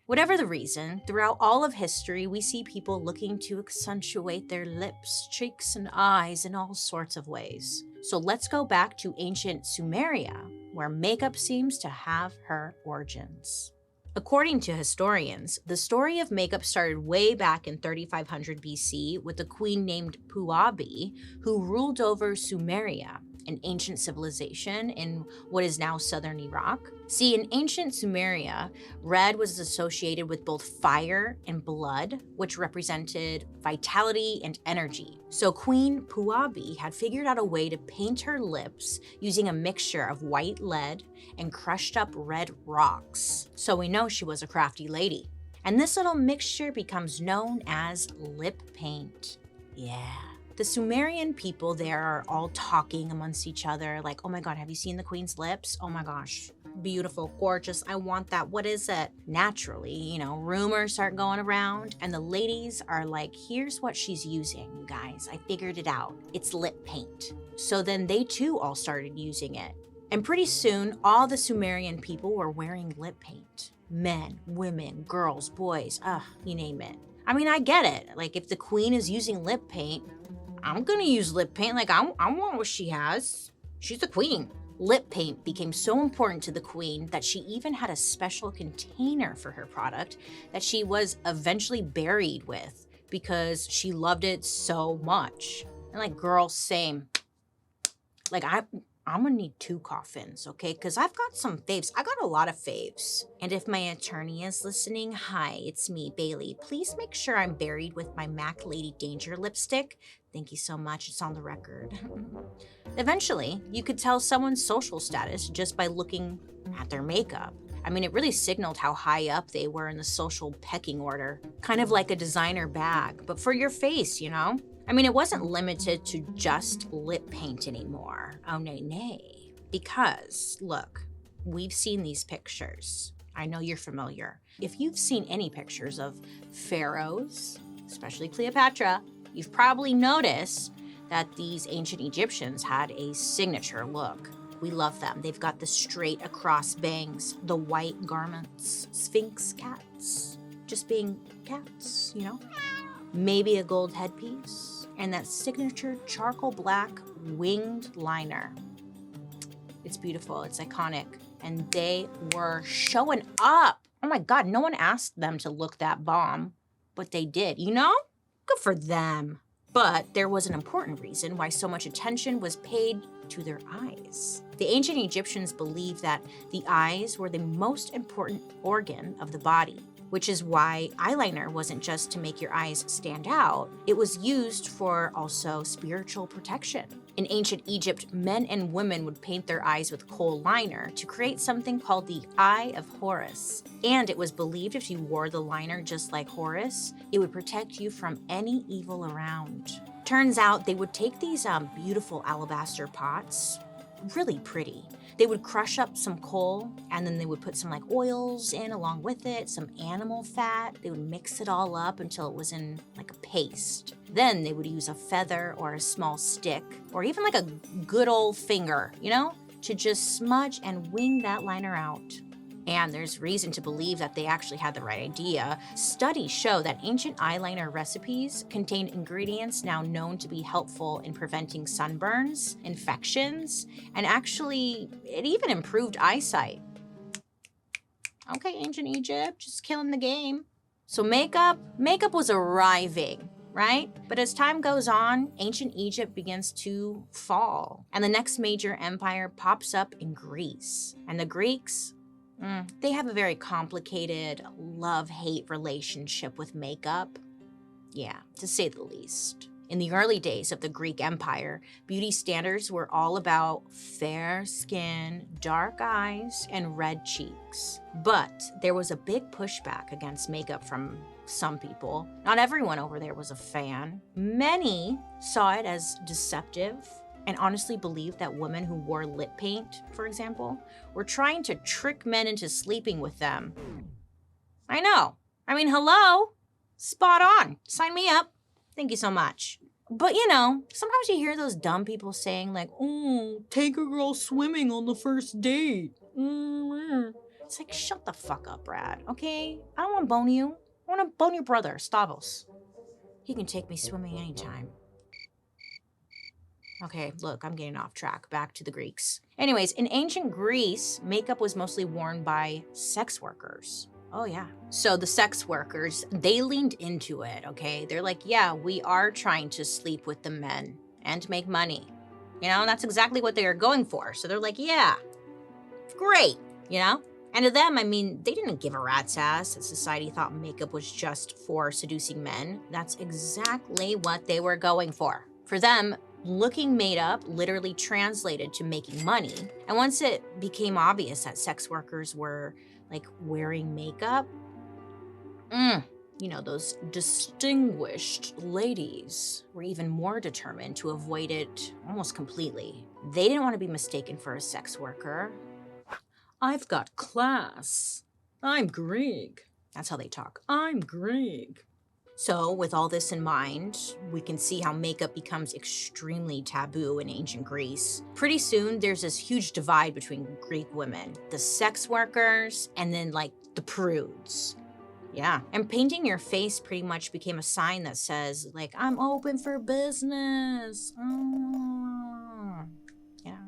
Whatever the reason, throughout all of history, we see people looking to accentuate their lips, cheeks, and eyes in all sorts of ways. So let's go back to ancient Sumeria, where makeup seems to have her origins. According to historians, the story of makeup started way back in 3500 BC with a queen named Puabi, who ruled over Sumeria, an ancient civilization in what is now southern Iraq. See, in ancient Sumeria, red was associated with both fire and blood, which represented vitality and energy. So Queen Puabi had figured out a way to paint her lips using a mixture of white lead and crushed up red rocks. So we know she was a crafty lady. And this little mixture becomes known as lip paint. Yeah. The Sumerian people there are all talking amongst each other like, oh my God, have you seen the queen's lips? Oh my gosh, beautiful, gorgeous, I want that. What is it? Naturally, rumors start going around and the ladies are like, here's what she's using, you guys. I figured it out. It's lip paint. So then they too all started using it. And pretty soon, all the Sumerian people were wearing lip paint. Men, women, girls, boys, you name it. I mean, I get it. If the queen is using lip paint, I'm gonna use lip paint. I want what she has. She's the queen. Lip paint became so important to the queen that she even had a special container for her product that she was eventually buried with because she loved it so much. And girl, same. I'm gonna need 2 coffins, okay? Because I've got some faves. I got a lot of faves. And if my attorney is listening, hi, it's me, Bailey. Please make sure I'm buried with my MAC Lady Danger lipstick. Thank you so much. It's on the record. Eventually, you could tell someone's social status just by looking at their makeup. I mean, it really signaled how high up they were in the social pecking order. Kind of like a designer bag, but for your face, I mean, it wasn't limited to just lip paint anymore. Oh, nay. Because, look, we've seen these pictures. I know you're familiar. If you've seen any pictures of pharaohs, especially Cleopatra, you've probably noticed that these ancient Egyptians had a signature look. We love them. They've got the straight across bangs, the white garments, Sphinx cats, just being cats, Maybe a gold headpiece, and that signature charcoal black winged liner. It's beautiful, it's iconic, and they were showing up. Oh my God, no one asked them to look that bomb, but they did, Good for them. But there was an important reason why so much attention was paid to their eyes. The ancient Egyptians believed that the eyes were the most important organ of the body, which is why eyeliner wasn't just to make your eyes stand out, it was used for also spiritual protection. In ancient Egypt, men and women would paint their eyes with kohl liner to create something called the Eye of Horus. And it was believed if you wore the liner just like Horus, it would protect you from any evil around. Turns out they would take these beautiful alabaster pots, really pretty. They would crush up some coal and then they would put some like oils in along with it, some animal fat. They would mix it all up until it was in like a paste. Then they would use a feather or a small stick or even like a good old finger, to just smudge and wing that liner out. And there's reason to believe that they actually had the right idea. Studies show that ancient eyeliner recipes contained ingredients now known to be helpful in preventing sunburns, infections, and actually, it even improved eyesight. Okay, ancient Egypt, just killing the game. So makeup was arriving, right? But as time goes on, ancient Egypt begins to fall, and the next major empire pops up in Greece. And the Greeks, they have a very complicated love-hate relationship with makeup. Yeah, to say the least. In the early days of the Greek Empire, beauty standards were all about fair skin, dark eyes, and red cheeks. But there was a big pushback against makeup from some people. Not everyone over there was a fan. Many saw it as deceptive and honestly believed that women who wore lip paint, for example, were trying to trick men into sleeping with them. I know. I mean, hello? Spot on. Sign me up. Thank you so much. But sometimes you hear those dumb people saying like, oh, take a girl swimming on the first date. It's like, shut the fuck up, Brad, okay? I don't want to bone you. I want to bone your brother, Stavros. He can take me swimming anytime. Okay, look, I'm getting off track. Back to the Greeks. Anyways, in ancient Greece, makeup was mostly worn by sex workers. Oh, yeah. So the sex workers, they leaned into it, okay? They're like, yeah, we are trying to sleep with the men and make money. And that's exactly what they are going for. So they're like, yeah, great, And to them, they didn't give a rat's ass that society thought makeup was just for seducing men. That's exactly what they were going for. For them, looking made up literally translated to making money. And once it became obvious that sex workers were like wearing makeup, those distinguished ladies were even more determined to avoid it almost completely. They didn't want to be mistaken for a sex worker. I've got class. I'm Greek. That's how they talk. I'm Greek. So with all this in mind, we can see how makeup becomes extremely taboo in ancient Greece. Pretty soon, there's this huge divide between Greek women, the sex workers, and then like the prudes. Yeah, and painting your face pretty much became a sign that says like, I'm open for business. Yeah.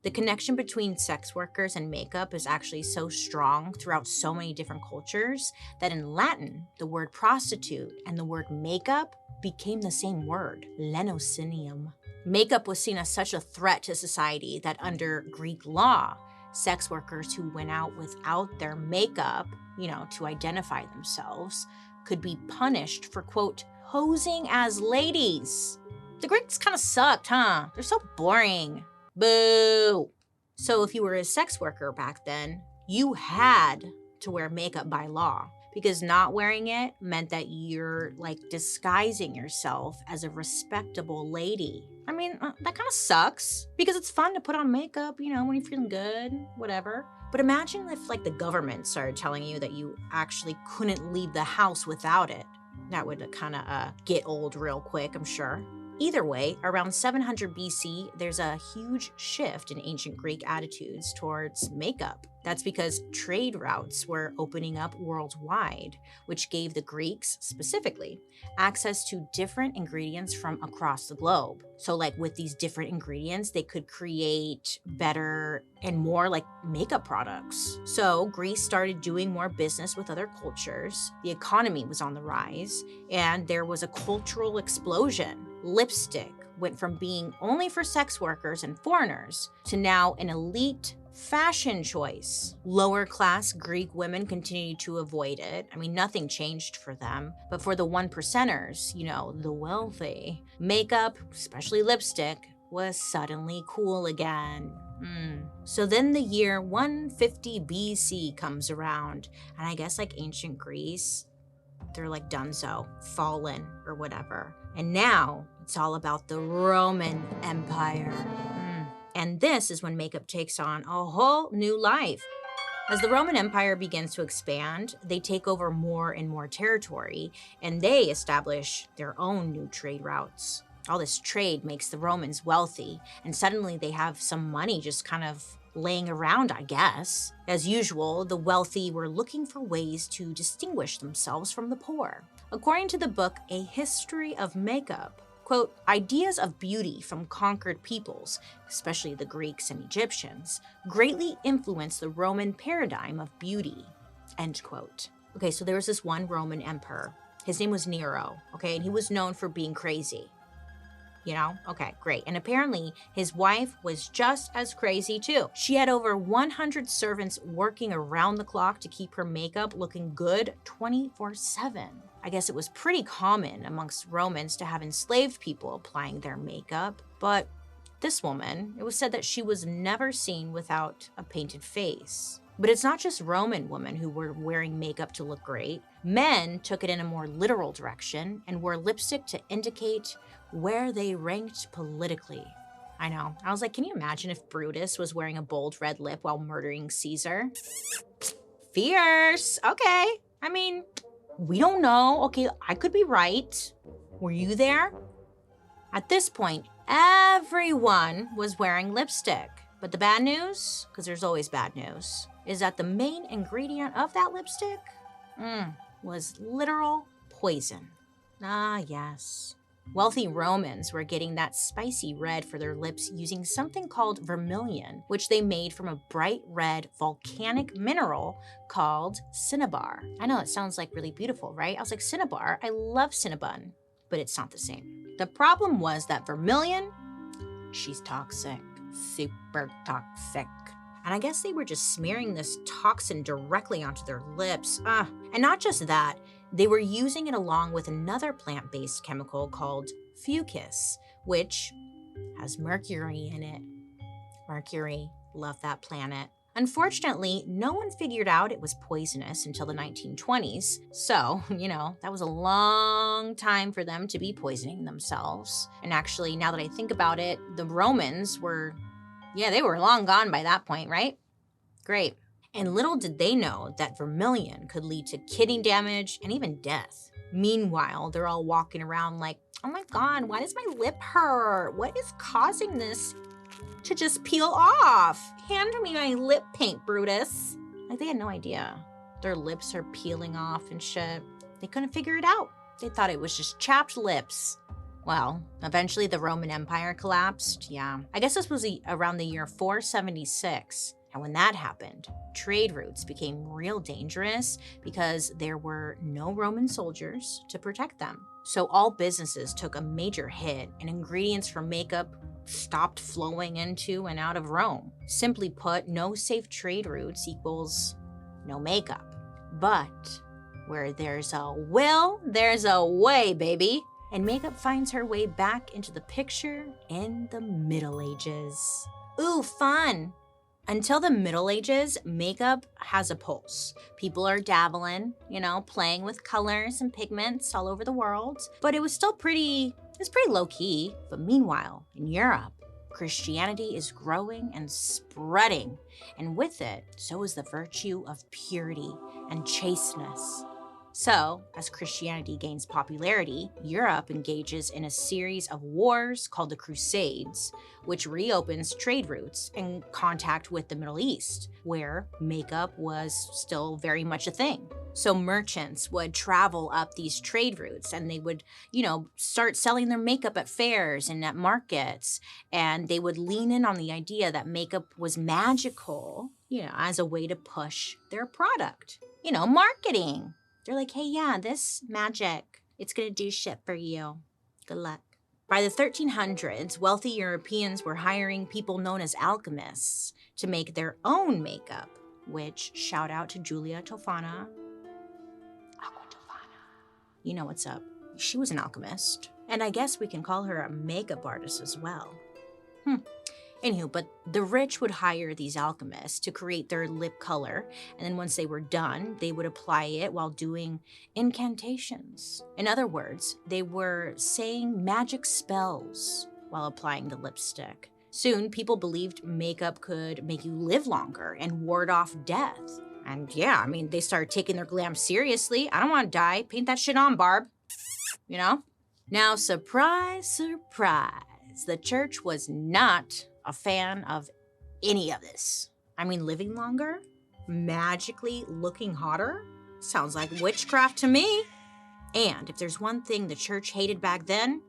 The connection between sex workers and makeup is actually so strong throughout so many different cultures that in Latin, the word prostitute and the word makeup became the same word, lenocinium. Makeup was seen as such a threat to society that under Greek law, sex workers who went out without their makeup, to identify themselves, could be punished for, quote, posing as ladies. The Greeks kind of sucked, huh? They're so boring. Boo! So if you were a sex worker back then, you had to wear makeup by law because not wearing it meant that you're like disguising yourself as a respectable lady. That kind of sucks because it's fun to put on makeup, when you're feeling good, whatever. But imagine if like the government started telling you that you actually couldn't leave the house without it. That would kind of get old real quick, I'm sure. Either way, around 700 BC, there's a huge shift in ancient Greek attitudes towards makeup. That's because trade routes were opening up worldwide, which gave the Greeks, specifically, access to different ingredients from across the globe. So like with these different ingredients, they could create better and more like makeup products. So Greece started doing more business with other cultures, the economy was on the rise, and there was a cultural explosion. lipstick went from being only for sex workers and foreigners to now an elite fashion choice. Lower class Greek women continued to avoid it. I mean, nothing changed for them. But for the one percenters, the wealthy, makeup, especially lipstick, was suddenly cool again. So then the year 150 BC comes around, and I guess like ancient Greece, they're like donezo, fallen or whatever. And now it's all about the Roman Empire. And this is when makeup takes on a whole new life. As the Roman Empire begins to expand, they take over more and more territory, and they establish their own new trade routes. All this trade makes the Romans wealthy, and suddenly they have some money just kind of laying around, I guess. As usual, the wealthy were looking for ways to distinguish themselves from the poor. According to the book A History of Makeup, quote, ideas of beauty from conquered peoples, especially the Greeks and Egyptians, greatly influenced the Roman paradigm of beauty, end quote. Okay, so there was this one Roman emperor. His name was Nero, okay, and he was known for being crazy. Okay, great. And apparently his wife was just as crazy too. She had over 100 servants working around the clock to keep her makeup looking good 24/7. I guess it was pretty common amongst Romans to have enslaved people applying their makeup, but this woman, it was said that she was never seen without a painted face. But it's not just Roman women who were wearing makeup to look great. Men took it in a more literal direction and wore lipstick to indicate where they ranked politically. I know. I was like, can you imagine if Brutus was wearing a bold red lip while murdering Caesar? Fierce. Okay. I mean, we don't know. Okay, I could be right. Were you there? At this point, everyone was wearing lipstick. But the bad news, because there's always bad news, is that the main ingredient of that lipstick was literal poison. Ah, yes. Wealthy Romans were getting that spicy red for their lips using something called vermilion, which they made from a bright red volcanic mineral called cinnabar. I know it sounds like really beautiful, right? I was like, cinnabar? I love cinnabon, but it's not the same. The problem was that vermilion, she's toxic, super toxic. And I guess they were just smearing this toxin directly onto their lips. And not just that, they were using it along with another plant-based chemical called fucus, which has mercury in it. Mercury, love that planet. Unfortunately, no one figured out it was poisonous until the 1920s. So, that was a long time for them to be poisoning themselves. And actually, now that I think about it, the Romans were, they were long gone by that point, right? Great. And little did they know that vermilion could lead to kidney damage and even death. Meanwhile, they're all walking around like, oh my God, why does my lip hurt? What is causing this to just peel off? Hand me my lip paint, Brutus. Like, they had no idea. Their lips are peeling off and shit. They couldn't figure it out. They thought it was just chapped lips. Well, eventually the Roman Empire collapsed. Yeah, I guess this was around the year 476. And when that happened, trade routes became real dangerous because there were no Roman soldiers to protect them. So all businesses took a major hit and ingredients for makeup stopped flowing into and out of Rome. Simply put, no safe trade routes equals no makeup. But where there's a will, there's a way, baby. And makeup finds her way back into the picture in the Middle Ages. Ooh, fun! Until the Middle Ages, makeup has a pulse. People are dabbling, playing with colors and pigments all over the world. But it was still pretty low-key. But meanwhile, in Europe, Christianity is growing and spreading. And with it, so is the virtue of purity and chasteness. So, as Christianity gains popularity, Europe engages in a series of wars called the Crusades, which reopens trade routes and contact with the Middle East, where makeup was still very much a thing. So merchants would travel up these trade routes and they would, start selling their makeup at fairs and at markets. And they would lean in on the idea that makeup was magical, as a way to push their product. Marketing. They're like, hey, yeah, this magic, it's gonna do shit for you. Good luck. By the 1300s, wealthy Europeans were hiring people known as alchemists to make their own makeup, which, shout out to Julia Tofana. Aqua Tofana. You know what's up. She was an alchemist. And I guess we can call her a makeup artist as well. Anywho, but the rich would hire these alchemists to create their lip color, and then once they were done, they would apply it while doing incantations. In other words, they were saying magic spells while applying the lipstick. Soon, people believed makeup could make you live longer and ward off death. And yeah, I mean, they started taking their glam seriously. I don't want to die. Paint that shit on, Barb. You know? Now, surprise, surprise, the church was not a fan of any of this. I mean, living longer? Magically looking hotter? Sounds like witchcraft to me. And if there's one thing the church hated back then,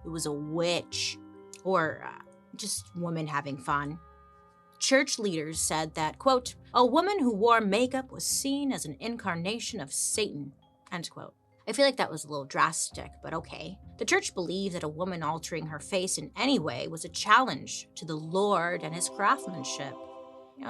it was a witch. Or just women having fun. Church leaders said that, quote, a woman who wore makeup was seen as an incarnation of Satan, end quote. I feel like that was a little drastic, but okay. The church believed that a woman altering her face in any way was a challenge to the Lord and his craftsmanship.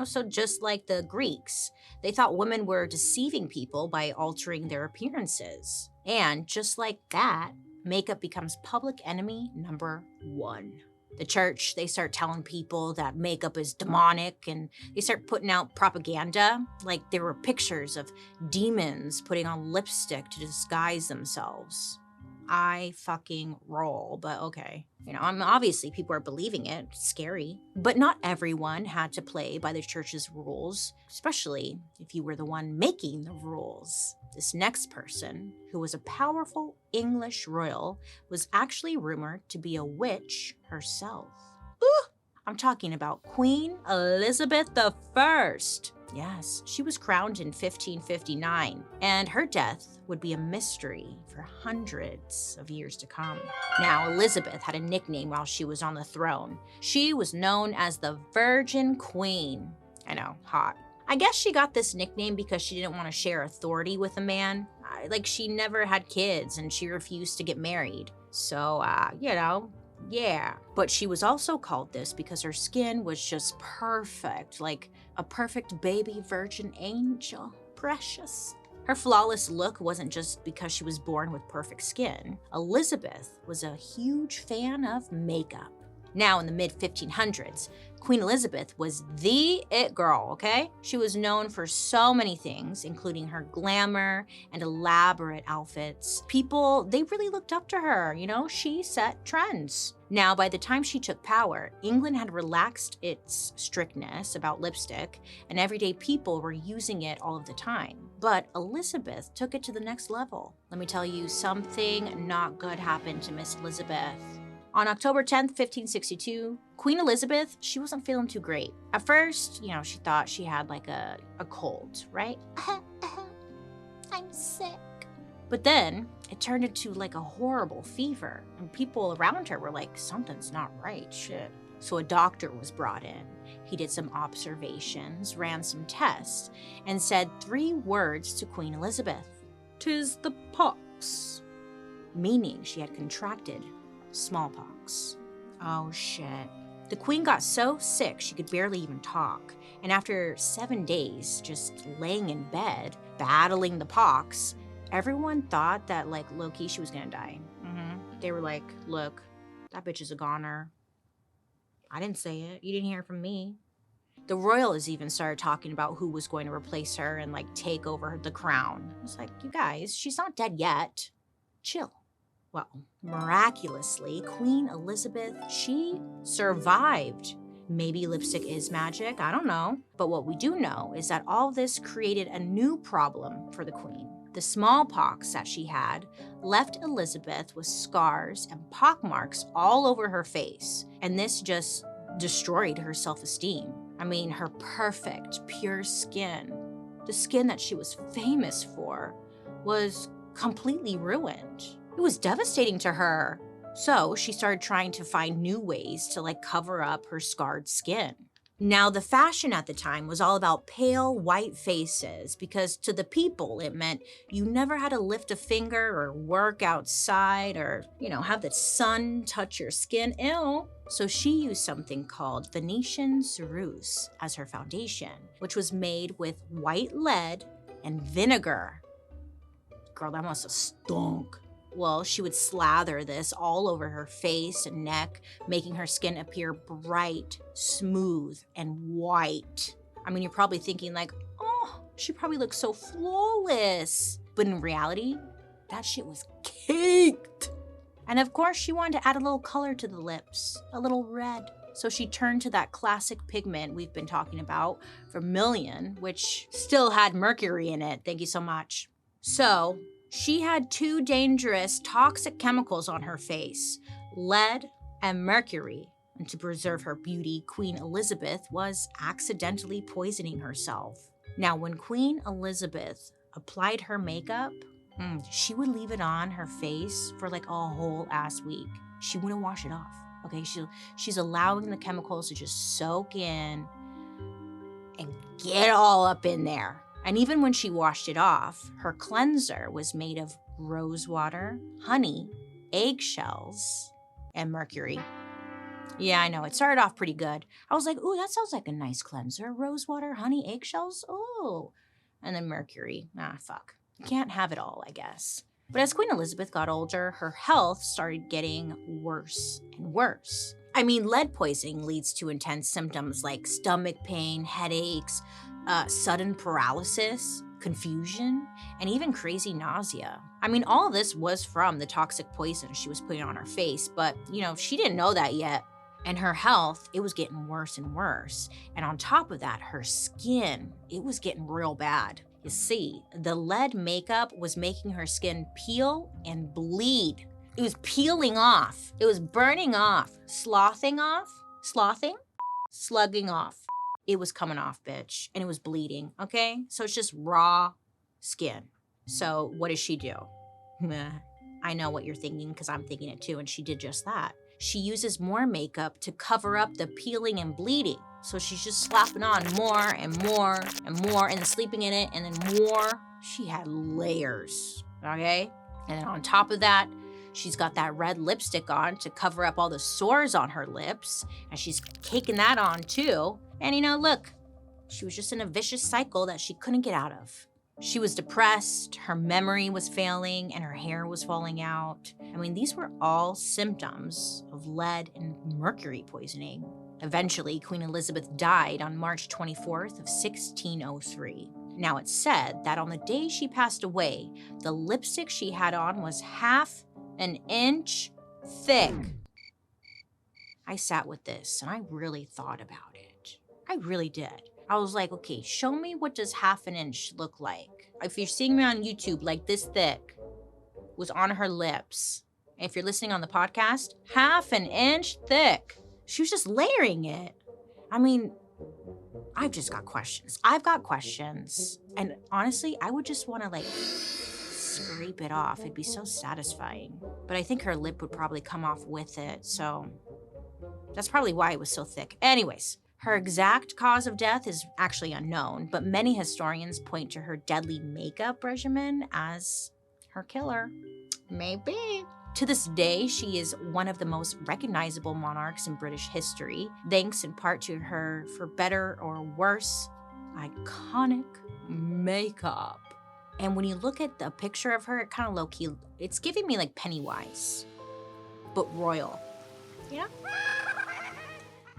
So just like the Greeks, they thought women were deceiving people by altering their appearances. And just like that, makeup becomes public enemy number 1. The church, they start telling people that makeup is demonic, and they start putting out propaganda. Like there were pictures of demons putting on lipstick to disguise themselves. I fucking roll, but okay. Obviously people are believing it. It's scary. But not everyone had to play by the church's rules, especially if you were the one making the rules. This next person, who was a powerful English royal, was actually rumored to be a witch herself. I'm talking about Queen Elizabeth I. Yes, she was crowned in 1559, and her death would be a mystery for hundreds of years to come. Now, Elizabeth had a nickname while she was on the throne. She was known as the Virgin Queen. I know, hot. I guess she got this nickname because she didn't want to share authority with a man. Like, she never had kids and she refused to get married. So, yeah. But she was also called this because her skin was just perfect, like a perfect baby virgin angel. Precious. Her flawless look wasn't just because she was born with perfect skin. Elizabeth was a huge fan of makeup. Now, in the mid-1500s, Queen Elizabeth was the it girl, okay? She was known for so many things, including her glamour and elaborate outfits. People, they really looked up to her, She set trends. Now, by the time she took power, England had relaxed its strictness about lipstick, and everyday people were using it all of the time. But Elizabeth took it to the next level. Let me tell you, something not good happened to Miss Elizabeth. On October 10th, 1562, Queen Elizabeth, she wasn't feeling too great. At first, she thought she had like a cold, right? I'm sick. But then it turned into like a horrible fever, and people around her were like, something's not right, shit. So a doctor was brought in. He did some observations, ran some tests, and said 3 words to Queen Elizabeth. "'Tis the pox," meaning she had contracted smallpox. Oh shit. The queen got so sick she could barely even talk, and after 7 days just laying in bed, battling the pox, everyone thought that low-key she was gonna die. They were like, look, that bitch is a goner. I didn't say it. You didn't hear it from me. The royals even started talking about who was going to replace her and take over the crown. It's like, you guys, she's not dead yet. Chill. Well, miraculously, Queen Elizabeth, she survived. Maybe lipstick is magic, I don't know. But what we do know is that all this created a new problem for the queen. The smallpox that she had left Elizabeth with scars and pockmarks all over her face, and this just destroyed her self-esteem. I mean, her perfect, pure skin, the skin that she was famous for, was completely ruined. It was devastating to her. So she started trying to find new ways to cover up her scarred skin. Now, the fashion at the time was all about pale white faces because to the people it meant you never had to lift a finger or work outside or, have the sun touch your skin. Ew. So she used something called Venetian ceruse as her foundation, which was made with white lead and vinegar. Girl, that must have stunk. Well, she would slather this all over her face and neck, making her skin appear bright, smooth, and white. I mean, you're probably thinking like, oh, she probably looks so flawless. But in reality, that shit was caked. And of course, she wanted to add a little color to the lips, a little red. So she turned to that classic pigment we've been talking about, vermilion, which still had mercury in it. Thank you so much. So she had two dangerous, toxic chemicals on her face, lead and mercury. And to preserve her beauty, Queen Elizabeth was accidentally poisoning herself. Now, when Queen Elizabeth applied her makeup, she would leave it on her face for like a whole ass week. She wouldn't wash it off, okay? She's allowing the chemicals to just soak in and get all up in there. And even when she washed it off, her cleanser was made of rose water, honey, eggshells, and mercury. Yeah, I know. It started off pretty good. I was like, ooh, that sounds like a nice cleanser. Rose water, honey, eggshells? Oh. And then mercury. Fuck. You can't have it all, I guess. But as Queen Elizabeth got older, her health started getting worse and worse. I mean, lead poisoning leads to intense symptoms like stomach pain, headaches, sudden paralysis, confusion, and even crazy nausea. I mean, all of this was from the toxic poison she was putting on her face, but, she didn't know that yet. And her health, it was getting worse and worse. And on top of that, her skin, it was getting real bad. You see, the lead makeup was making her skin peel and bleed. It was peeling off. It was burning off, slugging off. It was coming off, bitch, and it was bleeding, okay? So it's just raw skin. So what does she do? I know what you're thinking because I'm thinking it too, and she did just that. She uses more makeup to cover up the peeling and bleeding. So she's just slapping on more and more and more and then sleeping in it and then more. She had layers, okay? And then on top of that, she's got that red lipstick on to cover up all the sores on her lips. And she's caking that on too. And look, she was just in a vicious cycle that she couldn't get out of. She was depressed, her memory was failing, and her hair was falling out. I mean, these were all symptoms of lead and mercury poisoning. Eventually, Queen Elizabeth died on March 24th of 1603. Now, it's said that on the day she passed away, the lipstick she had on was half an inch thick. I sat with this and I really thought about it. I really did. I was like, okay, show me what does half an inch look like. If you're seeing me on YouTube, like this thick was on her lips. And if you're listening on the podcast, half an inch thick. She was just layering it. I mean, I've just got questions. I've got questions. And honestly, I would just want to scrape it off. It'd be so satisfying. But I think her lip would probably come off with it. So that's probably why it was so thick. Anyways. Her exact cause of death is actually unknown, but many historians point to her deadly makeup regimen as her killer. Maybe. To this day, she is one of the most recognizable monarchs in British history, thanks in part to her, for better or worse, iconic makeup. And when you look at the picture of her, it kind of low-key, it's giving me like Pennywise, but royal. Yeah.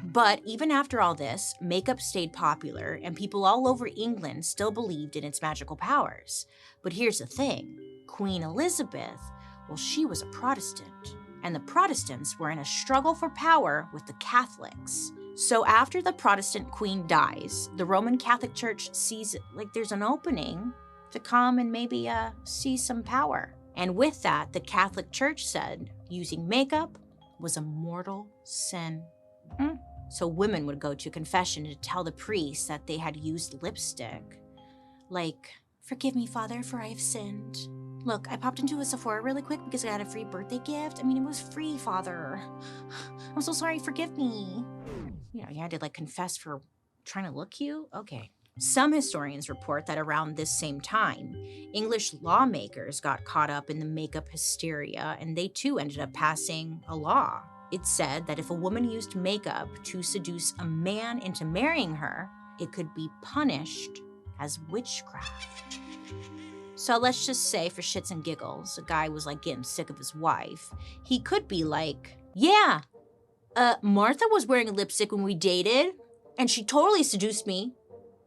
But even after all this, makeup stayed popular and people all over England still believed in its magical powers. But here's the thing, Queen Elizabeth, well, she was a Protestant, and the Protestants were in a struggle for power with the Catholics. So after the Protestant queen dies, the Roman Catholic Church sees like there's an opening to come and maybe see some power. And with that, the Catholic Church said using makeup was a mortal sin. So women would go to confession to tell the priest that they had used lipstick. Like, forgive me, Father, for I have sinned. Look, I popped into a Sephora really quick because I had a free birthday gift. I mean, it was free, Father. I'm so sorry, forgive me. You had to like confess for trying to look cute? Okay. Some historians report that around this same time, English lawmakers got caught up in the makeup hysteria and they too ended up passing a law. It said that if a woman used makeup to seduce a man into marrying her, it could be punished as witchcraft. So let's just say, for shits and giggles, a guy was like getting sick of his wife. He could be like, yeah, Martha was wearing lipstick when we dated, and she totally seduced me.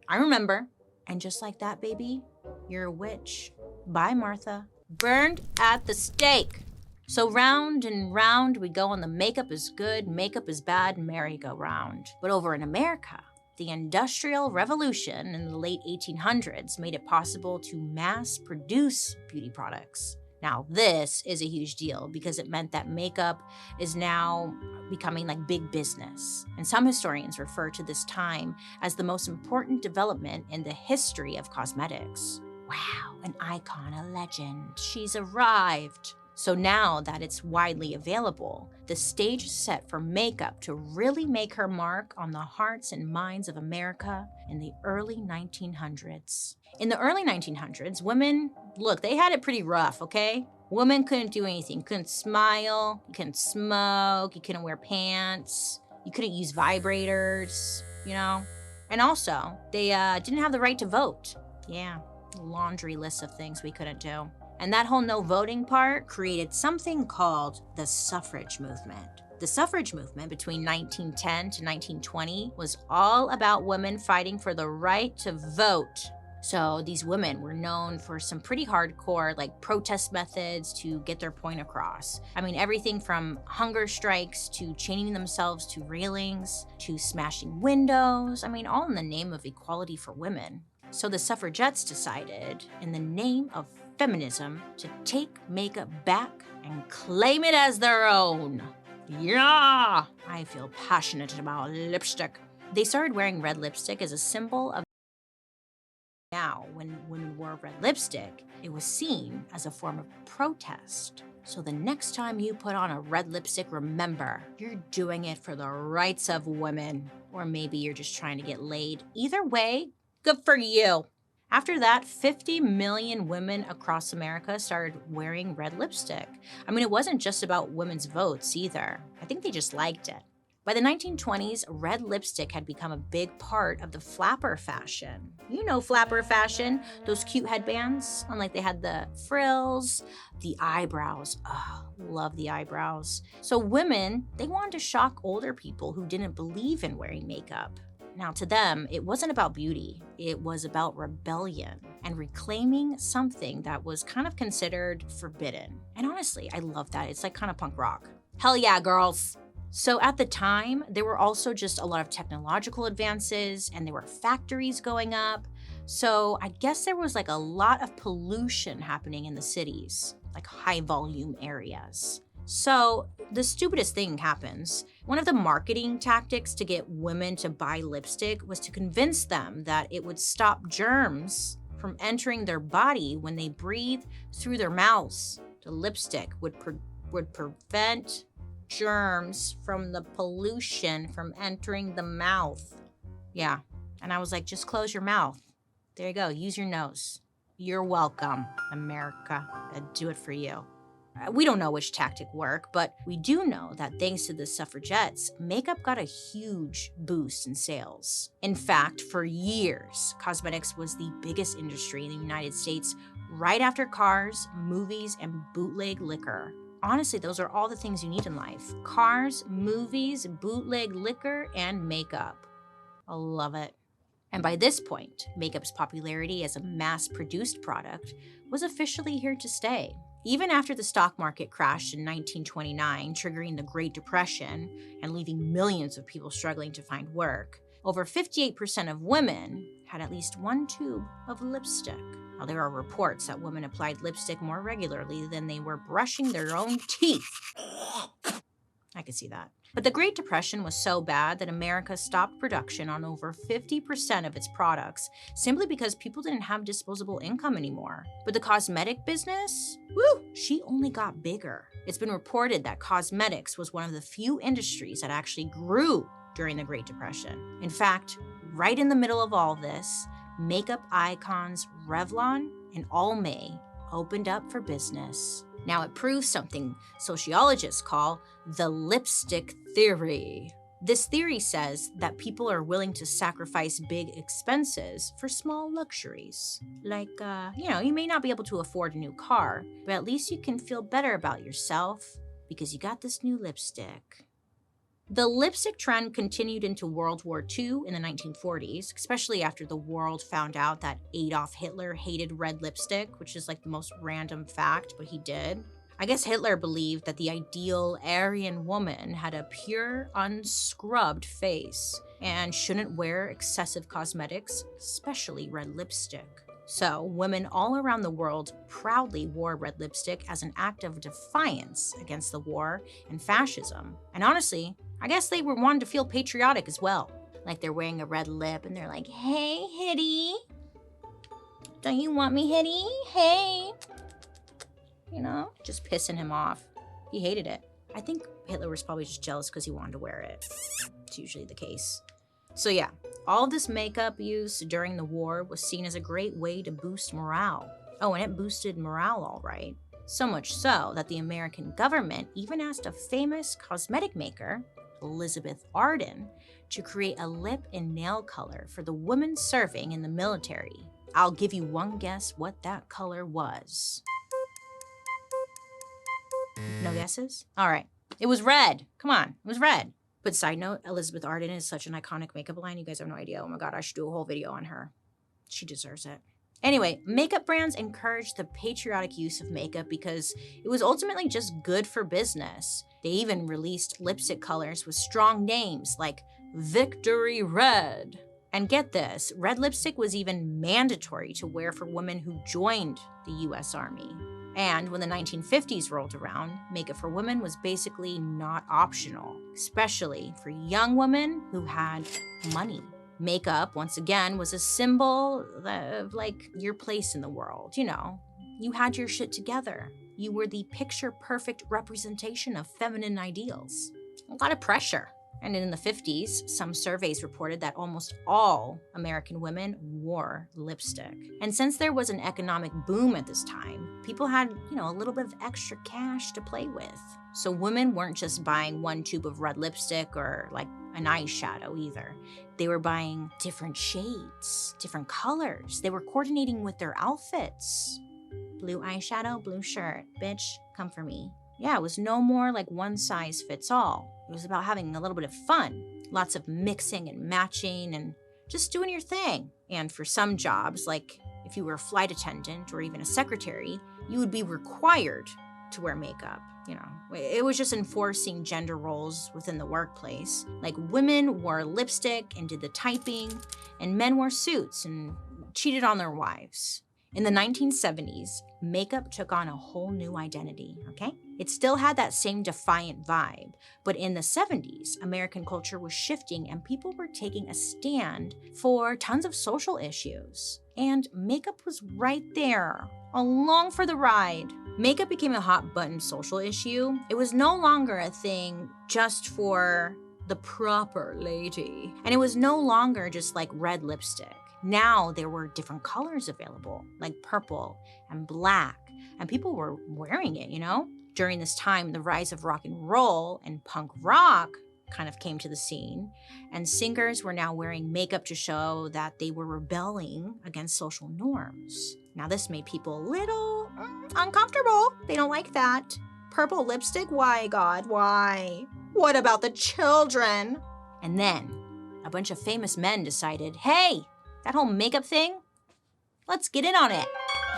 I remember. And just like that, baby, you're a witch. Bye, Martha. Burned at the stake. So round and round we go on the makeup is good, makeup is bad, merry-go-round. But over in America, the Industrial Revolution in the late 1800s made it possible to mass produce beauty products. Now, this is a huge deal because it meant that makeup is now becoming like big business. And some historians refer to this time as the most important development in the history of cosmetics. Wow, an icon, a legend. She's arrived. So now that it's widely available, the stage is set for makeup to really make her mark on the hearts and minds of America in the early 1900s. In the early 1900s, women, look, they had it pretty rough, okay? Women couldn't do anything. You couldn't smile, you couldn't smoke, you couldn't wear pants, you couldn't use vibrators, And also, they didn't have the right to vote. Yeah, laundry list of things we couldn't do. And that whole no voting part created something called the suffrage movement. The suffrage movement between 1910 to 1920 was all about women fighting for the right to vote. So these women were known for some pretty hardcore protest methods to get their point across. I mean, everything from hunger strikes to chaining themselves to railings to smashing windows. I mean, all in the name of equality for women. So the suffragettes decided, in the name of feminism, to take makeup back and claim it as their own. Yeah! I feel passionate about lipstick. They started wearing red lipstick as a symbol of. Now, when women wore red lipstick, it was seen as a form of protest. So the next time you put on a red lipstick, remember, you're doing it for the rights of women. Or maybe you're just trying to get laid. Either way, good for you. After that, 50 million women across America started wearing red lipstick. I mean, it wasn't just about women's votes either. I think they just liked it. By the 1920s, red lipstick had become a big part of the flapper fashion. You know flapper fashion, those cute headbands, unlike they had the frills, the eyebrows. Oh, love the eyebrows. So women, they wanted to shock older people who didn't believe in wearing makeup. Now, to them, it wasn't about beauty. It was about rebellion and reclaiming something that was kind of considered forbidden. And honestly, I love that. It's like kind of punk rock. Hell yeah, girls. So at the time, there were also just a lot of technological advances and there were factories going up. So I guess there was a lot of pollution happening in the cities, like high volume areas. So the stupidest thing happens. One of the marketing tactics to get women to buy lipstick was to convince them that it would stop germs from entering their body when they breathe through their mouths. The lipstick would prevent germs from the pollution from entering the mouth. Yeah, and I was like, just close your mouth. There you go, use your nose. You're welcome, America. I'd do it for you. We don't know which tactic worked, but we do know that thanks to the suffragettes, makeup got a huge boost in sales. In fact, for years, cosmetics was the biggest industry in the United States, right after cars, movies, and bootleg liquor. Honestly, those are all the things you need in life. Cars, movies, bootleg liquor, and makeup. I love it. And by this point, makeup's popularity as a mass-produced product was officially here to stay. Even after the stock market crashed in 1929, triggering the Great Depression and leaving millions of people struggling to find work, over 58% of women had at least one tube of lipstick. Now, there are reports that women applied lipstick more regularly than they were brushing their own teeth. I could see that. But the Great Depression was so bad that America stopped production on over 50% of its products simply because people didn't have disposable income anymore. But the cosmetic business, she only got bigger. It's been reported that cosmetics was one of the few industries that actually grew during the Great Depression. In fact, right in the middle of all this, makeup icons Revlon and Almay opened up for business. Now it proves something sociologists call the lipstick theory. This theory says that people are willing to sacrifice big expenses for small luxuries. Like, you may not be able to afford a new car, but at least you can feel better about yourself because you got this new lipstick. The lipstick trend continued into World War II in the 1940s, especially after the world found out that Adolf Hitler hated red lipstick, which is like the most random fact, but he did. I guess Hitler believed that the ideal Aryan woman had a pure, unscrubbed face and shouldn't wear excessive cosmetics, especially red lipstick. So, women all around the world proudly wore red lipstick as an act of defiance against the war and fascism. And honestly, I guess they wanted to feel patriotic as well. Like they're wearing a red lip and they're like, "Hey, Hitty. Don't you want me, Hitty? Hey." Just pissing him off. He hated it. I think Hitler was probably just jealous because he wanted to wear it. It's usually the case. So yeah, all of this makeup use during the war was seen as a great way to boost morale. Oh, and it boosted morale all right. So much so that the American government even asked a famous cosmetic maker, Elizabeth Arden, to create a lip and nail color for the women serving in the military. I'll give you one guess what that color was. No guesses? All right. It was red. Come on. It was red. But side note, Elizabeth Arden is such an iconic makeup line. You guys have no idea. Oh my God, I should do a whole video on her. She deserves it. Anyway, makeup brands encouraged the patriotic use of makeup because it was ultimately just good for business. They even released lipstick colors with strong names like Victory Red. And get this, red lipstick was even mandatory to wear for women who joined the US Army. And when the 1950s rolled around, makeup for women was basically not optional, especially for young women who had money. Makeup, once again, was a symbol of like your place in the world. You had your shit together. You were the picture-perfect representation of feminine ideals. A lot of pressure. And in the 50s, some surveys reported that almost all American women wore lipstick. And since there was an economic boom at this time, people had, a little bit of extra cash to play with. So women weren't just buying one tube of red lipstick or like an eyeshadow either. They were buying different shades, different colors. They were coordinating with their outfits. Blue eyeshadow, blue shirt. Bitch, come for me. Yeah, it was no more like one size fits all. It was about having a little bit of fun. Lots of mixing and matching and just doing your thing. And for some jobs, like if you were a flight attendant or even a secretary, you would be required to wear makeup. It was just enforcing gender roles within the workplace. Like women wore lipstick and did the typing, and men wore suits and cheated on their wives. In the 1970s, makeup took on a whole new identity, okay? It still had that same defiant vibe, but in the 70s, American culture was shifting and people were taking a stand for tons of social issues. And makeup was right there, along for the ride. Makeup became a hot button social issue. It was no longer a thing just for the proper lady. And it was no longer just like red lipstick. Now there were different colors available, like purple and black, and people were wearing it, During this time, the rise of rock and roll and punk rock kind of came to the scene, and singers were now wearing makeup to show that they were rebelling against social norms. Now this made people a little uncomfortable. They don't like that. Purple lipstick? Why, God, why? What about the children? And then a bunch of famous men decided, hey, that whole makeup thing, let's get in on it.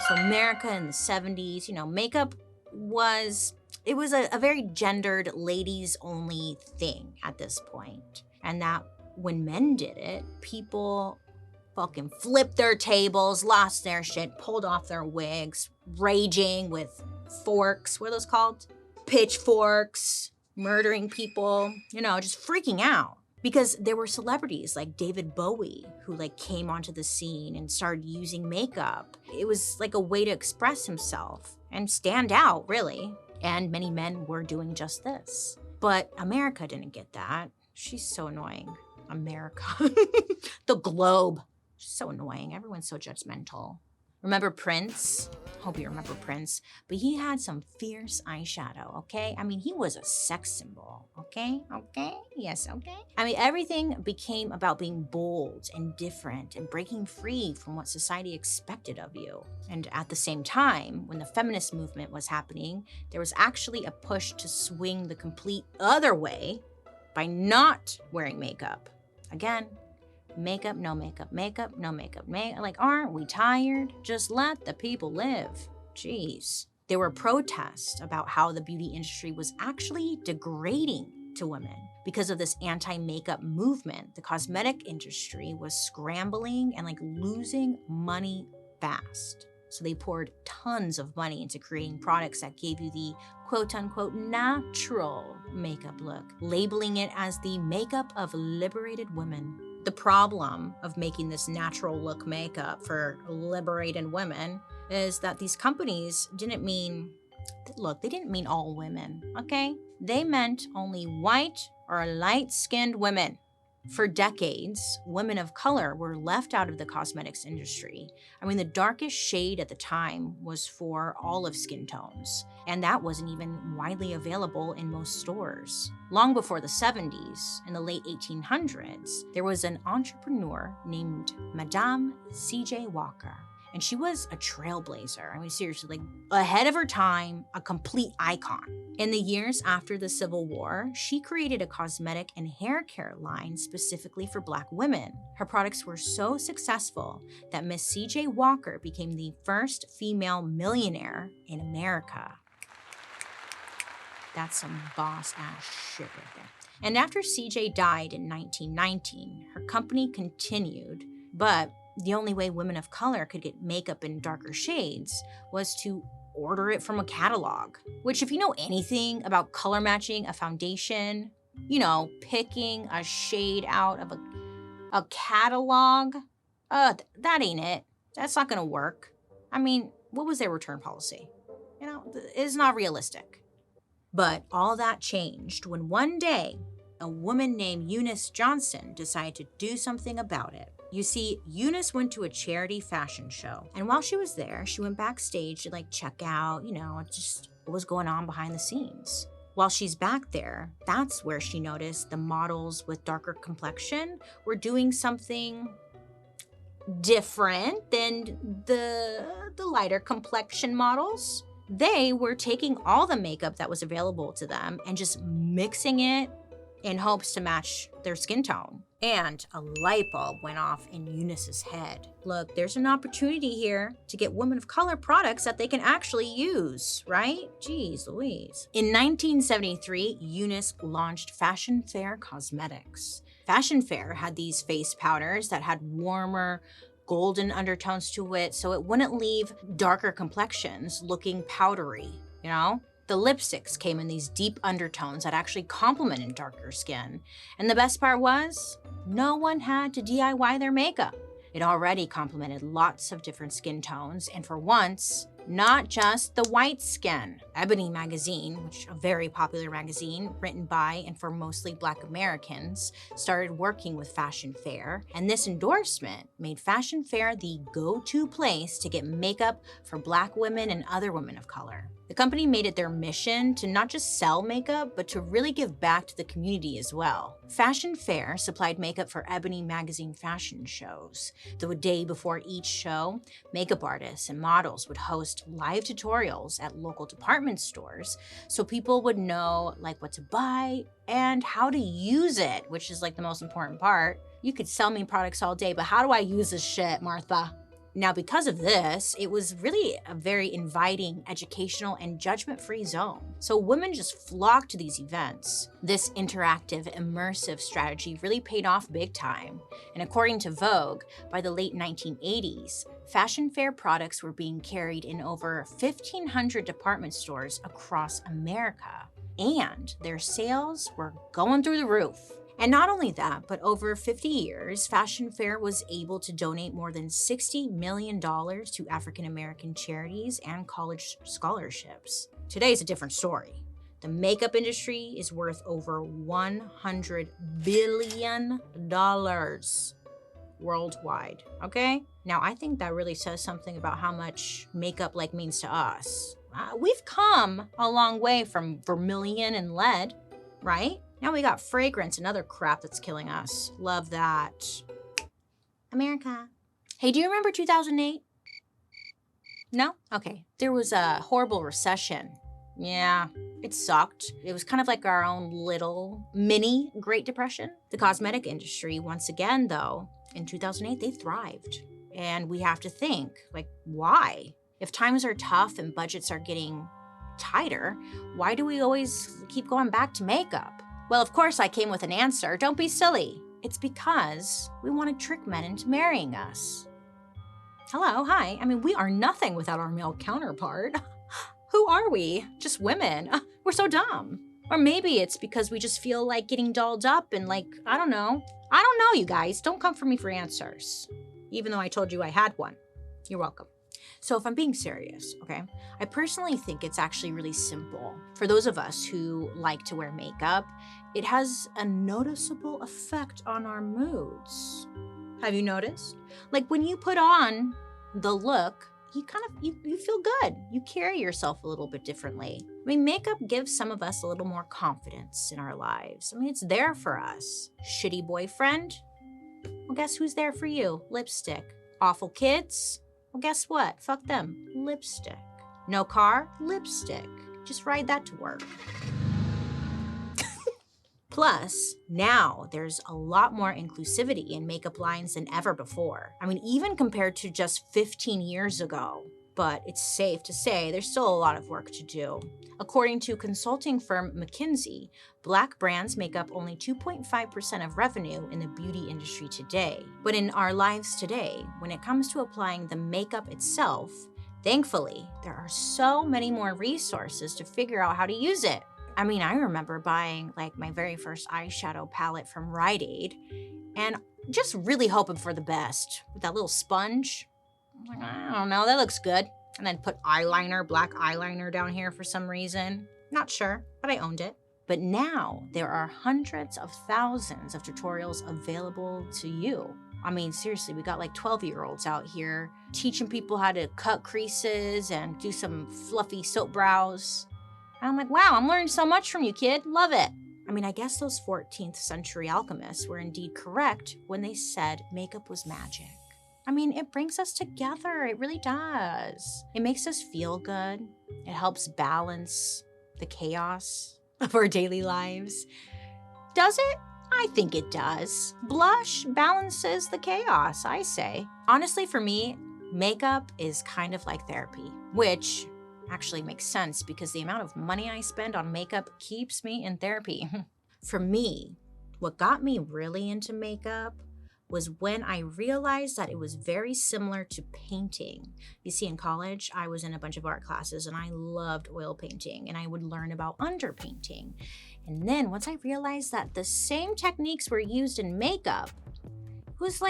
So America in the 70s, makeup was a very gendered, ladies-only thing at this point. And that when men did it, people fucking flipped their tables, lost their shit, pulled off their wigs, raging with forks. What are those called? Pitchforks, murdering people, just freaking out. Because there were celebrities like David Bowie who came onto the scene and started using makeup. It was like a way to express himself and stand out, really. And many men were doing just this. But America didn't get that. She's so annoying. America. The globe. She's so annoying. Everyone's so judgmental. Remember Prince? Hope you remember Prince. But he had some fierce eyeshadow, okay? I mean, he was a sex symbol, okay? Okay? Yes, okay? I mean, everything became about being bold and different and breaking free from what society expected of you. And at the same time, when the feminist movement was happening, there was actually a push to swing the complete other way by not wearing makeup. Again, makeup, no makeup, makeup, no makeup, like, aren't we tired? Just let the people live. Jeez. There were protests about how the beauty industry was actually degrading to women. Because of this anti-makeup movement, the cosmetic industry was scrambling and like losing money fast. So they poured tons of money into creating products that gave you the quote-unquote natural makeup look, labeling it as the makeup of liberated women. The problem of making this natural look makeup for liberated women is that these companies they didn't mean all women, okay? They meant only white or light-skinned women. For decades, women of color were left out of the cosmetics industry. I mean, the darkest shade at the time was for olive skin tones, and that wasn't even widely available in most stores. Long before the 70s, in the late 1800s, there was an entrepreneur named Madame C.J. Walker. And she was a trailblazer. I mean, seriously, like ahead of her time, a complete icon. In the years after the Civil War, she created a cosmetic and hair care line specifically for Black women. Her products were so successful that Miss C.J. Walker became the first female millionaire in America. That's some boss-ass shit right there. And after C.J. died in 1919, her company continued, but the only way women of color could get makeup in darker shades was to order it from a catalog. Which, if you know anything about color matching a foundation, picking a shade out of a catalog, that ain't it. That's not gonna work. I mean, what was their return policy? It's not realistic. But all that changed when one day, a woman named Eunice Johnson decided to do something about it. You see, Eunice went to a charity fashion show, and while she was there, she went backstage to check out, just what was going on behind the scenes. While she's back there, that's where she noticed the models with darker complexion were doing something different than the lighter complexion models. They were taking all the makeup that was available to them and just mixing it in hopes to match their skin tone. And a light bulb went off in Eunice's head. Look, there's an opportunity here to get women of color products that they can actually use, right? Jeez Louise. In 1973, Eunice launched Fashion Fair Cosmetics. Fashion Fair had these face powders that had warmer, golden undertones to it, so it wouldn't leave darker complexions looking powdery, The lipsticks came in these deep undertones that actually complemented darker skin. And the best part was, no one had to DIY their makeup. It already complemented lots of different skin tones, and for once, not just the white skin. Ebony magazine, which is a very popular magazine written by and for mostly Black Americans, started working with Fashion Fair, and this endorsement made Fashion Fair the go-to place to get makeup for Black women and other women of color. The company made it their mission to not just sell makeup, but to really give back to the community as well. Fashion Fair supplied makeup for Ebony magazine fashion shows. The day before each show, makeup artists and models would host live tutorials at local department stores so people would know what to buy and how to use it, which is the most important part. You could sell me products all day, but how do I use this shit, Martha? Now, because of this, it was really a very inviting, educational, and judgment-free zone. So women just flocked to these events. This interactive, immersive strategy really paid off big time. And according to Vogue, by the late 1980s, Fashion Fair products were being carried in over 1,500 department stores across America. And their sales were going through the roof. And not only that, but over 50 years, Fashion Fair was able to donate more than $60 million to African American charities and college scholarships. Today's a different story. The makeup industry is worth over $100 billion worldwide, okay? Now, I think that really says something about how much makeup means to us. We've come a long way from vermilion and lead, right? Now we got fragrance and other crap that's killing us. Love that. America. Hey, do you remember 2008? No? Okay. There was a horrible recession. Yeah, it sucked. It was kind of like our own little mini Great Depression. The cosmetic industry, once again, though, in 2008, they thrived. And we have to think, why? If times are tough and budgets are getting tighter, why do we always keep going back to makeup? Well, of course, I came with an answer. Don't be silly. It's because we want to trick men into marrying us. Hello, hi. I mean, we are nothing without our male counterpart. Who are we? Just women. We're so dumb. Or maybe it's because we just feel like getting dolled up and I don't know. I don't know, you guys. Don't come for me for answers. Even though I told you I had one. You're welcome. So if I'm being serious, okay, I personally think it's actually really simple. For those of us who like to wear makeup, it has a noticeable effect on our moods. Have you noticed? When you put on the look, you feel good. You carry yourself a little bit differently. I mean, makeup gives some of us a little more confidence in our lives. I mean, it's there for us. Shitty boyfriend? Well, guess who's there for you? Lipstick. Awful kids? Well, guess what? Fuck them. Lipstick. No car? Lipstick. Just ride that to work. Plus, now there's a lot more inclusivity in makeup lines than ever before. I mean, even compared to just 15 years ago. But it's safe to say there's still a lot of work to do. According to consulting firm McKinsey, Black brands make up only 2.5% of revenue in the beauty industry today. But in our lives today, when it comes to applying the makeup itself, thankfully, there are so many more resources to figure out how to use it. I mean, I remember buying my very first eyeshadow palette from Rite Aid and just really hoping for the best with that little sponge. I was I don't know, that looks good. And then put eyeliner, black eyeliner down here for some reason. Not sure, but I owned it. But now there are hundreds of thousands of tutorials available to you. I mean, seriously, we got 12-year-olds out here teaching people how to cut creases and do some fluffy soap brows. And I'm wow, I'm learning so much from you, kid. Love it. I mean, I guess those 14th century alchemists were indeed correct when they said makeup was magic. I mean, it brings us together. It really does. It makes us feel good. It helps balance the chaos of our daily lives. Does it? I think it does. Blush balances the chaos, I say. Honestly, for me, makeup is kind of like therapy, which actually makes sense because the amount of money I spend on makeup keeps me in therapy. For me, what got me really into makeup was when I realized that it was very similar to painting. You see, in college, I was in a bunch of art classes and I loved oil painting and I would learn about underpainting. And then once I realized that the same techniques were used in makeup, it was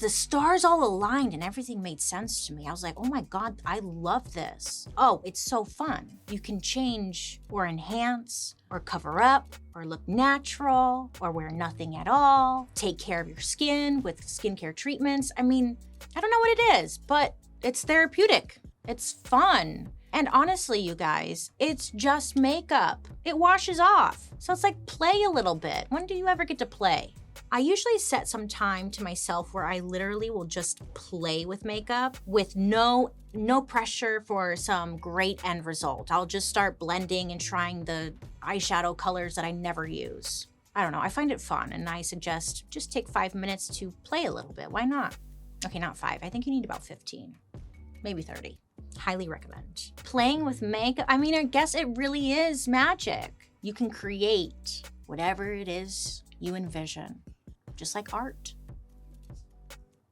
the stars all aligned and everything made sense to me. I was oh my God, I love this. Oh, it's so fun. You can change or enhance or cover up or look natural or wear nothing at all. Take care of your skin with skincare treatments. I mean, I don't know what it is, but it's therapeutic. It's fun. And honestly, you guys, it's just makeup. It washes off. So it's play a little bit. When do you ever get to play? I usually set some time to myself where I literally will just play with makeup with no pressure for some great end result. I'll just start blending and trying the eyeshadow colors that I never use. I don't know, I find it fun and I suggest just take 5 minutes to play a little bit. Why not? Okay, not 5. I think you need about 15, maybe 30. Highly recommend. Playing with makeup, I mean, I guess it really is magic. You can create whatever it is you envision. Just like art.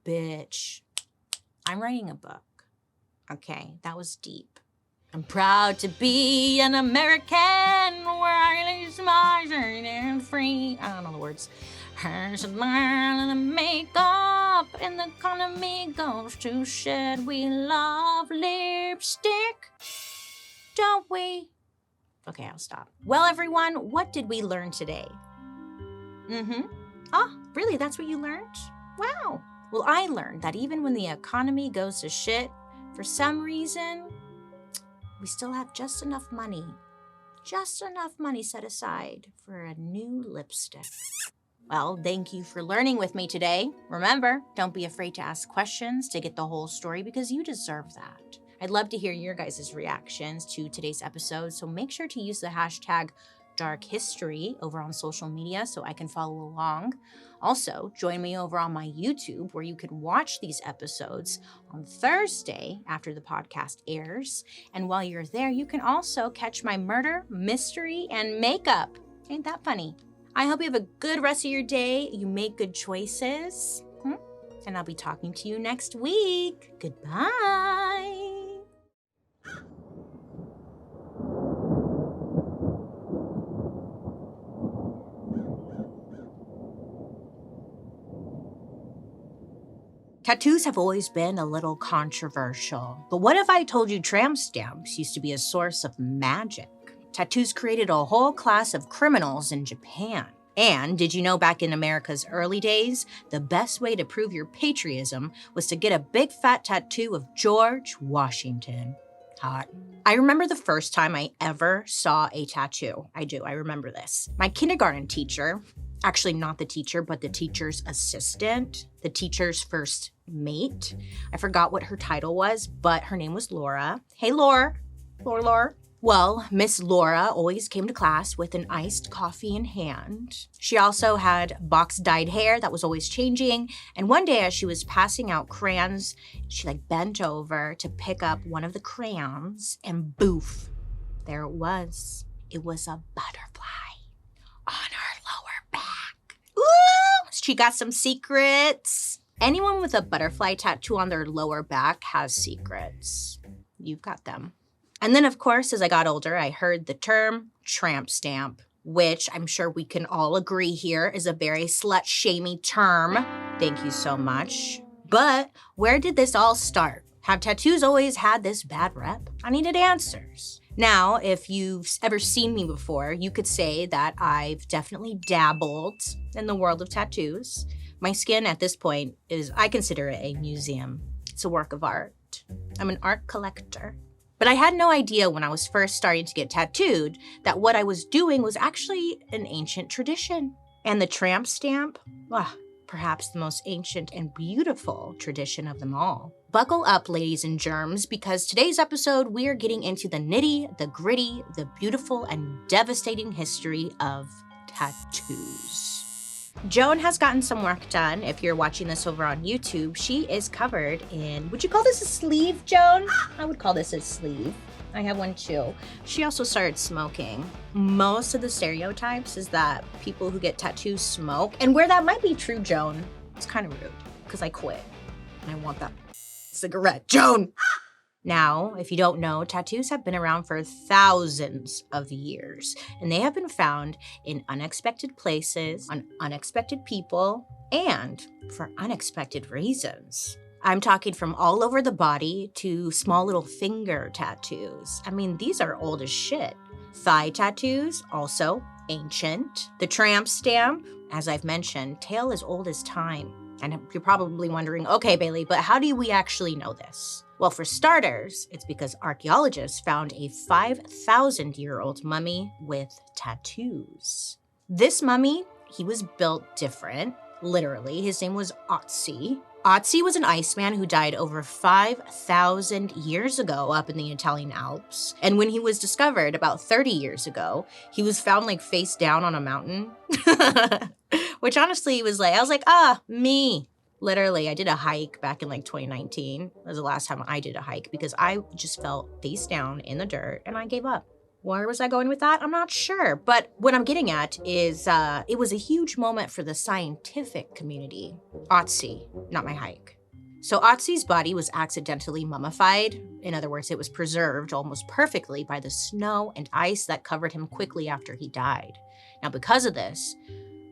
Bitch. I'm writing a book. Okay, that was deep. I'm proud to be an American where I live smart and free. I don't know the words. Hers and mine and the makeup and the economy goes to shed. We love lipstick, don't we? Okay, I'll stop. Well, everyone, what did we learn today? Oh, really? That's what you learned? Wow. Well, I learned that even when the economy goes to shit, for some reason, we still have just enough money set aside for a new lipstick. Well, thank you for learning with me today. Remember, don't be afraid to ask questions to get the whole story because you deserve that. I'd love to hear your guys' reactions to today's episode, so make sure to use the hashtag Dark History over on social media so I can follow along. Also, join me over on my YouTube where you can watch these episodes on Thursday after the podcast airs. And while you're there, you can also catch my murder, mystery, and makeup. Ain't that funny? I hope you have a good rest of your day. You make good choices. And I'll be talking to you next week. Goodbye. Tattoos have always been a little controversial. But what if I told you tramp stamps used to be a source of magic? Tattoos created a whole class of criminals in Japan. And did you know back in America's early days, the best way to prove your patriotism was to get a big fat tattoo of George Washington? Hot. I remember the first time I ever saw a tattoo. I remember this. My kindergarten teacher, actually not the teacher, but the teacher's assistant, the teacher's first mate. I forgot what her title was, but her name was Laura. Hey, Laura. Laura. Well, Miss Laura always came to class with an iced coffee in hand. She also had box-dyed hair that was always changing. And one day as she was passing out crayons, she bent over to pick up one of the crayons and boof, there it was. It was a butterfly on her lower back. Ooh, she got some secrets. Anyone with a butterfly tattoo on their lower back has secrets. You've got them. And then, of course, as I got older, I heard the term tramp stamp, which I'm sure we can all agree here is a very slut-shamey term. Thank you so much. But where did this all start? Have tattoos always had this bad rep? I needed answers. Now, if you've ever seen me before, you could say that I've definitely dabbled in the world of tattoos. My skin at this point I consider it a museum. It's a work of art. I'm an art collector. But I had no idea when I was first starting to get tattooed that what I was doing was actually an ancient tradition. And the tramp stamp, perhaps the most ancient and beautiful tradition of them all. Buckle up, ladies and germs, because today's episode, we are getting into the nitty, the gritty, the beautiful, and devastating history of tattoos. Joan has gotten some work done. If you're watching this over on YouTube, she is covered in, would you call this a sleeve, Joan? I would call this a sleeve. I have one too. She also started smoking. Most of the stereotypes is that people who get tattoos smoke. And where that might be true, Joan, it's kind of rude because I quit and I want that cigarette. Joan! Now, if you don't know, tattoos have been around for thousands of years, and they have been found in unexpected places, on unexpected people, and for unexpected reasons. I'm talking from all over the body to small little finger tattoos. I mean, these are old as shit. Thigh tattoos, also ancient. The tramp stamp, as I've mentioned, tale as old as time. And you're probably wondering, okay, Bailey, but how do we actually know this? Well, for starters, it's because archaeologists found a 5,000-year-old mummy with tattoos. This mummy, he was built different, literally. His name was Otzi. Otzi was an Iceman who died over 5,000 years ago up in the Italian Alps. And when he was discovered about 30 years ago, he was found face down on a mountain. Which honestly was I was me. Literally, I did a hike back in 2019. That was the last time I did a hike because I just fell face down in the dirt and I gave up. Where was I going with that? I'm not sure. But what I'm getting at is it was a huge moment for the scientific community. Otzi, not my hike. So Otzi's body was accidentally mummified. In other words, it was preserved almost perfectly by the snow and ice that covered him quickly after he died. Now, because of this,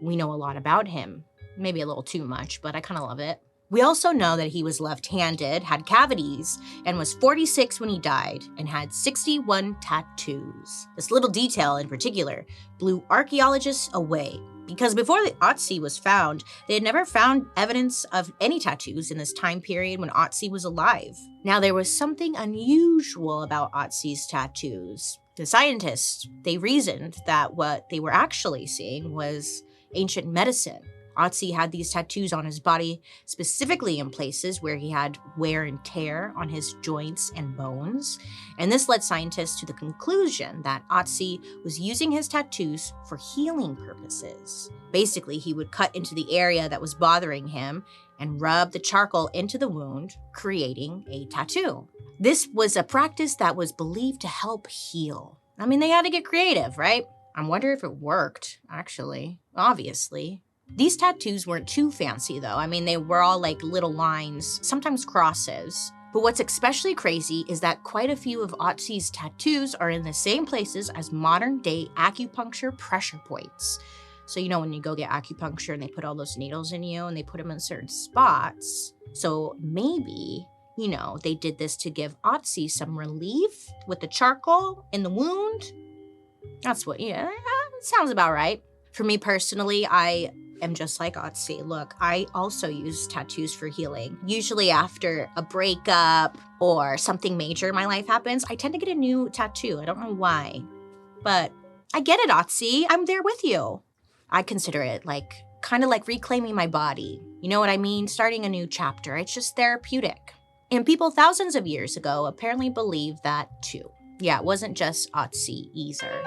we know a lot about him. Maybe a little too much, but I kind of love it. We also know that he was left-handed, had cavities, and was 46 when he died, and had 61 tattoos. This little detail in particular blew archaeologists away, because before the Otzi was found, they had never found evidence of any tattoos in this time period when Otzi was alive. Now, there was something unusual about Otzi's tattoos. The scientists, they reasoned that what they were actually seeing was ancient medicine. Otzi had these tattoos on his body, specifically in places where he had wear and tear on his joints and bones. And this led scientists to the conclusion that Otzi was using his tattoos for healing purposes. Basically, he would cut into the area that was bothering him and rub the charcoal into the wound, creating a tattoo. This was a practice that was believed to help heal. I mean, they had to get creative, right? I wonder if it worked, actually. Obviously. These tattoos weren't too fancy, though. I mean, they were all like little lines, sometimes crosses. But what's especially crazy is that quite a few of Otzi's tattoos are in the same places as modern-day acupuncture pressure points. So, you know, when you go get acupuncture and they put all those needles in you and they put them in certain spots. So maybe, you know, they did this to give Otzi some relief with the charcoal in the wound. That's what, yeah, it sounds about right. For me personally, I am just like Otzi. Look, I also use tattoos for healing. Usually after a breakup or something major in my life happens, I tend to get a new tattoo. I don't know why, but I get it, Otzi. I'm there with you. I consider it like, kind of like reclaiming my body. You know what I mean? Starting a new chapter. It's just therapeutic. And people thousands of years ago apparently believed that too. Yeah, it wasn't just Otzi either.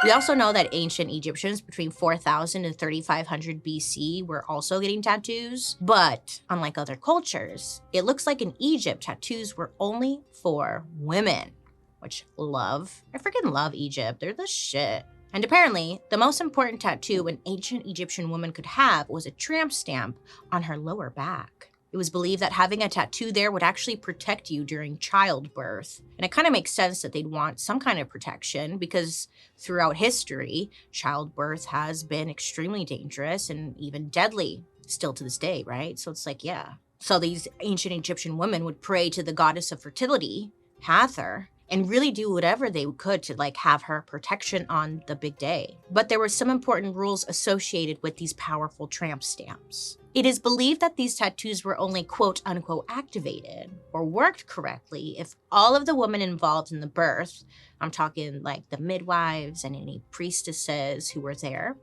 We also know that ancient Egyptians between 4000 and 3500 BC were also getting tattoos, but unlike other cultures, it looks like in Egypt, tattoos were only for women, which I freaking love Egypt. They're the shit. And apparently, the most important tattoo an ancient Egyptian woman could have was a tramp stamp on her lower back. It was believed that having a tattoo there would actually protect you during childbirth. And it kind of makes sense that they'd want some kind of protection because throughout history, childbirth has been extremely dangerous and even deadly still to this day, right? So it's like, yeah. So these ancient Egyptian women would pray to the goddess of fertility, Hathor, and really do whatever they could to like have her protection on the big day. But there were some important rules associated with these powerful tramp stamps. It is believed that these tattoos were only quote unquote activated or worked correctly if all of the women involved in the birth, I'm talking like the midwives and any priestesses who were there,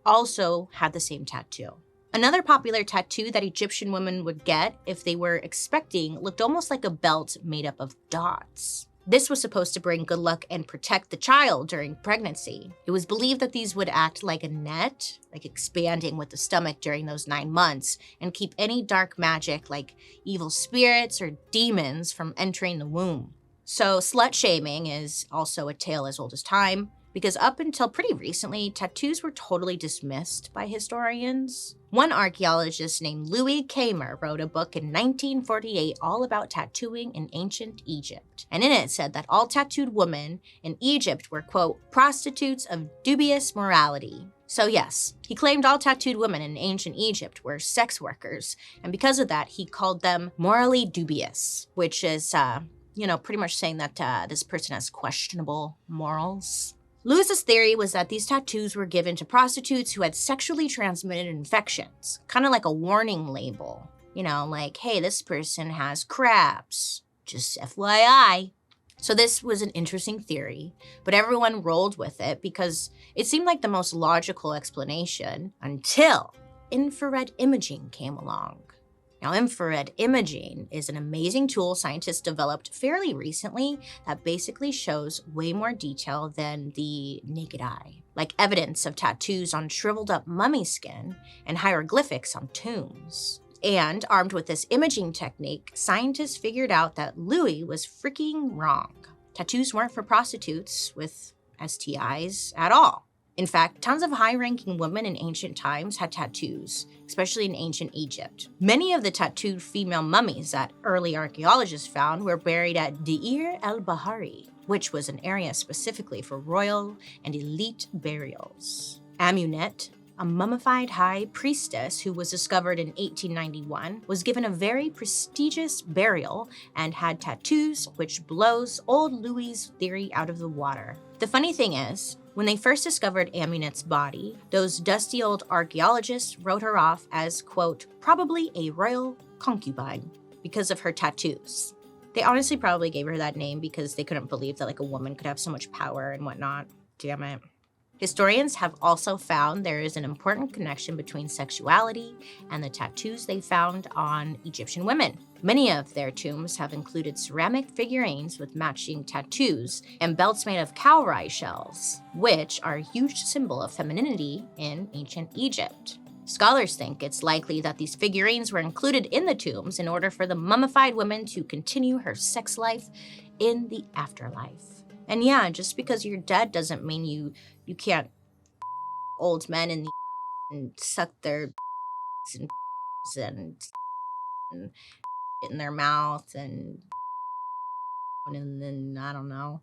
also had the same tattoo. Another popular tattoo that Egyptian women would get if they were expecting looked almost like a belt made up of dots. This was supposed to bring good luck and protect the child during pregnancy. It was believed that these would act like a net, like expanding with the stomach during those 9 months, and keep any dark magic like evil spirits or demons from entering the womb. So slut shaming is also a tale as old as time, because up until pretty recently, tattoos were totally dismissed by historians. One archaeologist named Louis Kamer wrote a book in 1948 all about tattooing in ancient Egypt. And in it said that all tattooed women in Egypt were, quote, prostitutes of dubious morality. So yes, he claimed all tattooed women in ancient Egypt were sex workers, and because of that, he called them morally dubious, which is, pretty much saying that this person has questionable morals. Lewis's theory was that these tattoos were given to prostitutes who had sexually transmitted infections, kind of like a warning label. You know, like, hey, this person has crabs, just FYI. So this was an interesting theory, but everyone rolled with it because it seemed like the most logical explanation until infrared imaging came along. Now, infrared imaging is an amazing tool scientists developed fairly recently that basically shows way more detail than the naked eye, like evidence of tattoos on shriveled up mummy skin and hieroglyphics on tombs. And armed with this imaging technique, scientists figured out that Louis was freaking wrong. Tattoos weren't for prostitutes with STIs at all. In fact, tons of high-ranking women in ancient times had tattoos, especially in ancient Egypt. Many of the tattooed female mummies that early archaeologists found were buried at Deir el-Bahari, which was an area specifically for royal and elite burials. Amunet, a mummified high priestess who was discovered in 1891, was given a very prestigious burial and had tattoos, which blows old Louis' theory out of the water. The funny thing is, when they first discovered Amunet's body, those dusty old archaeologists wrote her off as, quote, probably a royal concubine because of her tattoos. They honestly probably gave her that name because they couldn't believe that like a woman could have so much power and whatnot. Damn it. Historians have also found there is an important connection between sexuality and the tattoos they found on Egyptian women. Many of their tombs have included ceramic figurines with matching tattoos and belts made of cowrie shells, which are a huge symbol of femininity in ancient Egypt. Scholars think it's likely that these figurines were included in the tombs in order for the mummified woman to continue her sex life in the afterlife. And yeah, just because you're dead doesn't mean you can't old men in the and suck their and in their mouth and then I don't know.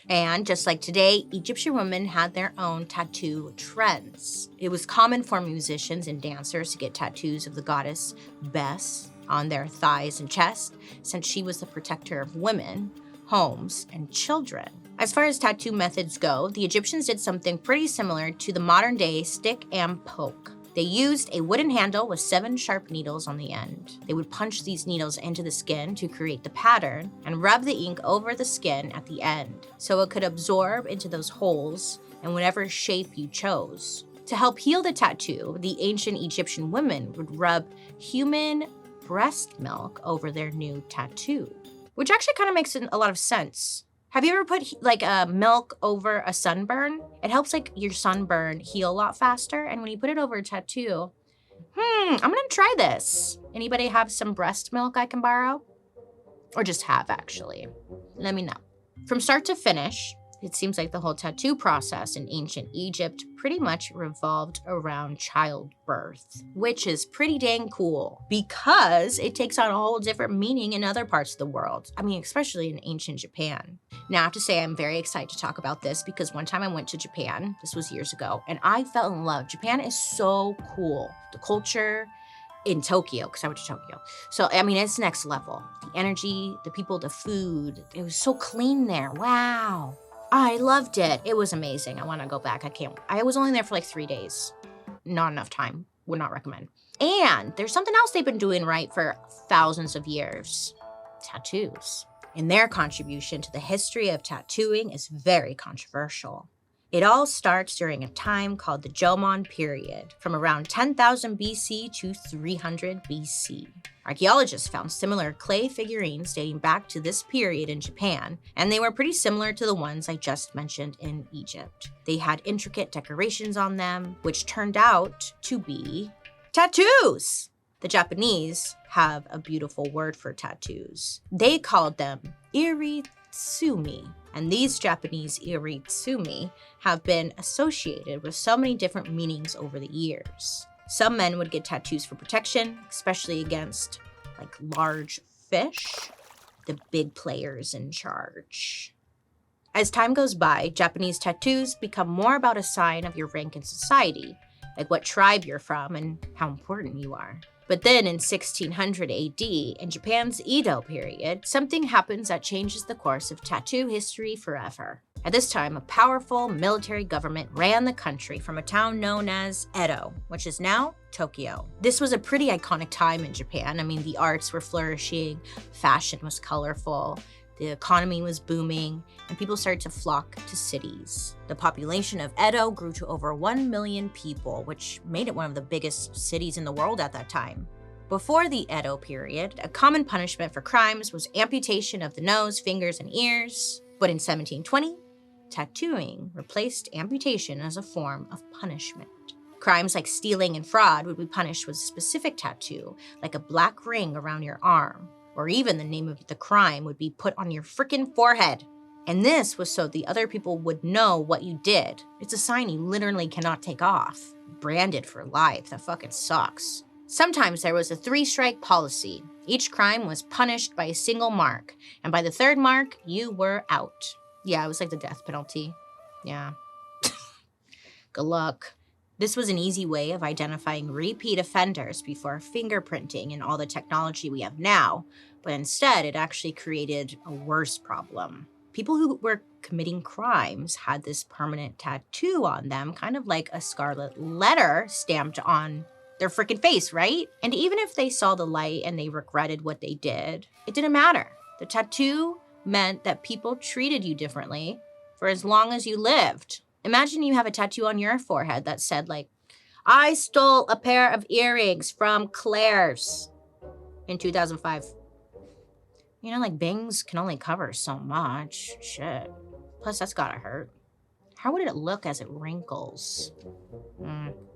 And just like today, Egyptian women had their own tattoo trends. It was common for musicians and dancers to get tattoos of the goddess Bes on their thighs and chest, since she was the protector of women, homes, and children. As far as tattoo methods go, the Egyptians did something pretty similar to the modern-day stick and poke. They used a wooden handle with 7 sharp needles on the end. They would punch these needles into the skin to create the pattern and rub the ink over the skin at the end so it could absorb into those holes in whatever shape you chose. To help heal the tattoo, the ancient Egyptian women would rub human breast milk over their new tattoo, which actually kind of makes a lot of sense. Have you ever put like milk over a sunburn? It helps like your sunburn heal a lot faster. And when you put it over a tattoo, I'm gonna try this. Anybody have some breast milk I can borrow? Or just have, actually. Let me know. From start to finish, it seems like the whole tattoo process in ancient Egypt pretty much revolved around childbirth, which is pretty dang cool because it takes on a whole different meaning in other parts of the world. I mean, especially in ancient Japan. Now, I have to say I'm very excited to talk about this because one time I went to Japan, this was years ago, and I fell in love. Japan is so cool. The culture in Tokyo, because I went to Tokyo. So, I mean, it's next level. The energy, the people, the food, it was so clean there. Wow. I loved it. It was amazing. I want to go back. I was only there for like 3 days. Not enough time. Would not recommend. And there's something else they've been doing right for thousands of years. Tattoos. And their contribution to the history of tattooing is very controversial. It all starts during a time called the Jomon period, from around 10,000 BC to 300 BC. Archaeologists found similar clay figurines dating back to this period in Japan, and they were pretty similar to the ones I just mentioned in Egypt. They had intricate decorations on them, which turned out to be tattoos. The Japanese have a beautiful word for tattoos. They called them iritsumi, and these Japanese iritsumi have been associated with so many different meanings over the years. Some men would get tattoos for protection, especially against like large fish, the big players in charge. As time goes by, Japanese tattoos become more about a sign of your rank in society, like what tribe you're from and how important you are. But then in 1600 AD, in Japan's Edo period, something happens that changes the course of tattoo history forever. At this time, a powerful military government ran the country from a town known as Edo, which is now Tokyo. This was a pretty iconic time in Japan. I mean, the arts were flourishing, fashion was colorful, the economy was booming, and people started to flock to cities. The population of Edo grew to over 1 million people, which made it one of the biggest cities in the world at that time. Before the Edo period, a common punishment for crimes was amputation of the nose, fingers, and ears. But in 1720, tattooing replaced amputation as a form of punishment. Crimes like stealing and fraud would be punished with a specific tattoo, like a black ring around your arm, or even the name of the crime would be put on your frickin' forehead. And this was so the other people would know what you did. It's a sign you literally cannot take off. Branded for life, that fucking sucks. Sometimes there was a 3-strike policy. Each crime was punished by a single mark, and by the 3rd mark, you were out. Yeah, it was like the death penalty. Yeah. Good luck. This was an easy way of identifying repeat offenders before fingerprinting and all the technology we have now, but instead it actually created a worse problem. People who were committing crimes had this permanent tattoo on them, kind of like a scarlet letter stamped on their freaking face, right? And even if they saw the light and they regretted what they did, it didn't matter. The tattoo meant that people treated you differently for as long as you lived. Imagine you have a tattoo on your forehead that said, like, I stole a pair of earrings from Claire's in 2005. You know, like, bangs can only cover so much. Shit. Plus, that's gotta hurt. How would it look as it wrinkles?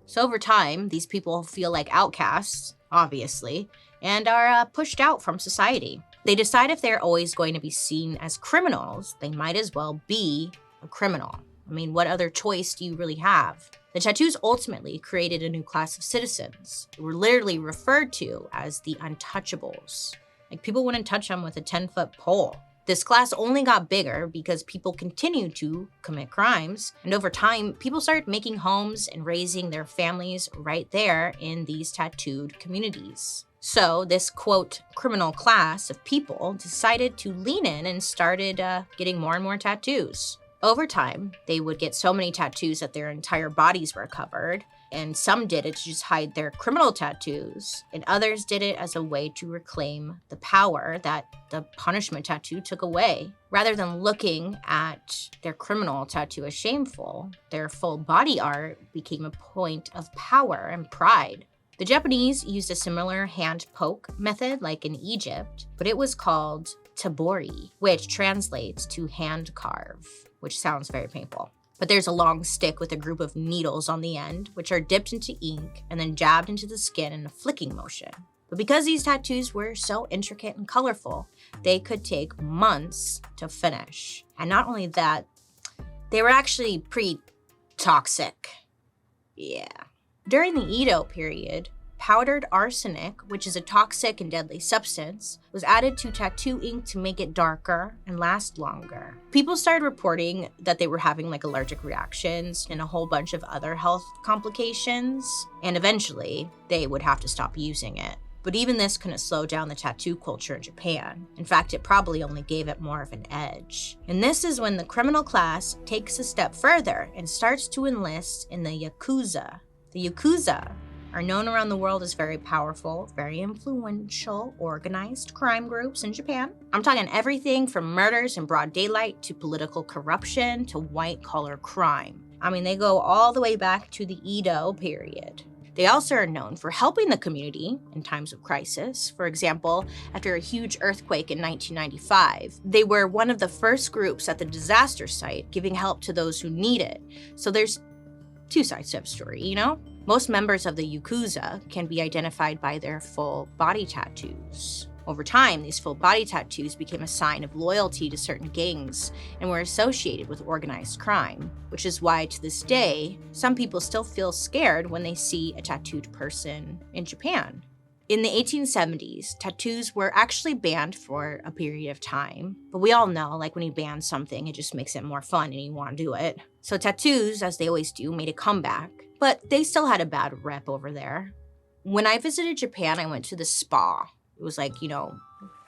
So over time, these people feel like outcasts, obviously, and are pushed out from society. They decide if they're always going to be seen as criminals, they might as well be a criminal. I mean, what other choice do you really have? The tattoos ultimately created a new class of citizens who were literally referred to as the untouchables. Like, people wouldn't touch them with a 10-foot pole. This class only got bigger because people continued to commit crimes, and over time, people started making homes and raising their families right there in these tattooed communities. So this, quote, criminal class of people decided to lean in and started getting more and more tattoos. Over time, they would get so many tattoos that their entire bodies were covered, and some did it to just hide their criminal tattoos, and others did it as a way to reclaim the power that the punishment tattoo took away. Rather than looking at their criminal tattoo as shameful, their full body art became a point of power and pride. The Japanese used a similar hand poke method like in Egypt, but it was called tabori, which translates to hand carve, which sounds very painful. But there's a long stick with a group of needles on the end, which are dipped into ink and then jabbed into the skin in a flicking motion. But because these tattoos were so intricate and colorful, they could take months to finish. And not only that, they were actually pretty toxic. Yeah. During the Edo period, powdered arsenic, which is a toxic and deadly substance, was added to tattoo ink to make it darker and last longer. People started reporting that they were having like allergic reactions and a whole bunch of other health complications, and eventually they would have to stop using it. But even this couldn't slow down the tattoo culture in Japan. In fact, it probably only gave it more of an edge. And this is when the criminal class takes a step further and starts to enlist in the Yakuza. The Yakuza are known around the world as very powerful, very influential, organized crime groups in Japan. I'm talking everything from murders in broad daylight to political corruption to white-collar crime. I mean, they go all the way back to the Edo period. They also are known for helping the community in times of crisis. For example, after a huge earthquake in 1995, they were one of the first groups at the disaster site giving help to those who need it. So there's two sides to a story, you know? Most members of the Yakuza can be identified by their full body tattoos. Over time, these full body tattoos became a sign of loyalty to certain gangs and were associated with organized crime, which is why to this day, some people still feel scared when they see a tattooed person in Japan. In the 1870s, tattoos were actually banned for a period of time, but we all know, like when you ban something, it just makes it more fun and you want to do it. So tattoos, as they always do, made a comeback, but they still had a bad rep over there. When I visited Japan, I went to the spa. It was like, you know,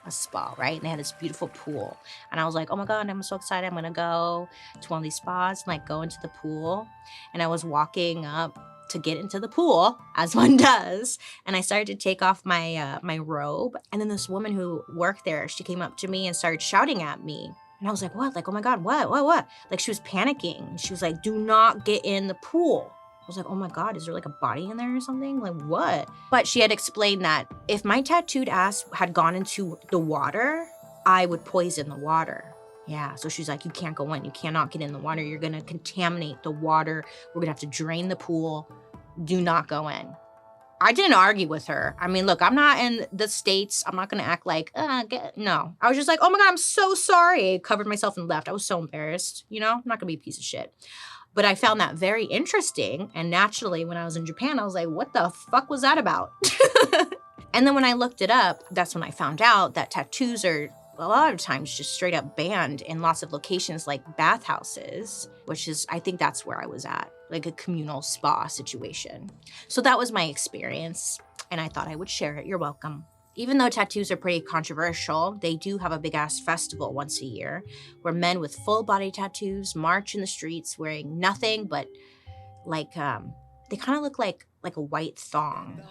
a spa, right? And they had this beautiful pool. And I was like, oh my God, I'm so excited. I'm gonna go to one of these spas and like go into the pool. And I was walking up to get into the pool, as one does. And I started to take off my my robe. And then this woman who worked there, she came up to me and started shouting at me. And I was like, what? Like, oh my God, what? Like, she was panicking. She was like, do not get in the pool. I was like, oh my God, is there like a body in there or something? Like, what? But she had explained that if my tattooed ass had gone into the water, I would poison the water. Yeah, so she's like, you can't go in. You cannot get in the water. You're gonna contaminate the water. We're gonna have to drain the pool. Do not go in. I didn't argue with her. I mean, look, I'm not in the States. I'm not gonna act like, no. I was just like, oh my God, I'm so sorry. I covered myself and left. I was so embarrassed. You know, I'm not gonna be a piece of shit. But I found that very interesting. And naturally, when I was in Japan, I was like, what the fuck was that about? And then when I looked it up, that's when I found out that tattoos are a lot of times just straight up banned in lots of locations like bathhouses, which is, I think that's where I was at. like a communal spa situation. So that was my experience, and I thought I would share it. You're welcome. Even though tattoos are pretty controversial, they do have a big-ass festival once a year where men with full-body tattoos march in the streets wearing nothing but like, they kind of look like a white thong.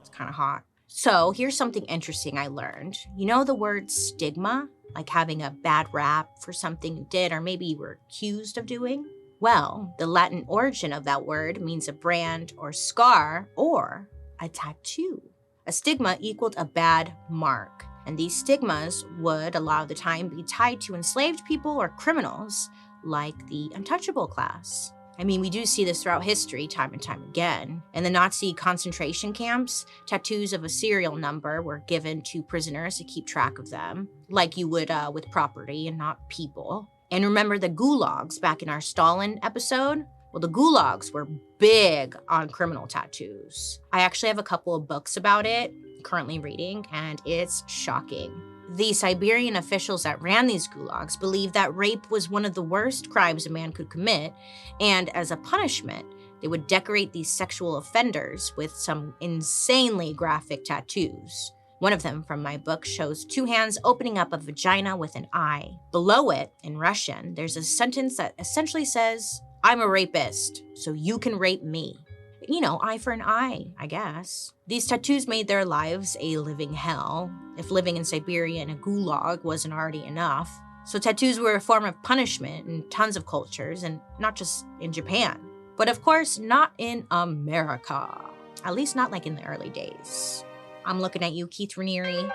It's kind of hot. So here's something interesting I learned. You know the word stigma? Like having a bad rap for something you did or maybe you were accused of doing? Well, the Latin origin of that word means a brand or scar or a tattoo. A stigma equaled a bad mark, and these stigmas would a lot of the time be tied to enslaved people or criminals like the untouchable class. I mean, we do see this throughout history time and time again. In the Nazi concentration camps, tattoos of a serial number were given to prisoners to keep track of them, like you would with property and not people. And remember the gulags back in our Stalin episode? Well, the gulags were big on criminal tattoos. I actually have a couple of books about it, currently reading, and it's shocking. The Siberian officials that ran these gulags believed that rape was one of the worst crimes a man could commit, and as a punishment, they would decorate these sexual offenders with some insanely graphic tattoos. One of them from my book shows two hands opening up a vagina with an eye. Below it, in Russian, there's a sentence that essentially says, "I'm a rapist, so you can rape me." You know, eye for an eye, I guess. These tattoos made their lives a living hell, if living in Siberia in a gulag wasn't already enough. So tattoos were a form of punishment in tons of cultures, and not just in Japan. But of course, not in America. At least not like in the early days. I'm looking at you, Keith Raniere.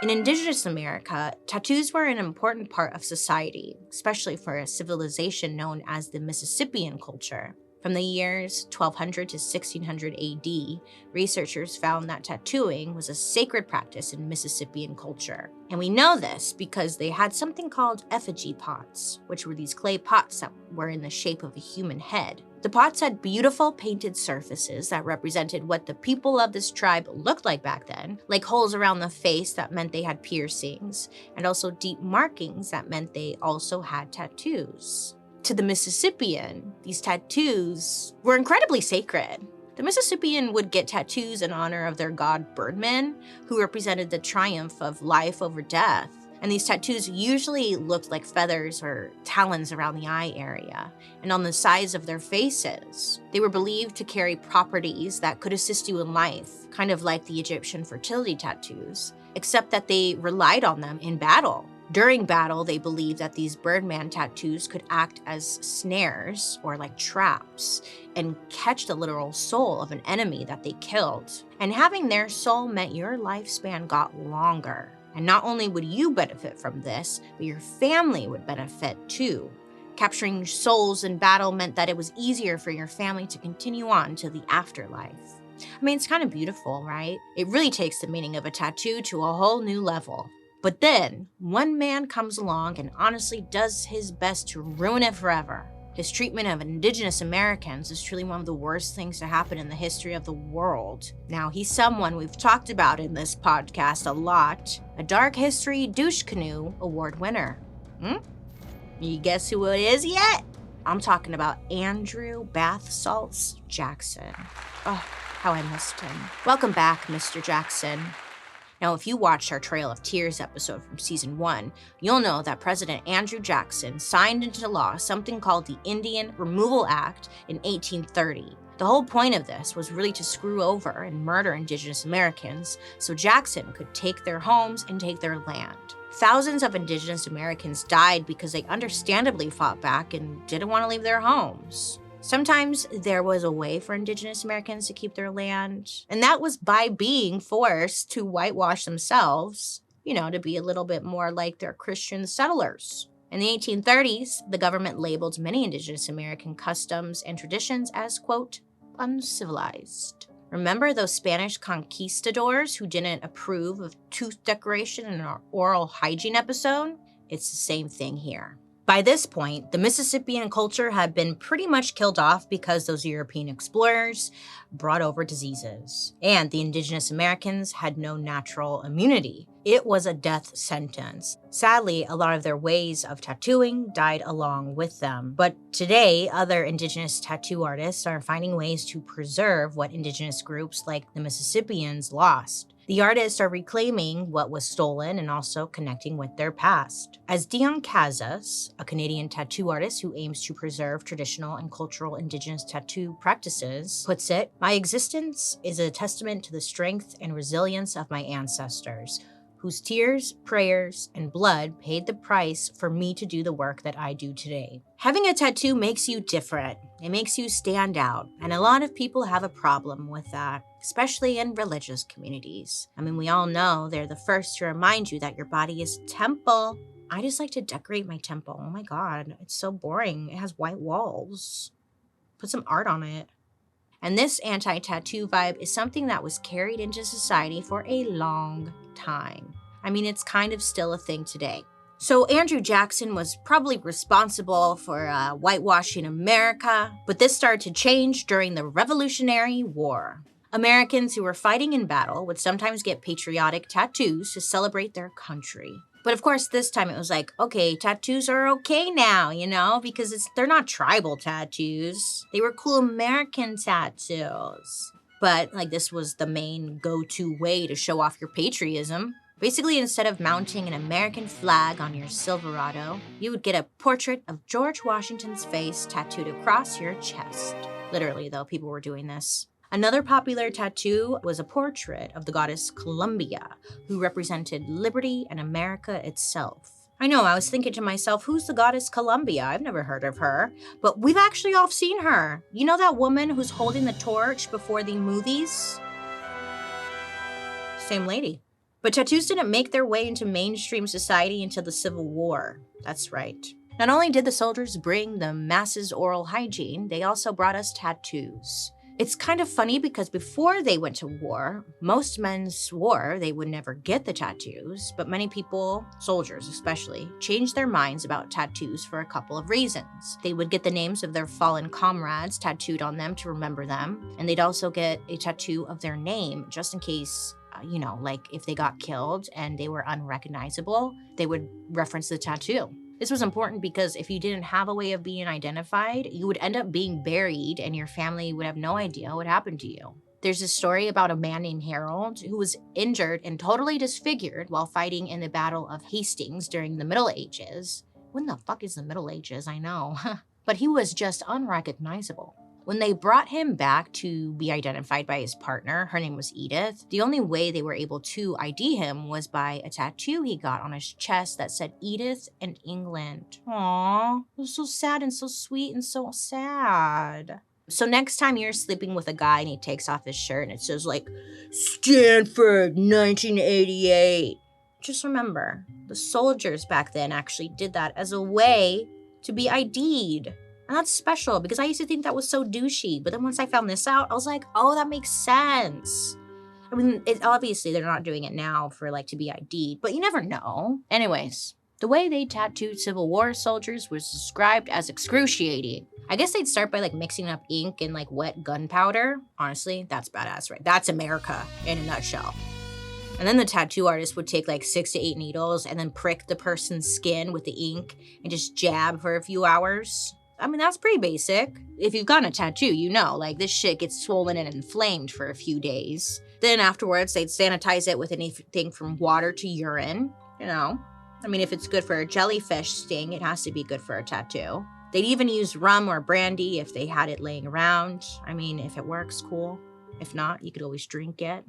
In Indigenous America, tattoos were an important part of society, especially for a civilization known as the Mississippian culture. From the years 1200 to 1600 AD, researchers found that tattooing was a sacred practice in Mississippian culture. And we know this because they had something called effigy pots, which were these clay pots that were in the shape of a human head. The pots had beautiful painted surfaces that represented what the people of this tribe looked like back then, like holes around the face that meant they had piercings, and also deep markings that meant they also had tattoos. To the Mississippian, these tattoos were incredibly sacred. The Mississippian would get tattoos in honor of their god Birdman, who represented the triumph of life over death. And these tattoos usually looked like feathers or talons around the eye area and on the sides of their faces. They were believed to carry properties that could assist you in life, kind of like the Egyptian fertility tattoos, except that they relied on them in battle. During battle, they believed that these Birdman tattoos could act as snares or like traps and catch the literal soul of an enemy that they killed. And having their soul meant your lifespan got longer. And not only would you benefit from this, but your family would benefit too. Capturing souls in battle meant that it was easier for your family to continue on to the afterlife. I mean, it's kind of beautiful, right? It really takes the meaning of a tattoo to a whole new level. But then, one man comes along and honestly does his best to ruin it forever. His treatment of Indigenous Americans is truly one of the worst things to happen in the history of the world. Now, he's someone we've talked about in this podcast a lot, a Dark History Douche Canoe Award winner. You guess who it is yet? I'm talking about Andrew Bath Salts Jackson. Oh, how I missed him. Welcome back, Mr. Jackson. Now, if you watched our Trail of Tears episode from season 1, you'll know that President Andrew Jackson signed into law something called the Indian Removal Act in 1830. The whole point of this was really to screw over and murder Indigenous Americans so Jackson could take their homes and take their land. Thousands of Indigenous Americans died because they understandably fought back and didn't want to leave their homes. Sometimes there was a way for Indigenous Americans to keep their land, and that was by being forced to whitewash themselves, to be a little bit more like their Christian settlers. In the 1830s, the government labeled many Indigenous American customs and traditions as, quote, uncivilized. Remember those Spanish conquistadors who didn't approve of tooth decoration in our oral hygiene episode? It's the same thing here. By this point, the Mississippian culture had been pretty much killed off because those European explorers brought over diseases, and the indigenous Americans had no natural immunity. It was a death sentence. Sadly, a lot of their ways of tattooing died along with them. But today, other indigenous tattoo artists are finding ways to preserve what indigenous groups like the Mississippians lost. The artists are reclaiming what was stolen and also connecting with their past. As Dion Casas, a Canadian tattoo artist who aims to preserve traditional and cultural indigenous tattoo practices, puts it, "My existence is a testament to the strength and resilience of my ancestors, whose tears, prayers, and blood paid the price for me to do the work that I do today." Having a tattoo makes you different. It makes you stand out. And a lot of people have a problem with that, especially in religious communities. I mean, we all know they're the first to remind you that your body is a temple. I just like to decorate my temple. Oh my God, it's so boring. It has white walls. Put some art on it. And this anti-tattoo vibe is something that was carried into society for a long time. I mean, it's kind of still a thing today. So Andrew Jackson was probably responsible for whitewashing America, but this started to change during the Revolutionary War. Americans who were fighting in battle would sometimes get patriotic tattoos to celebrate their country. But of course, this time it was like, okay, tattoos are okay now, because they're not tribal tattoos. They were cool American tattoos. But this was the main go-to way to show off your patriotism. Basically, instead of mounting an American flag on your Silverado, you would get a portrait of George Washington's face tattooed across your chest. Literally, though, people were doing this. Another popular tattoo was a portrait of the goddess Columbia, who represented liberty and America itself. I know, I was thinking to myself, who's the goddess Columbia? I've never heard of her, but we've actually all seen her. You know that woman who's holding the torch before the movies? Same lady. But tattoos didn't make their way into mainstream society until the Civil War. That's right. Not only did the soldiers bring the masses oral hygiene, they also brought us tattoos. It's kind of funny because before they went to war, most men swore they would never get the tattoos, but many people, soldiers especially, changed their minds about tattoos for a couple of reasons. They would get the names of their fallen comrades tattooed on them to remember them, and they'd also get a tattoo of their name just in case, if they got killed and they were unrecognizable, they would reference the tattoo. This was important because if you didn't have a way of being identified, you would end up being buried and your family would have no idea what happened to you. There's a story about a man named Harold who was injured and totally disfigured while fighting in the Battle of Hastings during the Middle Ages. When the fuck is the Middle Ages? I know. But he was just unrecognizable. When they brought him back to be identified by his partner, her name was Edith, the only way they were able to ID him was by a tattoo he got on his chest that said Edith and England. Aww, it was so sad and so sweet and so sad. So next time you're sleeping with a guy and he takes off his shirt and it says Stanford 1988. Just remember, the soldiers back then actually did that as a way to be ID'd. And that's special because I used to think that was so douchey. But then once I found this out, I was like, oh, that makes sense. I mean, obviously they're not doing it now for to be ID'd, but you never know. Anyways, the way they tattooed Civil War soldiers was described as excruciating. I guess they'd start by mixing up ink and wet gunpowder. Honestly, that's badass, right? That's America in a nutshell. And then the tattoo artist would take 6 to 8 needles and then prick the person's skin with the ink and just jab for a few hours. I mean, that's pretty basic. If you've gotten a tattoo, this shit gets swollen and inflamed for a few days. Then afterwards, they'd sanitize it with anything from water to urine, I mean, if it's good for a jellyfish sting, it has to be good for a tattoo. They'd even use rum or brandy if they had it laying around. I mean, if it works, cool. If not, you could always drink it.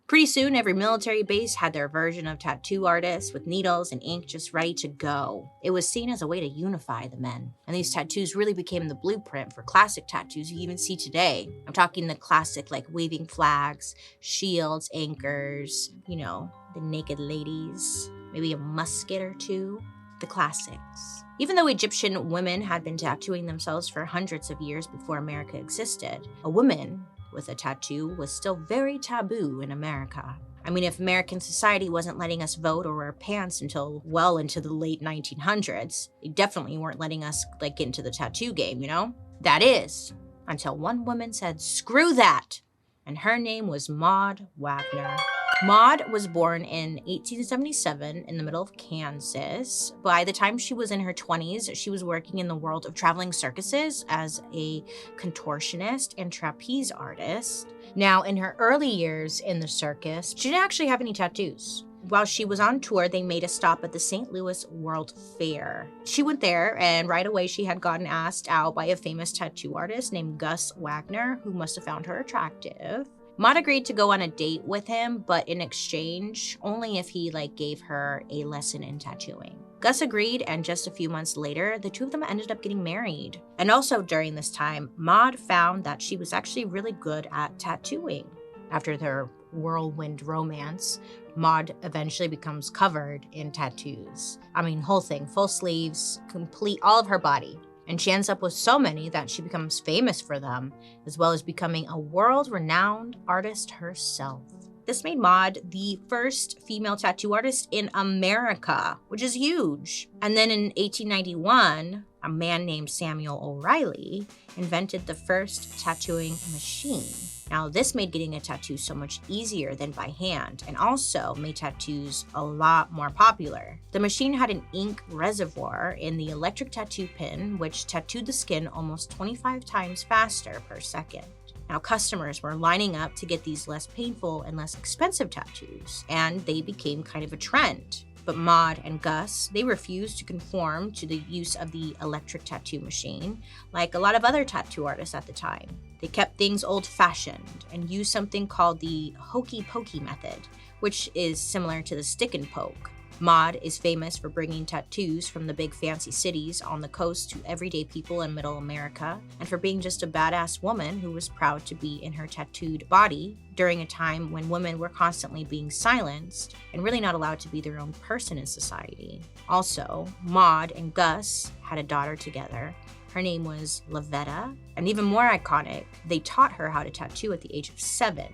Pretty soon, every military base had their version of tattoo artists with needles and ink just ready to go. It was seen as a way to unify the men. And these tattoos really became the blueprint for classic tattoos you even see today. I'm talking the classic waving flags, shields, anchors, the naked ladies, maybe a musket or two. The classics. Even though Egyptian women had been tattooing themselves for hundreds of years before America existed, a woman with a tattoo was still very taboo in America. I mean, if American society wasn't letting us vote or wear pants until well into the late 1900s, they definitely weren't letting us get into the tattoo game, you know? That is, until one woman said, screw that, and her name was Maud Wagner. Maud was born in 1877 in the middle of Kansas. By the time she was in her 20s, she was working in the world of traveling circuses as a contortionist and trapeze artist. Now, in her early years in the circus, she didn't actually have any tattoos. While she was on tour, they made a stop at the St. Louis World Fair. She went there, and right away she had gotten asked out by a famous tattoo artist named Gus Wagner, who must have found her attractive. Maud agreed to go on a date with him, but in exchange, only if he gave her a lesson in tattooing. Gus agreed, and just a few months later, the two of them ended up getting married. And also during this time, Maud found that she was actually really good at tattooing. After their whirlwind romance, Maud eventually becomes covered in tattoos. I mean, whole thing, full sleeves, complete all of her body. And she ends up with so many that she becomes famous for them, as well as becoming a world-renowned artist herself. This made Maud the first female tattoo artist in America, which is huge. And then in 1891, a man named Samuel O'Reilly invented the first tattooing machine. Now, this made getting a tattoo so much easier than by hand, and also made tattoos a lot more popular. The machine had an ink reservoir in the electric tattoo pin, which tattooed the skin almost 25 times faster per second. Now, customers were lining up to get these less painful and less expensive tattoos, and they became kind of a trend. But Maud and Gus, they refused to conform to the use of the electric tattoo machine, like a lot of other tattoo artists at the time. They kept things old-fashioned and used something called the hokey pokey method, which is similar to the stick and poke. Maud is famous for bringing tattoos from the big fancy cities on the coast to everyday people in middle America, and for being just a badass woman who was proud to be in her tattooed body during a time when women were constantly being silenced and really not allowed to be their own person in society. Also, Maud and Gus had a daughter together. Her name was Lavetta, and even more iconic, they taught her how to tattoo at the age of 7.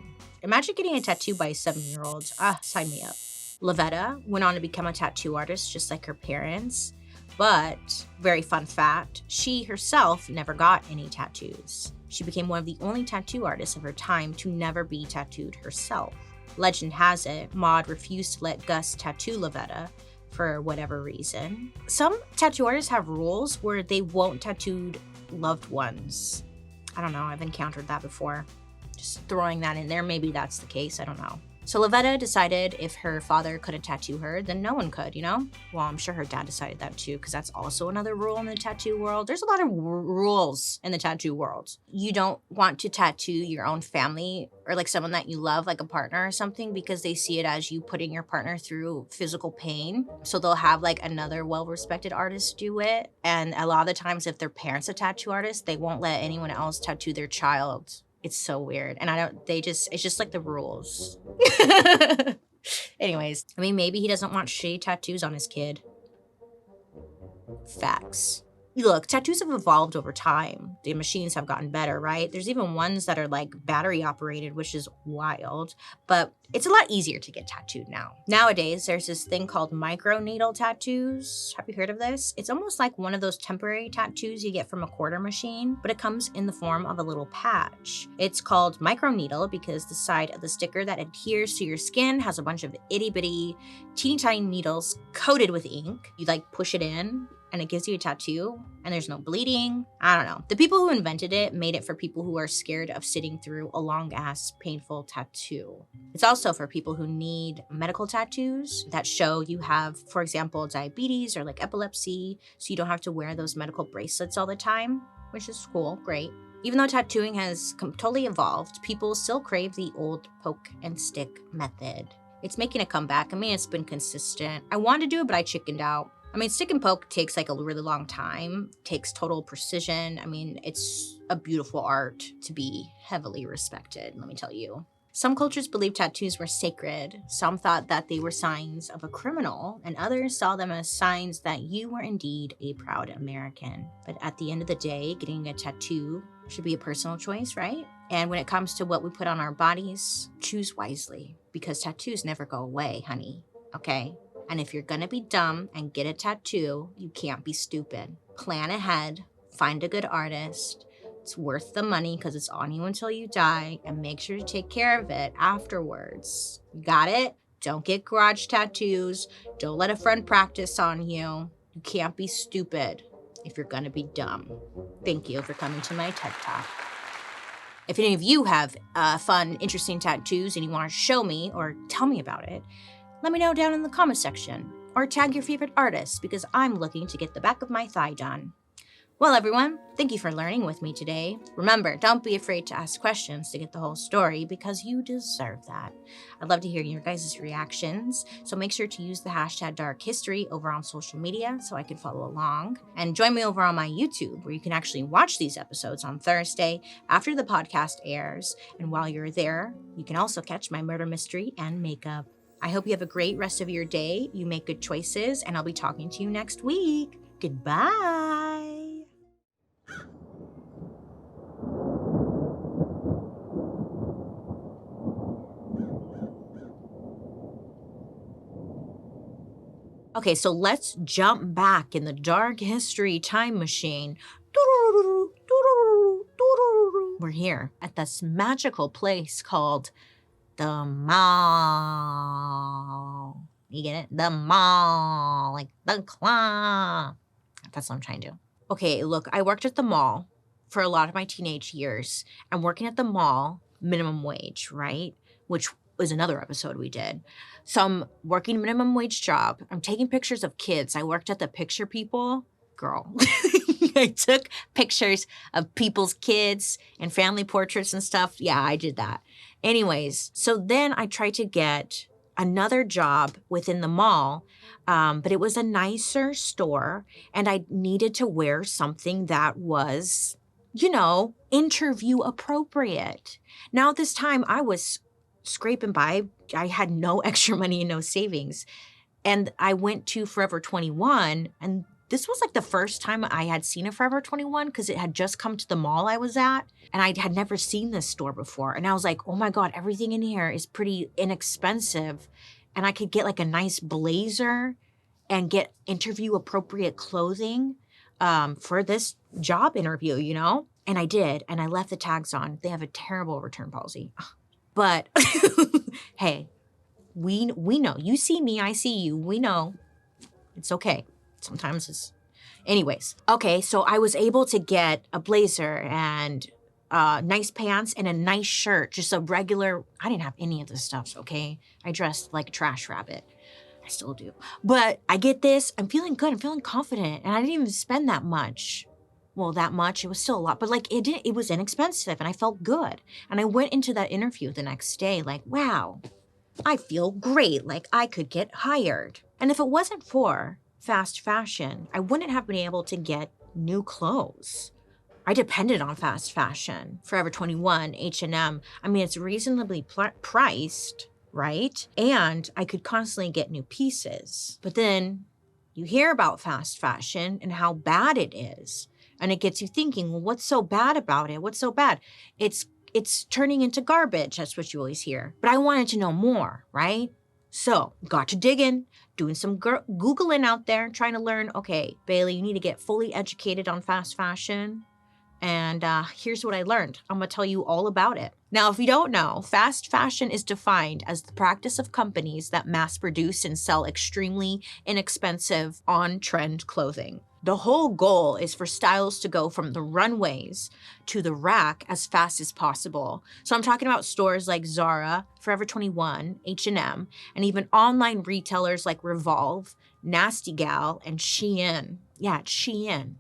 Imagine getting a tattoo by a 7-year-old. Sign me up. Lavetta went on to become a tattoo artist just like her parents, but, very fun fact, she herself never got any tattoos. She became one of the only tattoo artists of her time to never be tattooed herself. Legend has it, Maud refused to let Gus tattoo Lavetta for whatever reason. Some tattoo artists have rules where they won't tattoo loved ones. I don't know, I've encountered that before. Just throwing that in there, maybe that's the case, I don't know. So Lavetta decided if her father couldn't tattoo her, then no one could, you know? Well, I'm sure her dad decided that too, because that's also another rule in the tattoo world. There's a lot of rules in the tattoo world. You don't want to tattoo your own family or someone that you love, like a partner or something, because they see it as you putting your partner through physical pain. So they'll have another well-respected artist do it. And a lot of the times if their parents are tattoo artists, they won't let anyone else tattoo their child. It's so weird. And it's just the rules. Anyways, I mean, maybe he doesn't want shitty tattoos on his kid. Facts. Look, tattoos have evolved over time. The machines have gotten better, right? There's even ones that are battery operated, which is wild, but it's a lot easier to get tattooed now. Nowadays, there's this thing called microneedle tattoos. Have you heard of this? It's almost like one of those temporary tattoos you get from a quarter machine, but it comes in the form of a little patch. It's called microneedle because the side of the sticker that adheres to your skin has a bunch of itty bitty, teeny tiny needles coated with ink. You push it in, and it gives you a tattoo, and there's no bleeding. I don't know. The people who invented it made it for people who are scared of sitting through a long-ass, painful tattoo. It's also for people who need medical tattoos that show you have, for example, diabetes or epilepsy, so you don't have to wear those medical bracelets all the time, which is cool, great. Even though tattooing has totally evolved, people still crave the old poke and stick method. It's making a comeback. I mean, it's been consistent. I wanted to do it, but I chickened out. I mean, stick and poke takes a really long time, takes total precision. I mean, it's a beautiful art to be heavily respected, let me tell you. Some cultures believed tattoos were sacred. Some thought that they were signs of a criminal, and others saw them as signs that you were indeed a proud American. But at the end of the day, getting a tattoo should be a personal choice, right? And when it comes to what we put on our bodies, choose wisely, because tattoos never go away, honey, okay? And if you're gonna be dumb and get a tattoo, you can't be stupid. Plan ahead, find a good artist. It's worth the money because it's on you until you die, and make sure to take care of it afterwards. You got it? Don't get garage tattoos. Don't let a friend practice on you. You can't be stupid if you're gonna be dumb. Thank you for coming to my TED Talk. If any of you have fun, interesting tattoos and you want to show me or tell me about it, let me know down in the comment section, or tag your favorite artist, because I'm looking to get the back of my thigh done. Well, everyone, thank you for learning with me today. Remember, don't be afraid to ask questions to get the whole story, because you deserve that. I'd love to hear your guys' reactions, so make sure to use the hashtag Dark History over on social media so I can follow along. And join me over on my YouTube, where you can actually watch these episodes on Thursday after the podcast airs. And while you're there, you can also catch my murder mystery and makeup. I hope you have a great rest of your day, you make good choices, and I'll be talking to you next week. Goodbye. Okay, so let's jump back in the dark history time machine. We're here at this magical place called the mall. You get it? The mall, like the claw. That's what I'm trying to do. Okay, look, I worked at the mall for a lot of my teenage years. I'm working at the mall, minimum wage, right? Which was another episode we did. So I'm working minimum wage job. I'm taking pictures of kids. I worked at the Picture People. Girl, I took pictures of people's kids and family portraits and stuff. Yeah, I did that. Anyways, so then I tried to get another job within the mall, but it was a nicer store, and I needed to wear something that was, interview appropriate. Now, this time I was scraping by. I had no extra money and no savings. And I went to Forever 21, and this was like the first time I had seen a Forever 21 because it had just come to the mall I was at, and I had never seen this store before. And I was like, oh my God, everything in here is pretty inexpensive. And I could get like a nice blazer and get interview appropriate clothing for this job interview, And I did, and I left the tags on. They have a terrible return policy. But hey, we know. You see me, I see you. We know. It's okay. Sometimes it's... Anyways. Okay, so I was able to get a blazer and nice pants and a nice shirt. Just a regular... I didn't have any of this stuff, okay? I dressed like a trash rabbit. I still do. But I get this. I'm feeling good. I'm feeling confident. And I didn't even spend that much. Well, that much. It was still a lot. But it was inexpensive and I felt good. And I went into that interview the next day like, wow, I feel great. Like I could get hired. And if it wasn't for fast fashion, I wouldn't have been able to get new clothes. I depended on fast fashion. Forever 21, H&M. I mean, it's reasonably priced, right? And I could constantly get new pieces. But then you hear about fast fashion and how bad it is. And it gets you thinking, well, what's so bad about it? What's so bad? It's turning into garbage. That's what you always hear. But I wanted to know more, right? So got to digging, doing some Googling out there, trying to learn, okay, Bailey, you need to get fully educated on fast fashion. And here's what I learned. I'm going to tell you all about it. Now, if you don't know, fast fashion is defined as the practice of companies that mass produce and sell extremely inexpensive, on-trend clothing. The whole goal is for styles to go from the runways to the rack as fast as possible. So I'm talking about stores like Zara, Forever 21, H&M, and even online retailers like Revolve, Nasty Gal, and Shein. Yeah, it's Shein.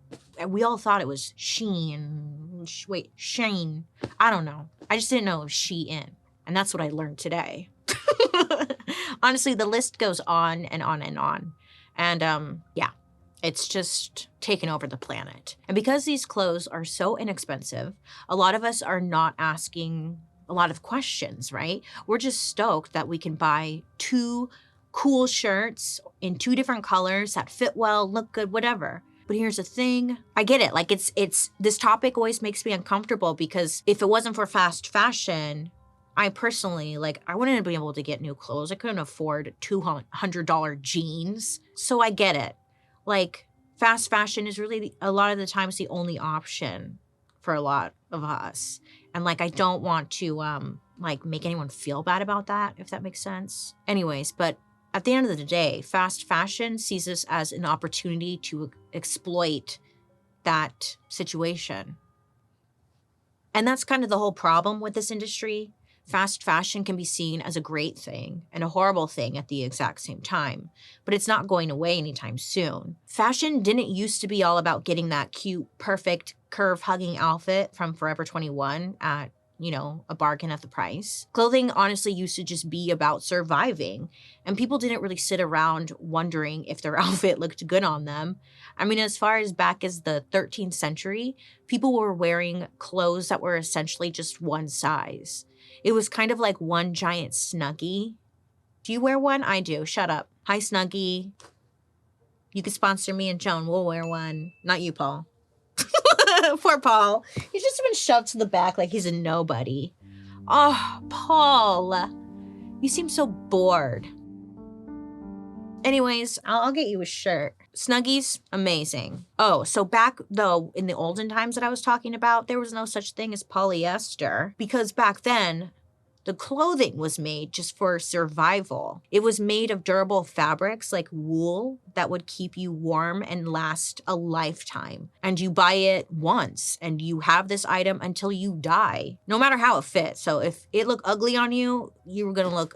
We all thought it was Shein. Wait, Shane. I don't know. I just didn't know it was Shein. And that's what I learned today. Honestly, the list goes on and on and on. And yeah. It's just taken over the planet. And because these clothes are so inexpensive, a lot of us are not asking a lot of questions, right? We're just stoked that we can buy 2 cool shirts in 2 different colors that fit well, look good, whatever. But here's the thing. I get it. Like it's this topic always makes me uncomfortable because if it wasn't for fast fashion, I personally, like, I wouldn't be able to get new clothes. I couldn't afford $200 jeans. So I get it. Like, fast fashion is really, a lot of the times, the only option for a lot of us. And, like, I don't want to, like, make anyone feel bad about that, if that makes sense. Anyways, but at the end of the day, fast fashion sees this as an opportunity to exploit that situation. And that's kind of the whole problem with this industry. Fast fashion can be seen as a great thing and a horrible thing at the exact same time, but it's not going away anytime soon. Fashion didn't used to be all about getting that cute, perfect, curve-hugging outfit from Forever 21 at, you know, a bargain at the price. Clothing honestly used to just be about surviving, and people didn't really sit around wondering if their outfit looked good on them. I mean, as far as back as the 13th century, people were wearing clothes that were essentially just one size. It was kind of like one giant Snuggie. Do you wear one? I do. Shut up. Hi, Snuggie. You can sponsor me and Joan. We'll wear one. Not you, Paul. Poor Paul. He's just been shoved to the back like he's a nobody. Oh, Paul. You seem so bored. Anyways, I'll get you a shirt. Snuggies, amazing. Oh, so back, though, in the olden times that I was talking about, there was no such thing as polyester because back then, the clothing was made just for survival. It was made of durable fabrics like wool that would keep you warm and last a lifetime. And you buy it once and you have this item until you die, no matter how it fits. So if it looked ugly on you, you were gonna look,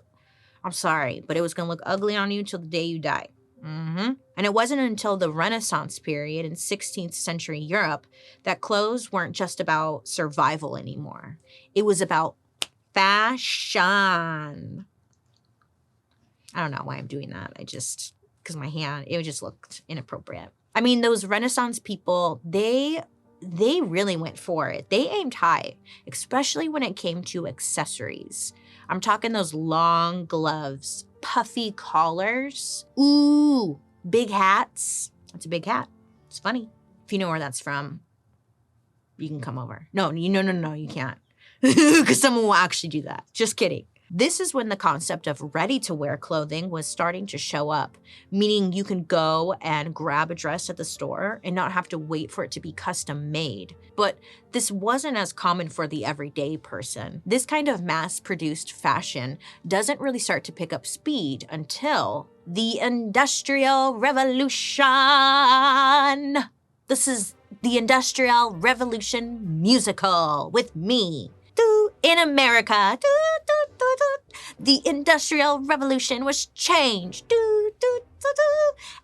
I'm sorry, but it was gonna look ugly on you till the day you die. And it wasn't until the Renaissance period in 16th century Europe that clothes weren't just about survival anymore. It was about fashion. I don't know why I'm doing that. Because my hand, it just looked inappropriate. I mean, those Renaissance people, they really went for it. They aimed high, especially when it came to accessories. I'm talking those long gloves, puffy collars, ooh, big hats. That's a big hat. It's funny. If you know where that's from, you can come over. No, you can't. Because someone will actually do that. Just kidding. This is when the concept of ready-to-wear clothing was starting to show up, meaning you can go and grab a dress at the store and not have to wait for it to be custom made. But this wasn't as common for the everyday person. This kind of mass-produced fashion doesn't really start to pick up speed until the Industrial Revolution. This is the Industrial Revolution musical with me. In America, the Industrial Revolution was changed.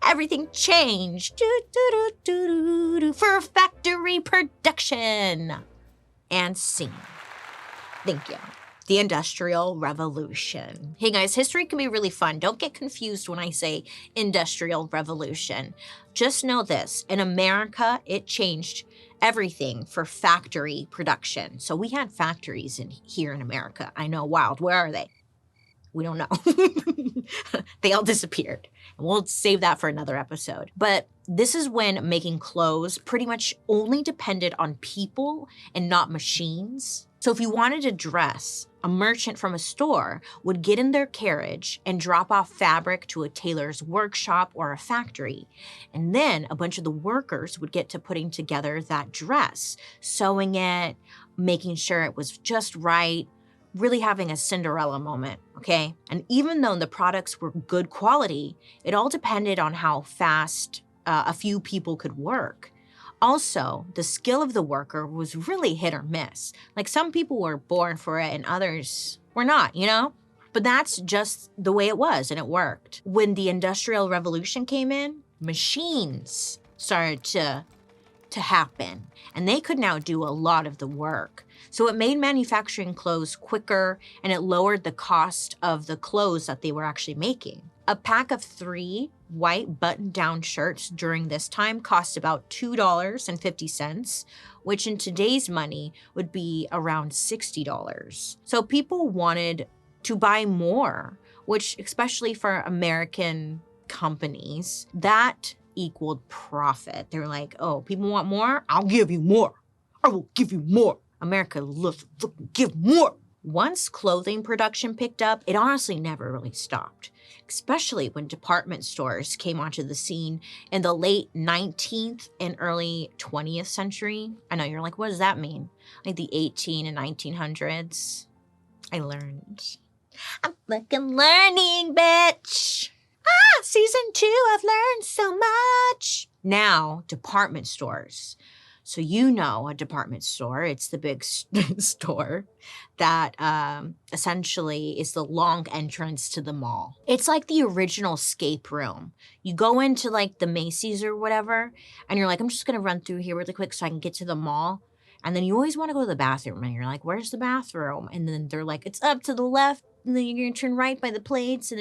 Everything changed for factory production. And scene. Thank you. The Industrial Revolution. Hey guys, history can be really fun. Don't get confused when I say Industrial Revolution. Just know this, in America, it changed everything for factory production. So we had factories here in America. I know, wild. Where are they? We don't know. They all disappeared. We'll save that for another episode. But this is when making clothes pretty much only depended on people and not machines. So if you wanted to dress, a merchant from a store would get in their carriage and drop off fabric to a tailor's workshop or a factory. And then a bunch of the workers would get to putting together that dress, sewing it, making sure it was just right, really having a Cinderella moment, okay? And even though the products were good quality, it all depended on how fast a few people could work. Also, the skill of the worker was really hit or miss. Like some people were born for it and others were not, you know? But that's just the way it was and it worked. When the Industrial Revolution came in, machines started to happen and they could now do a lot of the work. So it made manufacturing clothes quicker and it lowered the cost of the clothes that they were actually making. A pack of 3 white button-down shirts during this time cost about $2.50, which in today's money would be around $60. So people wanted to buy more, which especially for American companies, that equaled profit. They're like, oh, people want more? I'll give you more. I will give you more. America loves to give more. Once clothing production picked up, it honestly never really stopped, especially when department stores came onto the scene in the late 19th and early 20th century. I know you're like, what does that mean? Like the 18 and 1900s. I learned. I'm fucking learning, bitch. Season 2, I've learned so much. Now, department stores. So you know a department store, it's the big store that essentially is the long entrance to the mall. It's like the original escape room. You go into like the Macy's or whatever, and you're like, I'm just gonna run through here really quick so I can get to the mall. And then you always wanna go to the bathroom, and you're like, where's the bathroom? And then they're like, it's up to the left, and then you're gonna turn right by the plates, and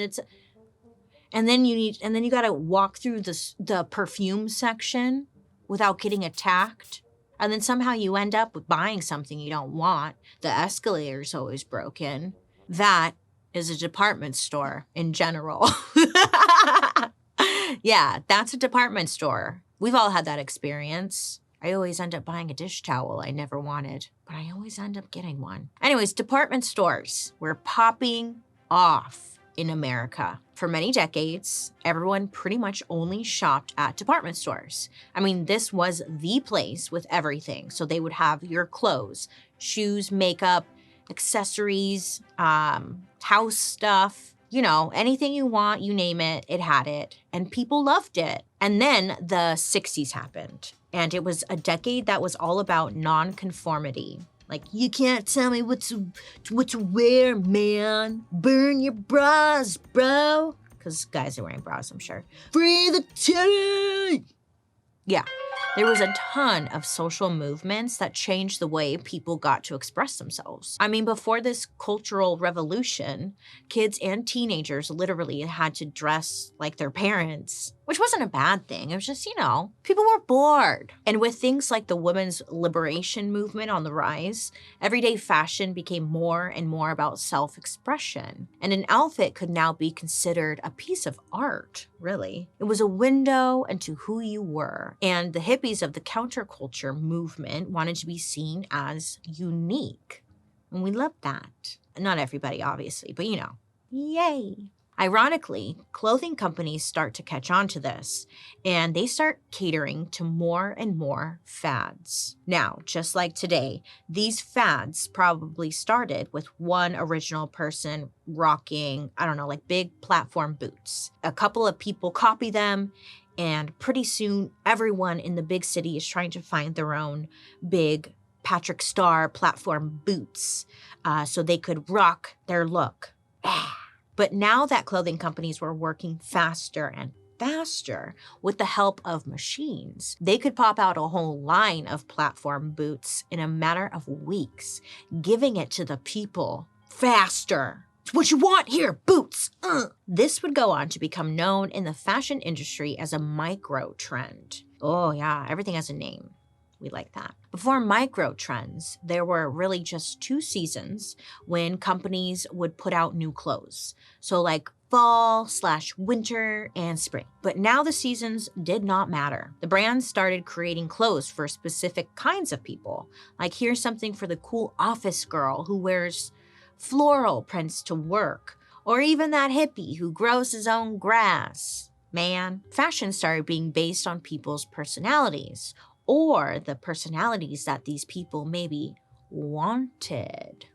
then you gotta walk through the perfume section without getting attacked. And then somehow you end up with buying something you don't want. The escalator's always broken. That is a department store in general. Yeah, that's a department store. We've all had that experience. I always end up buying a dish towel I never wanted, but I always end up getting one. Anyways, department stores were popping off in America. For many decades, everyone pretty much only shopped at department stores. I mean, this was the place with everything. So they would have your clothes, shoes, makeup, accessories, house stuff, you know, anything you want, you name it, it had it. And people loved it. And then the 60s happened. And it was a decade that was all about nonconformity. Like, you can't tell me what to wear, man. Burn your bras, bro. Because guys are wearing bras, I'm sure. Free the titty! Yeah, there was a ton of social movements that changed the way people got to express themselves. I mean, before this cultural revolution, kids and teenagers literally had to dress like their parents, which wasn't a bad thing. It was just, you know, people were bored. And with things like the women's liberation movement on the rise, everyday fashion became more and more about self-expression. And an outfit could now be considered a piece of art, really. It was a window into who you were. And the hippies of the counterculture movement wanted to be seen as unique. And we loved that. Not everybody, obviously, but you know, yay. Ironically, clothing companies start to catch on to this, and they start catering to more and more fads. Now, just like today, these fads probably started with one original person rocking, I don't know, like big platform boots. A couple of people copy them, and pretty soon everyone in the big city is trying to find their own big Patrick Star platform boots so they could rock their look. But now that clothing companies were working faster and faster with the help of machines, they could pop out a whole line of platform boots in a matter of weeks, giving it to the people faster. It's what you want here, boots. This would go on to become known in the fashion industry as a micro trend. Oh yeah, everything has a name. We like that. Before micro trends, there were really just 2 seasons when companies would put out new clothes. So like fall/winter and spring. But now the seasons did not matter. The brands started creating clothes for specific kinds of people. Like here's something for the cool office girl who wears floral prints to work, or even that hippie who grows his own grass. Man, fashion started being based on people's personalities, or the personalities that these people maybe wanted.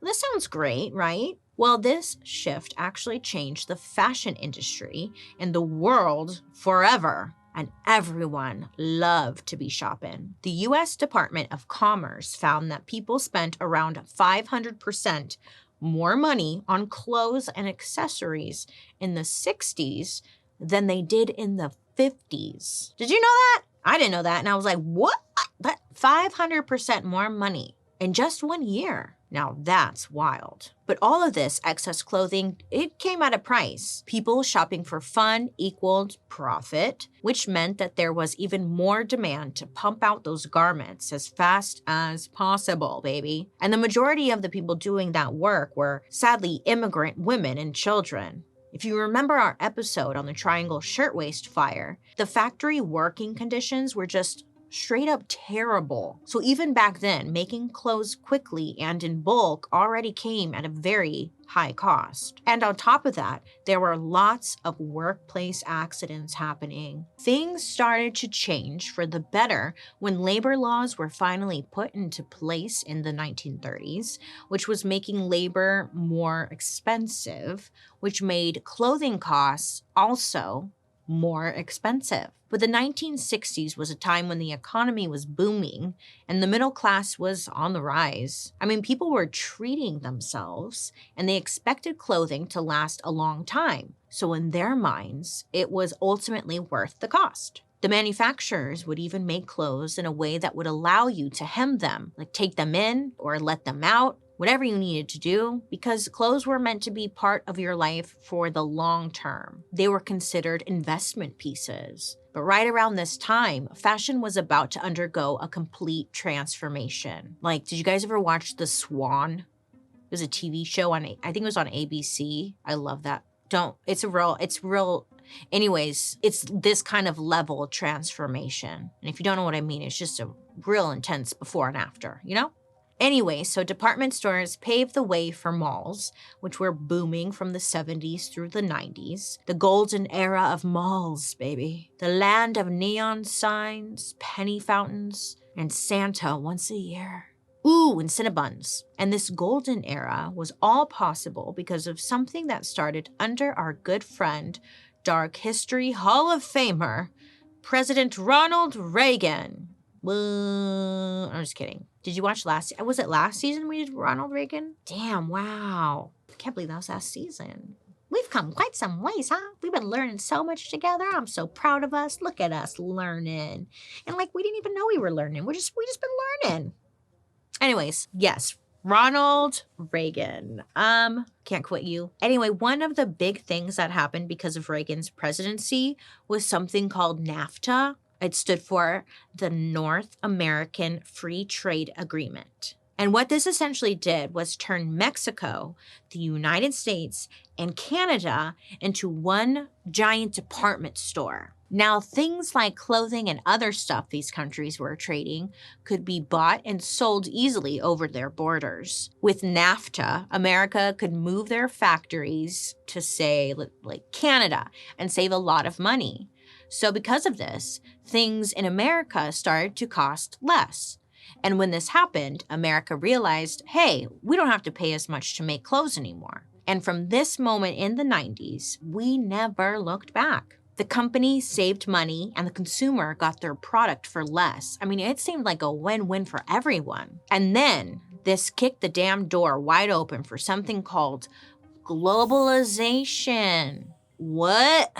This sounds great, right? Well, this shift actually changed the fashion industry and the world forever, and everyone loved to be shopping. The US Department of Commerce found that people spent around 500% more money on clothes and accessories in the 60s than they did in the 50s. Did you know that? I didn't know that. And I was like, what? That 500% more money in just 1 year. Now that's wild. But all of this excess clothing, it came at a price. People shopping for fun equaled profit, which meant that there was even more demand to pump out those garments as fast as possible, baby. And the majority of the people doing that work were sadly immigrant women and children. If you remember our episode on the triangle shirtwaist fire, the factory working conditions were just straight up terrible. So even back then, making clothes quickly and in bulk already came at a very high cost. And on top of that, there were lots of workplace accidents happening. Things started to change for the better when labor laws were finally put into place in the 1930s, which was making labor more expensive, which made clothing costs also more expensive. But the 1960s was a time when the economy was booming and the middle class was on the rise. I mean, people were treating themselves and they expected clothing to last a long time. So in their minds, it was ultimately worth the cost. The manufacturers would even make clothes in a way that would allow you to hem them, like take them in or let them out, whatever you needed to do, because clothes were meant to be part of your life for the long term. They were considered investment pieces. But right around this time, fashion was about to undergo a complete transformation. Like, did you guys ever watch The Swan? It was a TV show on, I think it was on ABC. I love that. It's real. Anyways, it's this kind of level transformation. And if you don't know what I mean, it's just a real intense before and after, you know? Anyway, so department stores paved the way for malls, which were booming from the 70s through the 90s. The golden era of malls, baby. The land of neon signs, penny fountains, and Santa once a year. Ooh, and Cinnabons. And this golden era was all possible because of something that started under our good friend, Dark History Hall of Famer, President Ronald Reagan. I'm just kidding. Did you watch was it last season we did Ronald Reagan? Damn, wow. I can't believe that was last season. We've come quite some ways, huh? We've been learning so much together. I'm so proud of us. Look at us learning. And like, we didn't even know we were learning. We just been learning. Anyways, yes, Ronald Reagan. Can't quit you. Anyway, one of the big things that happened because of Reagan's presidency was something called NAFTA. It stood for the North American Free Trade Agreement. And what this essentially did was turn Mexico, the United States, and Canada into one giant department store. Now, things like clothing and other stuff these countries were trading could be bought and sold easily over their borders. With NAFTA, America could move their factories to, say, like Canada and save a lot of money. So because of this, things in America started to cost less. And when this happened, America realized, hey, we don't have to pay as much to make clothes anymore. And from this moment in the 90s, we never looked back. The company saved money and the consumer got their product for less. I mean, it seemed like a win-win for everyone. And then this kicked the damn door wide open for something called globalization. What?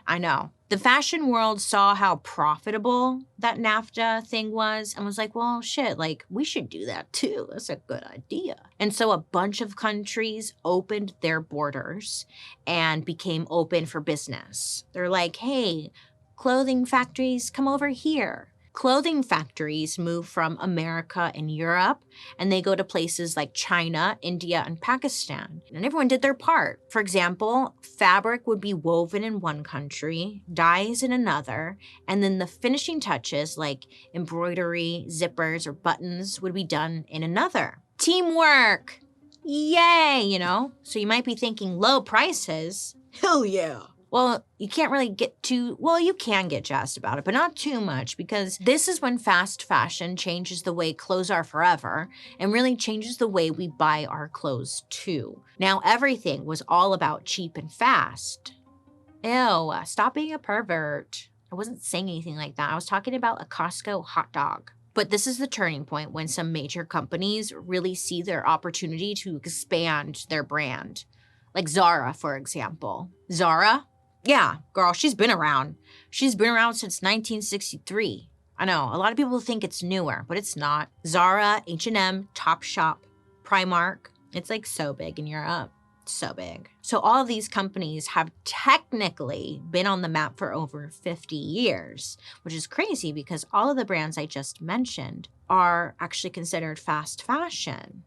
I know. The fashion world saw how profitable that NAFTA thing was and was like, well, shit, like, we should do that too. That's a good idea. And so a bunch of countries opened their borders and became open for business. They're like, hey, clothing factories, come over here. Clothing factories move from America and Europe, and they go to places like China, India, and Pakistan. And everyone did their part. For example, fabric would be woven in one country, dyes in another, and then the finishing touches like embroidery, zippers, or buttons would be done in another. Teamwork! Yay, you know? So you might be thinking low prices. Hell yeah. Well, you can't really you can get jazzed about it, but not too much, because this is when fast fashion changes the way clothes are forever and really changes the way we buy our clothes too. Now, everything was all about cheap and fast. Ew, stop being a pervert. I wasn't saying anything like that. I was talking about a Costco hot dog. But this is the turning point when some major companies really see their opportunity to expand their brand. Like Zara, for example. Zara? Yeah, girl, she's been around. She's been around since 1963. I know, a lot of people think it's newer, but it's not. Zara, H&M, Topshop, Primark. It's like so big in Europe. So big. So all of these companies have technically been on the map for over 50 years, which is crazy because all of the brands I just mentioned are actually considered fast fashion.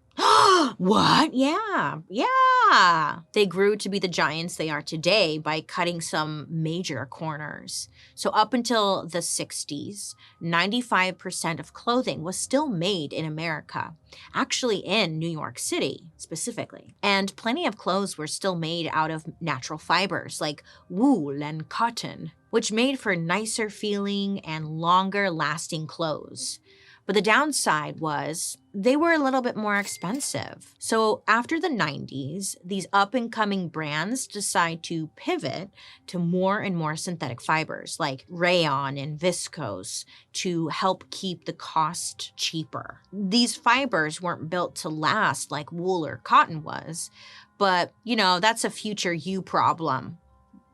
What? Yeah. Yeah. They grew to be the giants they are today by cutting some major corners. So, up until the 60s, 95% of clothing was still made in America, actually in New York City specifically. And plenty of clothes were still made out of natural fibers like wool and cotton, which made for nicer feeling and longer lasting clothes. But the downside was they were a little bit more expensive. So after the 90s, these up and coming brands decide to pivot to more and more synthetic fibers like rayon and viscose to help keep the cost cheaper. These fibers weren't built to last like wool or cotton was, but that's a future you problem.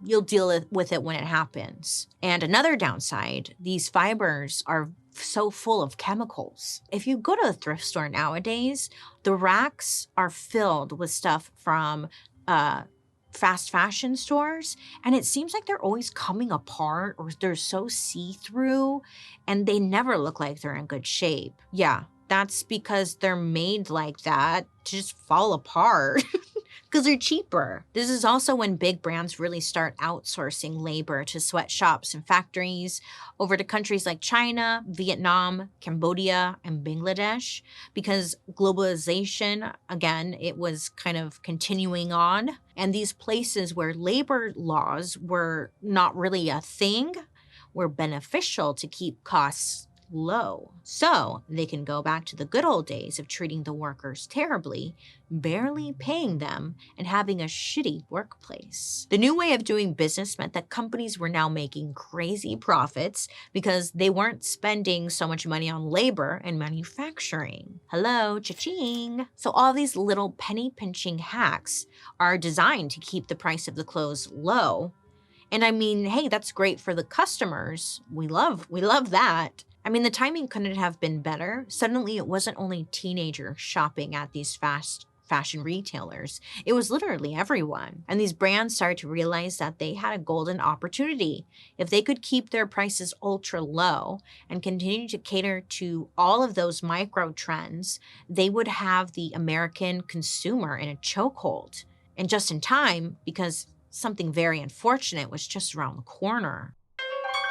You'll deal with it when it happens. And another downside, these fibers are so full of chemicals. If you go to a thrift store nowadays, the racks are filled with stuff from fast fashion stores, and it seems like they're always coming apart or they're so see-through, and they never look like they're in good shape. Yeah, that's because they're made like that to just fall apart. Because they're cheaper. This is also when big brands really start outsourcing labor to sweatshops and factories over to countries like China, Vietnam, Cambodia, and Bangladesh, because globalization, again, it was kind of continuing on. And these places where labor laws were not really a thing were beneficial to keep costs low. So they can go back to the good old days of treating the workers terribly, barely paying them, and having a shitty workplace. The new way of doing business meant that companies were now making crazy profits because they weren't spending so much money on labor and manufacturing. Hello, cha-ching. So all these little penny pinching hacks are designed to keep the price of the clothes low. And I mean, hey, that's great for the customers. We love that. I mean, the timing couldn't have been better. Suddenly, it wasn't only teenagers shopping at these fast fashion retailers. It was literally everyone. And these brands started to realize that they had a golden opportunity. If they could keep their prices ultra low and continue to cater to all of those micro trends, they would have the American consumer in a chokehold. And just in time, because something very unfortunate was just around the corner.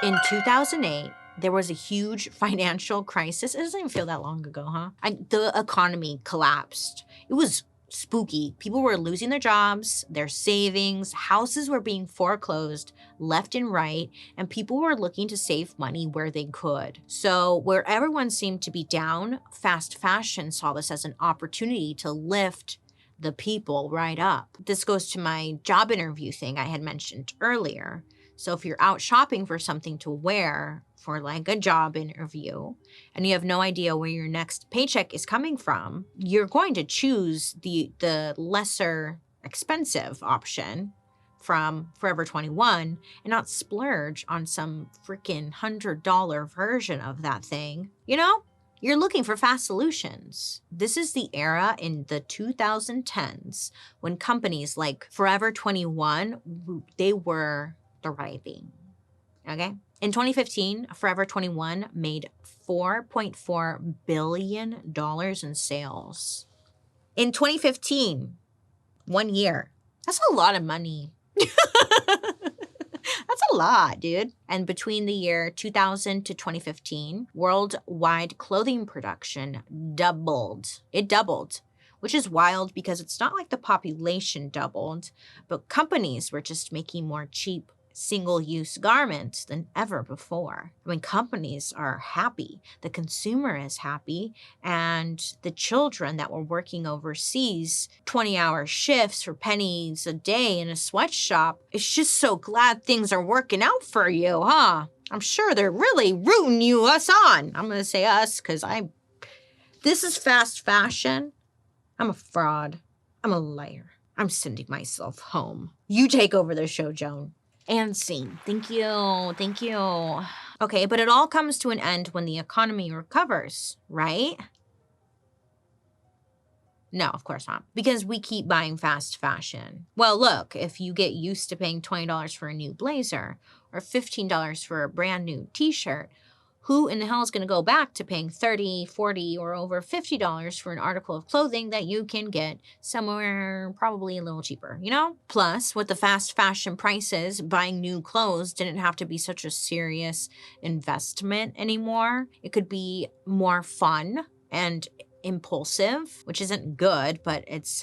In 2008, there was a huge financial crisis. It doesn't even feel that long ago, huh? The economy collapsed. It was spooky. People were losing their jobs, their savings, houses were being foreclosed left and right, and people were looking to save money where they could. So where everyone seemed to be down, fast fashion saw this as an opportunity to lift the people right up. This goes to my job interview thing I had mentioned earlier. So if you're out shopping for something to wear for like a job interview and you have no idea where your next paycheck is coming from, you're going to choose the lesser expensive option from Forever 21 and not splurge on some freaking $100 version of that thing. You're looking for fast solutions. This is the era in the 2010s when companies like Forever 21, they were thriving. Okay? In 2015, Forever 21 made $4.4 billion in sales. In 2015, 1 year. That's a lot of money. That's a lot, dude. And between the year 2000 to 2015, worldwide clothing production doubled. It doubled, which is wild because it's not like the population doubled, but companies were just making more cheap single-use garments than ever before. I mean, companies are happy, the consumer is happy, and the children that were working overseas, 20-hour shifts for pennies a day in a sweatshop, it's just so glad things are working out for you, huh? I'm sure they're really rooting us on. I'm going to say us because this is fast fashion. I'm a fraud. I'm a liar. I'm sending myself home. You take over the show, Joan. And scene. Thank you. Thank you. Okay, but it all comes to an end when the economy recovers, right? No, of course not. Because we keep buying fast fashion. Well, look, if you get used to paying $20 for a new blazer or $15 for a brand new t-shirt, Who in the hell is going to go back to paying $30, $40, or over $50 for an article of clothing that you can get somewhere probably a little cheaper, you know? Plus, with the fast fashion prices, buying new clothes didn't have to be such a serious investment anymore. It could be more fun and impulsive, which isn't good, but it's,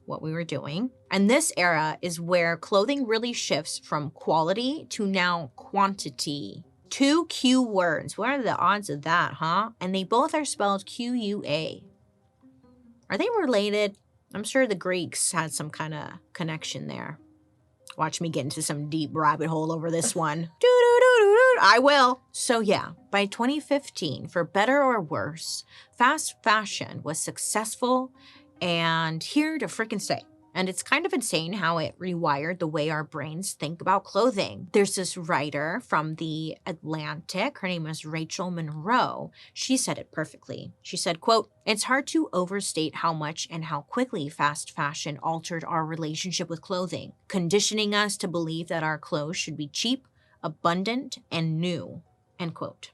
what we were doing. And this era is where clothing really shifts from quality to now quantity. 2 Q words. What are the odds of that, huh? And they both are spelled Q-U-A. Are they related? I'm sure the Greeks had some kind of connection there. Watch me get into some deep rabbit hole over this one. I will. So yeah, by 2015, for better or worse, fast fashion was successful and here to frickin' stay. And it's kind of insane how it rewired the way our brains think about clothing. There's this writer from The Atlantic. Her name is Rachel Monroe. She said it perfectly. She said, quote, "It's hard to overstate how much and how quickly fast fashion altered our relationship with clothing, conditioning us to believe that our clothes should be cheap, abundant, and new," end quote.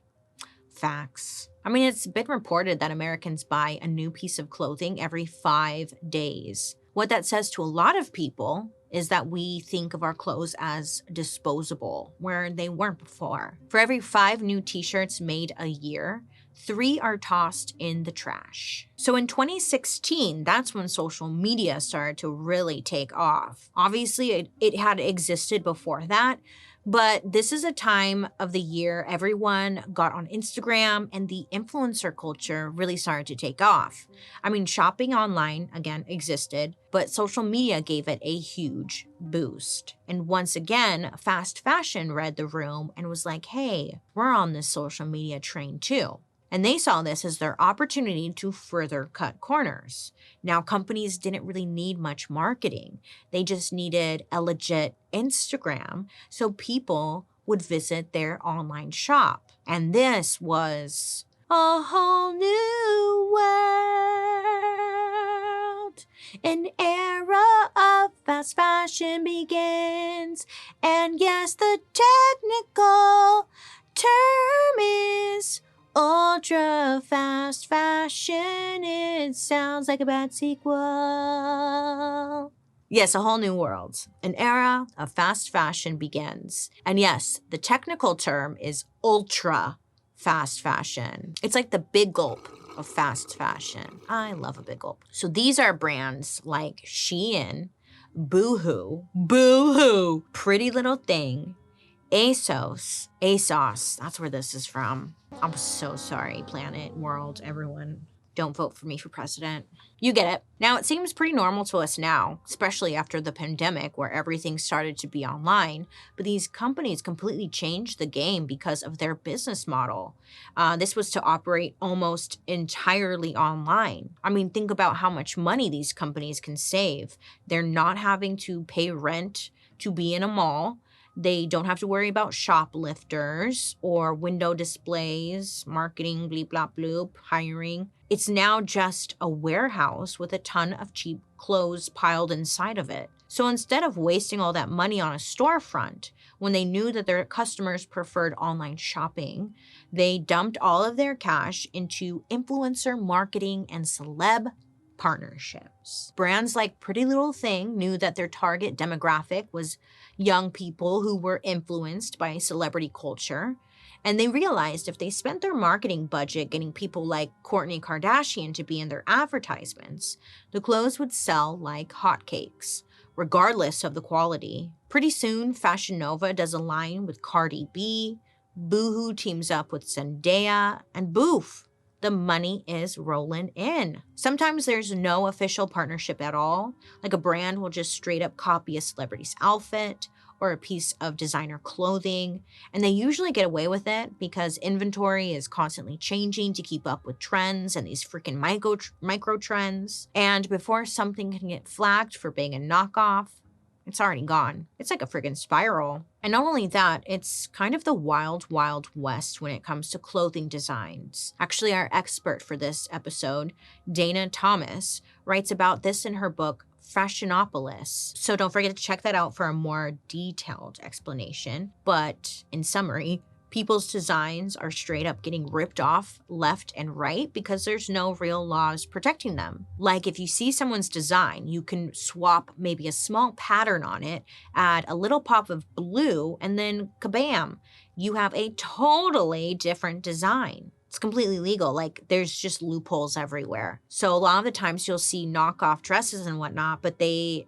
Facts. I mean, it's been reported that Americans buy a new piece of clothing every 5 days. What that says to a lot of people is that we think of our clothes as disposable, where they weren't before. For every 5 new t-shirts made a year, 3 are tossed in the trash. So in 2016, that's when social media started to really take off. Obviously, it had existed before that, but this is a time of the year everyone got on Instagram and the influencer culture really started to take off. I mean, shopping online, again, existed, but social media gave it a huge boost. And once again, fast fashion read the room and was like, hey, we're on this social media train too. And they saw this as their opportunity to further cut corners. Now, companies didn't really need much marketing. They just needed a legit Instagram so people would visit their online shop. And this was a whole new world. An era of fast fashion begins. And yes, the technical term is ultra fast fashion. It sounds like a bad sequel. Yes, a whole new world. An era of fast fashion begins. And yes, the technical term is ultra fast fashion. It's like the big gulp of fast fashion. I love a big gulp. So these are brands like Shein, Boohoo, Pretty Little Thing, ASOS, that's where this is from. I'm so sorry, planet, world, everyone. Don't vote for me for president. You get it. Now, it seems pretty normal to us now, especially after the pandemic where everything started to be online, but these companies completely changed the game because of their business model. This was to operate almost entirely online. I mean, think about how much money these companies can save. They're not having to pay rent to be in a mall. They don't have to worry about shoplifters or window displays, marketing, bleep, blop, bloop, hiring. It's now just a warehouse with a ton of cheap clothes piled inside of it. So instead of wasting all that money on a storefront, when they knew that their customers preferred online shopping, they dumped all of their cash into influencer marketing and celeb partnerships. Brands like Pretty Little Thing knew that their target demographic was young people who were influenced by celebrity culture, and they realized if they spent their marketing budget getting people like Kourtney Kardashian to be in their advertisements, the clothes would sell like hotcakes, regardless of the quality. Pretty soon, Fashion Nova does a line with Cardi B, Boohoo teams up with Zendaya, and boof, the money is rolling in. Sometimes there's no official partnership at all. Like a brand will just straight up copy a celebrity's outfit or a piece of designer clothing. And they usually get away with it because inventory is constantly changing to keep up with trends and these freaking micro trends. And before something can get flagged for being a knockoff, it's already gone. It's like a friggin' spiral. And not only that, it's kind of the wild, wild west when it comes to clothing designs. Actually, our expert for this episode, Dana Thomas, writes about this in her book, Fashionopolis. So don't forget to check that out for a more detailed explanation. But in summary, People's designs are straight up getting ripped off left and right because there's no real laws protecting them. Like if you see someone's design, you can swap maybe a small pattern on it, add a little pop of blue, and then kabam, you have a totally different design. It's completely legal. Like there's just loopholes everywhere. So a lot of the times you'll see knockoff dresses and whatnot, but they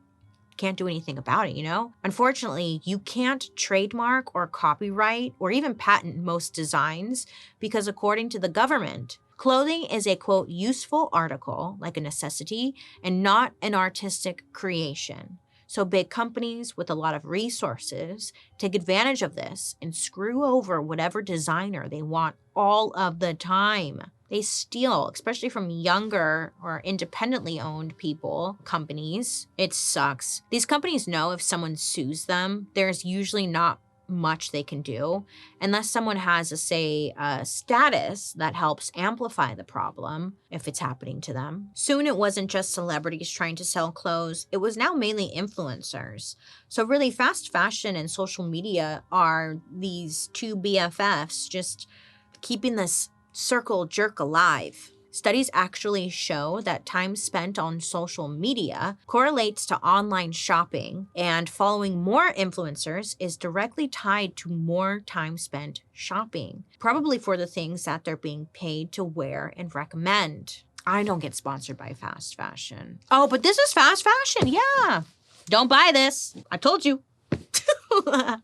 can't do anything about it, you know? Unfortunately, you can't trademark or copyright or even patent most designs because according to the government, clothing is a quote useful article, like a necessity, and not an artistic creation. So big companies with a lot of resources take advantage of this and screw over whatever designer they want all of the time. They steal, especially from younger or independently owned people, companies. It sucks. These companies know if someone sues them, there's usually not much they can do unless someone has a status that helps amplify the problem if it's happening to them. Soon it wasn't just celebrities trying to sell clothes, it was now mainly influencers. So really fast fashion and social media are these two BFFs just keeping this circle jerk alive. Studies actually show that time spent on social media correlates to online shopping, and following more influencers is directly tied to more time spent shopping, probably for the things that they're being paid to wear and recommend. I don't get sponsored by fast fashion. Oh, but this is fast fashion. Yeah. Don't buy this. I told you. Yeah.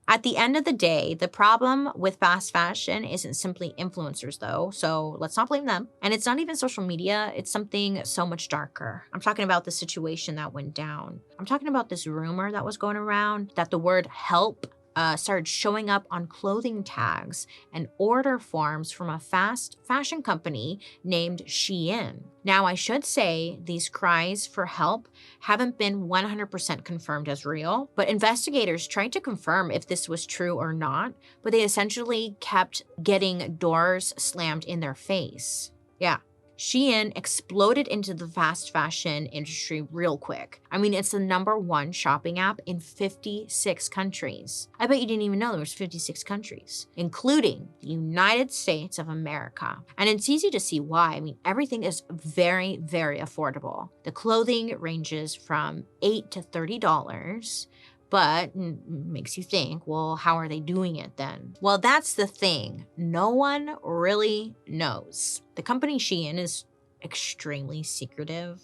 At the end of the day, the problem with fast fashion isn't simply influencers though, so let's not blame them. And it's not even social media, it's something so much darker. I'm talking about the situation that went down. I'm talking about this rumor that was going around that the word help started showing up on clothing tags and order forms from a fast fashion company named Shein. Now, I should say these cries for help haven't been 100% confirmed as real, but investigators tried to confirm if this was true or not, but they essentially kept getting doors slammed in their face. Yeah. Shein exploded into the fast fashion industry real quick. I mean, it's the #1 shopping app in 56 countries. I bet you didn't even know there was 56 countries, including the United States of America. And it's easy to see why. I mean, everything is very, very affordable. The clothing ranges from $8 to $30. But makes you think, well, how are they doing it then? Well, that's the thing. No one really knows. The company Shein is extremely secretive.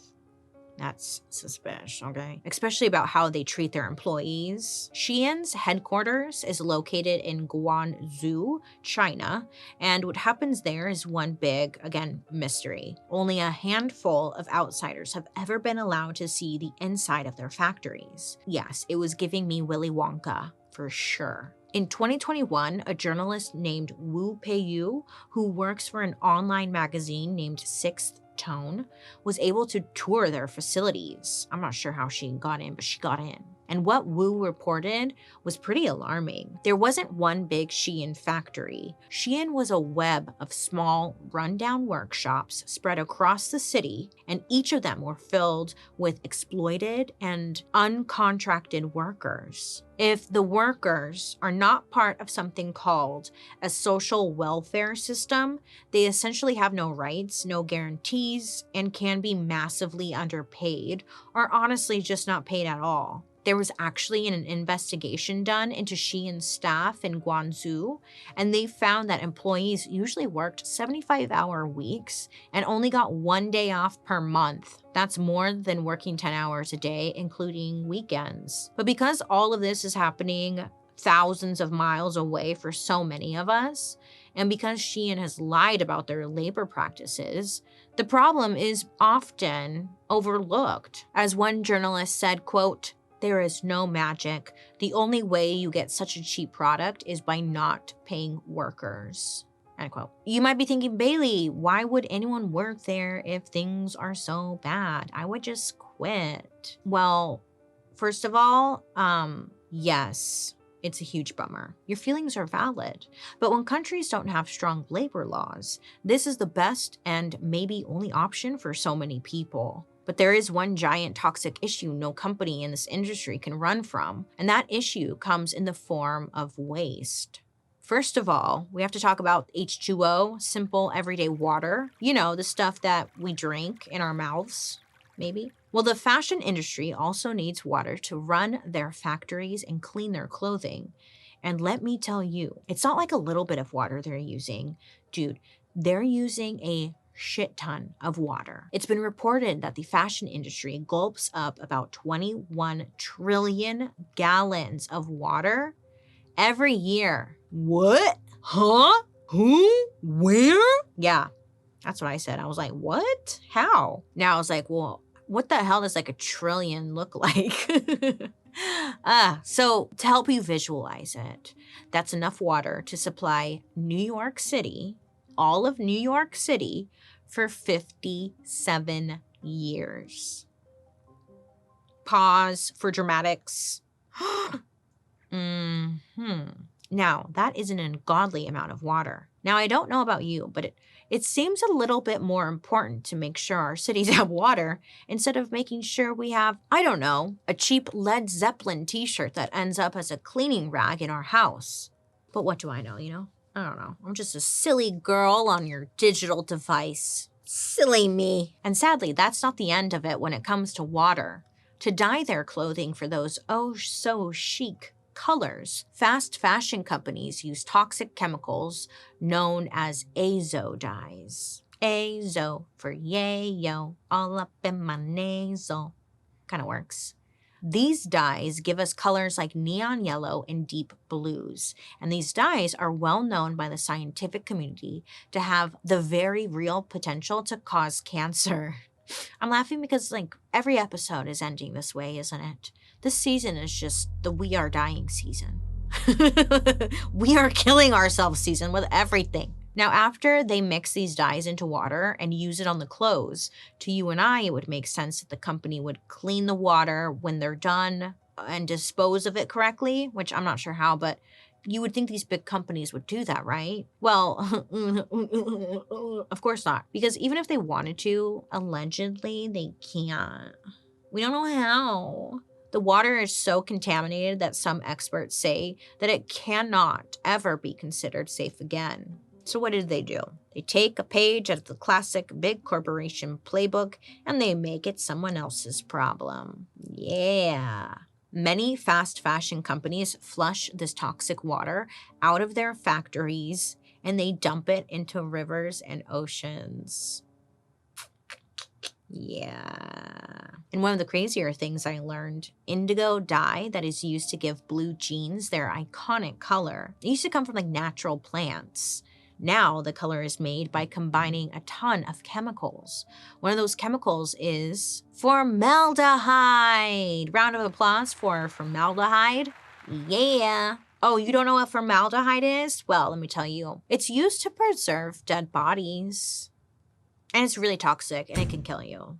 That's suspicious, okay? Especially about how they treat their employees. Shein's headquarters is located in Guangzhou, China, and what happens there is one big, again, mystery. Only a handful of outsiders have ever been allowed to see the inside of their factories. Yes, it was giving me Willy Wonka, for sure. In 2021, a journalist named Wu Peiyu, who works for an online magazine named Sixth Tone, was able to tour their facilities. I'm not sure how she got in, but she got in. And what Wu reported was pretty alarming. There wasn't one big Shein factory. Shein was a web of small, rundown workshops spread across the city, and each of them were filled with exploited and uncontracted workers. If the workers are not part of something called a social welfare system, they essentially have no rights, no guarantees, and can be massively underpaid, or honestly just not paid at all. There was actually an investigation done into Shein's staff in Guangzhou, and they found that employees usually worked 75-hour weeks and only got 1 day off per month. That's more than working 10 hours a day, including weekends. But because all of this is happening thousands of miles away for so many of us, and because Shein has lied about their labor practices, the problem is often overlooked. As one journalist said, quote, "There is no magic. The only way you get such a cheap product is by not paying workers." End quote. You might be thinking, Bailey, why would anyone work there if things are so bad? I would just quit. Well, first of all, yes, it's a huge bummer. Your feelings are valid. But when countries don't have strong labor laws, this is the best and maybe only option for so many people. But there is one giant toxic issue no company in this industry can run from, and that issue comes in the form of waste. First of all, we have to talk about H2O, simple everyday water. You know, the stuff that we drink in our mouths, maybe. Well, the fashion industry also needs water to run their factories and clean their clothing. And let me tell you, it's not like a little bit of water they're using. Dude, they're using a shit ton of water. It's been reported that the fashion industry gulps up about 21 trillion gallons of water every year. What? Huh? Who? Where? Yeah, that's what I said. I was like, what? How? Now I was like, well, what the hell does like a trillion look like? So to help you visualize it, that's enough water to supply New York City, all of New York City, for 57 years. Pause for dramatics. Now, that is an ungodly amount of water. Now, I don't know about you, but it seems a little bit more important to make sure our cities have water instead of making sure we have, I don't know, a cheap Led Zeppelin t-shirt that ends up as a cleaning rag in our house. But what do I know, you know? I don't know. I'm just a silly girl on your digital device. Silly me. And sadly, that's not the end of it when it comes to water. To dye their clothing for those oh so chic colors, fast fashion companies use toxic chemicals known as azo dyes. Azo for yayo, all up in my nasal. Kind of works. These dyes give us colors like neon yellow and deep blues. And these dyes are well known by the scientific community to have the very real potential to cause cancer. I'm laughing because, like, every episode is ending this way, isn't it? This season is just the we are dying season. We are killing ourselves season with everything. Now, after they mix these dyes into water and use it on the clothes, to you and I, it would make sense that the company would clean the water when they're done and dispose of it correctly, which I'm not sure how, but you would think these big companies would do that, right? Well, of course not. Because even if they wanted to, allegedly, they can't. We don't know how. The water is so contaminated that some experts say that it cannot ever be considered safe again. So what did they do? They take a page out of the classic big corporation playbook and they make it someone else's problem. Yeah. Many fast fashion companies flush this toxic water out of their factories and they dump it into rivers and oceans. Yeah. And one of the crazier things I learned, indigo dye that is used to give blue jeans their iconic color. It used to come from like natural plants. Now the color is made by combining a ton of chemicals. One of those chemicals is formaldehyde. Round of applause for formaldehyde. Yeah. Oh, you don't know what formaldehyde is? Well, let me tell you. It's used to preserve dead bodies. And it's really toxic and it can kill you.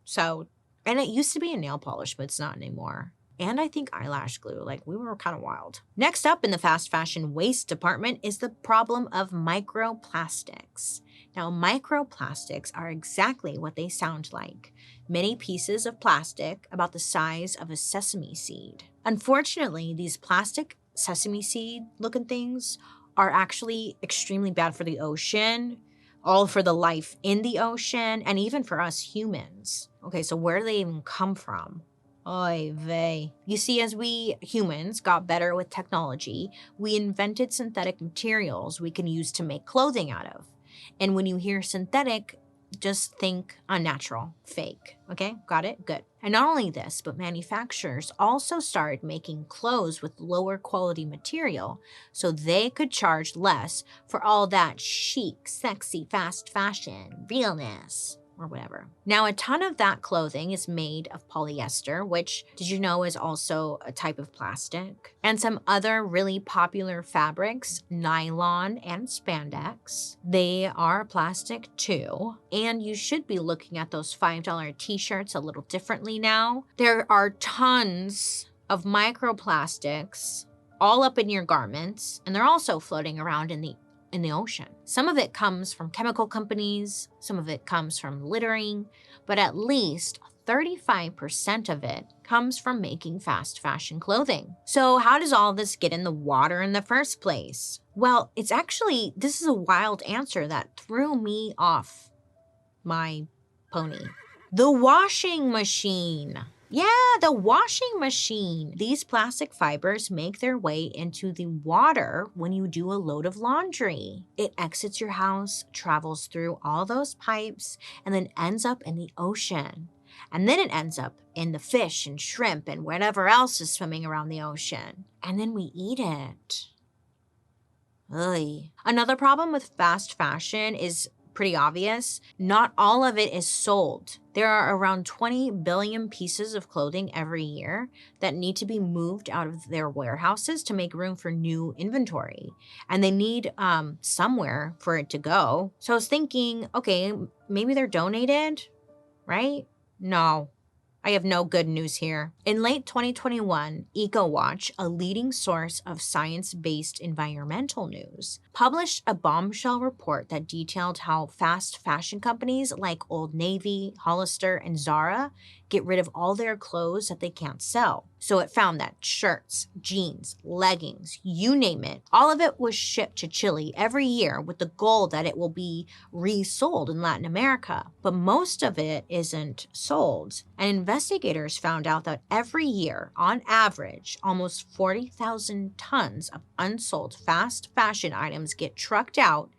So, and it used to be a nail polish, but it's not anymore. And I think eyelash glue, like we were kind of wild. Next up in the fast fashion waste department is the problem of microplastics. Now, microplastics are exactly what they sound like. Many pieces of plastic about the size of a sesame seed. Unfortunately, these plastic sesame seed looking things are actually extremely bad for the ocean, all for the life in the ocean, and even for us humans. Okay, so where do they even come from? Oy vey. You see, as we humans got better with technology, we invented synthetic materials we can use to make clothing out of. And when you hear synthetic, just think unnatural, fake. Okay, got it? Good. And not only this, but manufacturers also started making clothes with lower quality material so they could charge less for all that chic, sexy, fast fashion, realness, or whatever. Now, a ton of that clothing is made of polyester, which, did you know, is also a type of plastic? And some other really popular fabrics, nylon and spandex. They are plastic too. And you should be looking at those $5 t-shirts a little differently now. There are tons of microplastics all up in your garments, and they're also floating around in the ocean. Some of it comes from chemical companies, some of it comes from littering, but at least 35% of it comes from making fast fashion clothing. So how does all this get in the water in the first place? Well, this is a wild answer that threw me off my pony. The washing machine. Yeah, the washing machine. These plastic fibers make their way into the water when you do a load of laundry. It exits your house, travels through all those pipes, and then ends up in the ocean. And then it ends up in the fish and shrimp and whatever else is swimming around the ocean. And then we eat it. Ugh. Another problem with fast fashion is pretty obvious. Not all of it is sold. There are around 20 billion pieces of clothing every year that need to be moved out of their warehouses to make room for new inventory. And they need somewhere for it to go. So I was thinking, okay, maybe they're donated, right? No. I have no good news here. In late 2021, EcoWatch, a leading source of science-based environmental news, published a bombshell report that detailed how fast fashion companies like Old Navy, Hollister, and Zara get rid of all their clothes that they can't sell. So it found that shirts, jeans, leggings, you name it, all of it was shipped to Chile every year with the goal that it will be resold in Latin America. But most of it isn't sold. And investigators found out that every year, on average, almost 40,000 tons of unsold fast fashion items get trucked out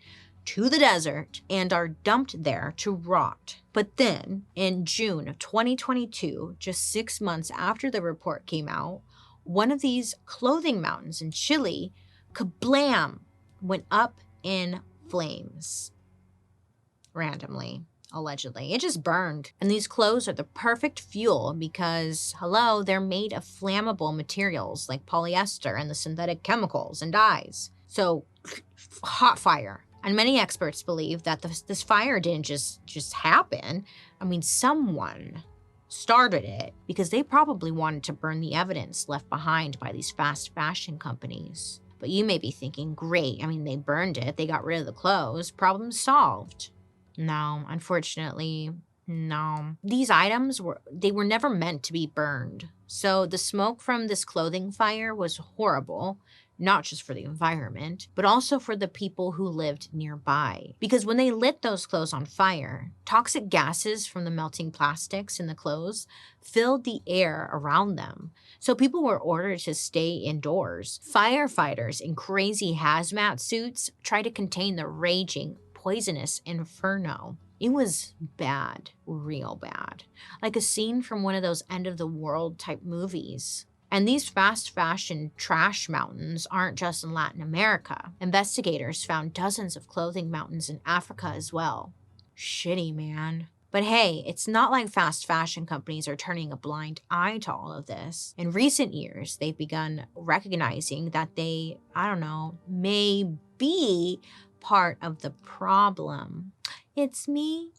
to the desert and are dumped there to rot. But then, in June of 2022, just 6 months after the report came out, one of these clothing mountains in Chile, kablam, went up in flames. Randomly, allegedly. It just burned. And these clothes are the perfect fuel because, hello, they're made of flammable materials like polyester and the synthetic chemicals and dyes. So, hot fire. And many experts believe that this fire didn't just happen. I mean, someone started it because they probably wanted to burn the evidence left behind by these fast fashion companies. But you may be thinking, great, I mean, they burned it, they got rid of the clothes, problem solved. No, unfortunately, no. These items were never meant to be burned. So the smoke from this clothing fire was horrible. Not just for the environment, but also for the people who lived nearby. Because when they lit those clothes on fire, toxic gases from the melting plastics in the clothes filled the air around them. So people were ordered to stay indoors. Firefighters in crazy hazmat suits tried to contain the raging, poisonous inferno. It was bad, real bad. Like a scene from one of those end-of-the-world type movies. And these fast fashion trash mountains aren't just in Latin America. Investigators found dozens of clothing mountains in Africa as well. Shitty, man. But hey, it's not like fast fashion companies are turning a blind eye to all of this. In recent years, they've begun recognizing that they, may be part of the problem. It's me.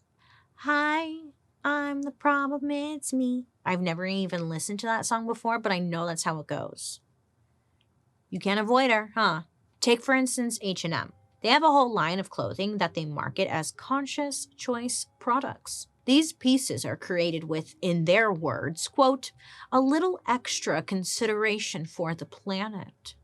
Hi, I'm the problem, it's me. I've never even listened to that song before, but I know that's how it goes. You can't avoid her, huh? Take, for instance, H&M. They have a whole line of clothing that they market as conscious choice products. These pieces are created with, in their words, quote, a little extra consideration for the planet,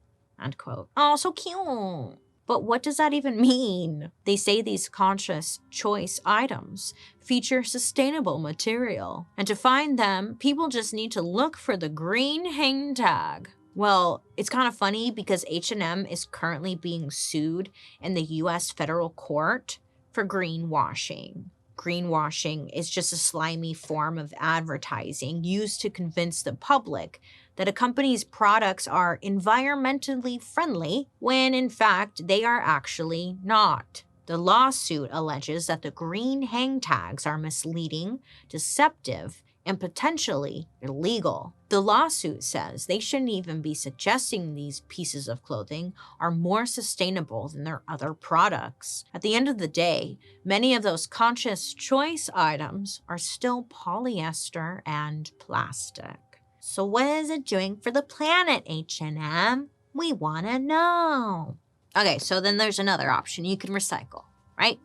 end quote. Oh, so cute. But what does that even mean? They say these conscious choice items feature sustainable material. And to find them, people just need to look for the green hang tag. Well, it's kind of funny because H&M is currently being sued in the US federal court for greenwashing. Greenwashing is just a slimy form of advertising used to convince the public that a company's products are environmentally friendly when in fact they are actually not. The lawsuit alleges that the green hang tags are misleading, deceptive, and potentially illegal. The lawsuit says they shouldn't even be suggesting these pieces of clothing are more sustainable than their other products. At the end of the day, many of those conscious choice items are still polyester and plastic. So what is it doing for the planet, H&M? We want to know. Okay, so then there's another option. You can recycle, right?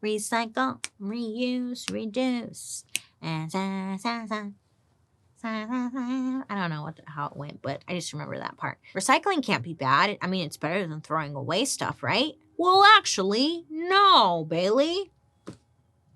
Recycle, reuse, reduce. And I don't know how it went, but I just remember that part. Recycling can't be bad. I mean, it's better than throwing away stuff, right? Well, actually, no, Bailey.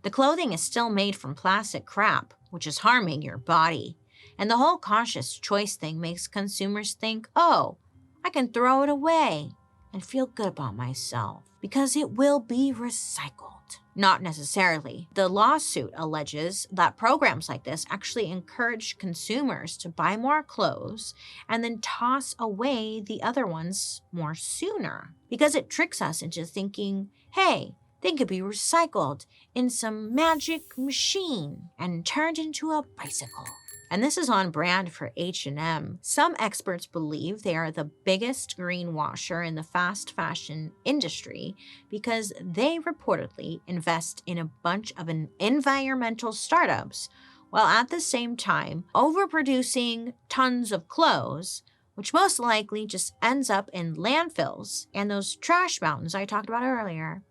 The clothing is still made from plastic crap, which is harming your body. And the whole conscious choice thing makes consumers think, oh, I can throw it away and feel good about myself because it will be recycled. Not necessarily. The lawsuit alleges that programs like this actually encourage consumers to buy more clothes and then toss away the other ones more sooner because it tricks us into thinking, hey, they could be recycled in some magic machine and turned into a bicycle. And this is on brand for H&M. Some experts believe they are the biggest greenwasher in the fast fashion industry because they reportedly invest in a bunch of environmental startups while at the same time overproducing tons of clothes, which most likely just ends up in landfills and those trash mountains I talked about earlier.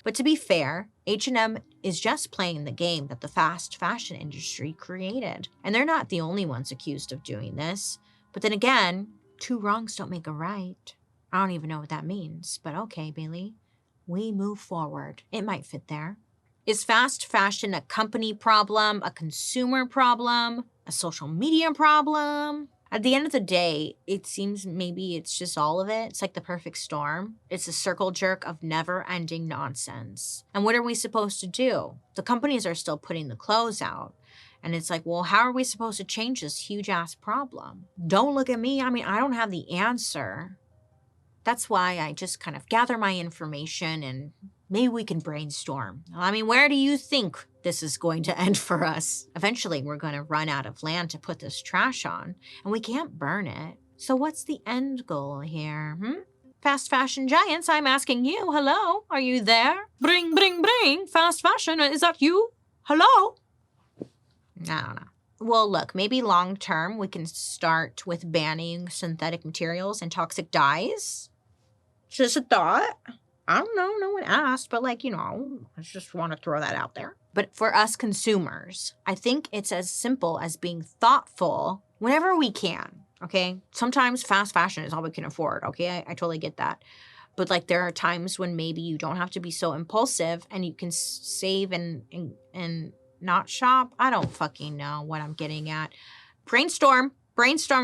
But to be fair, H&M is just playing the game that the fast fashion industry created. And they're not the only ones accused of doing this. But then again, two wrongs don't make a right. I don't even know what that means. But okay, Bailey, we move forward. It might fit there. Is fast fashion a company problem, a consumer problem, a social media problem? At the end of the day, it seems maybe it's just all of it. It's like the perfect storm. It's a circle jerk of never-ending nonsense. And what are we supposed to do? The companies are still putting the clothes out. And it's like, well, how are we supposed to change this huge-ass problem? Don't look at me. I mean, I don't have the answer. That's why I just kind of gather my information and maybe we can brainstorm. I mean, where do you think this is going to end for us? Eventually, we're going to run out of land to put this trash on, and we can't burn it. So what's the end goal here, Fast fashion giants, I'm asking you. Hello? Are you there? Bring. Fast fashion, is that you? Hello? I don't know. Well, look, maybe long term, we can start with banning synthetic materials and toxic dyes. Just a thought. I don't know, no one asked, but I just want to throw that out there. But for us consumers, I think it's as simple as being thoughtful whenever we can, okay? Sometimes fast fashion is all we can afford, okay? I totally get that. But there are times when maybe you don't have to be so impulsive and you can save and not shop. I don't fucking know what I'm getting at. Brainstorm,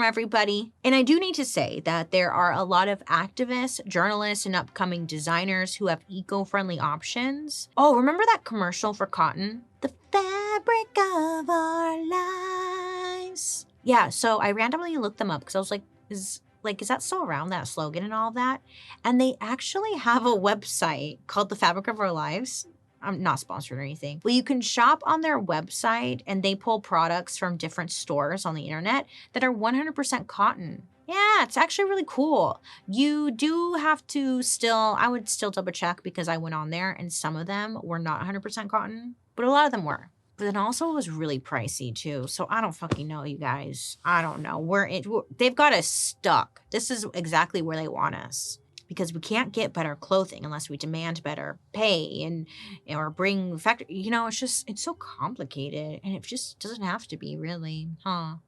everybody. And I do need to say that there are a lot of activists, journalists, and upcoming designers who have eco-friendly options. Oh, remember that commercial for cotton? The fabric of our lives. Yeah, so I randomly looked them up because I was like, is that still around, that slogan and all that? And they actually have a website called The Fabric of Our Lives. I'm not sponsored or anything. Well, you can shop on their website and they pull products from different stores on the internet that are 100% cotton. Yeah, it's actually really cool. You do have to I would still double check because I went on there and some of them were not 100% cotton, but a lot of them were. But then also it was really pricey too. So I don't fucking know, you guys. I don't know. They've got us stuck. This is exactly where they want us. Because we can't get better clothing unless we demand better pay or bring factory. It's so complicated and it just doesn't have to be really, I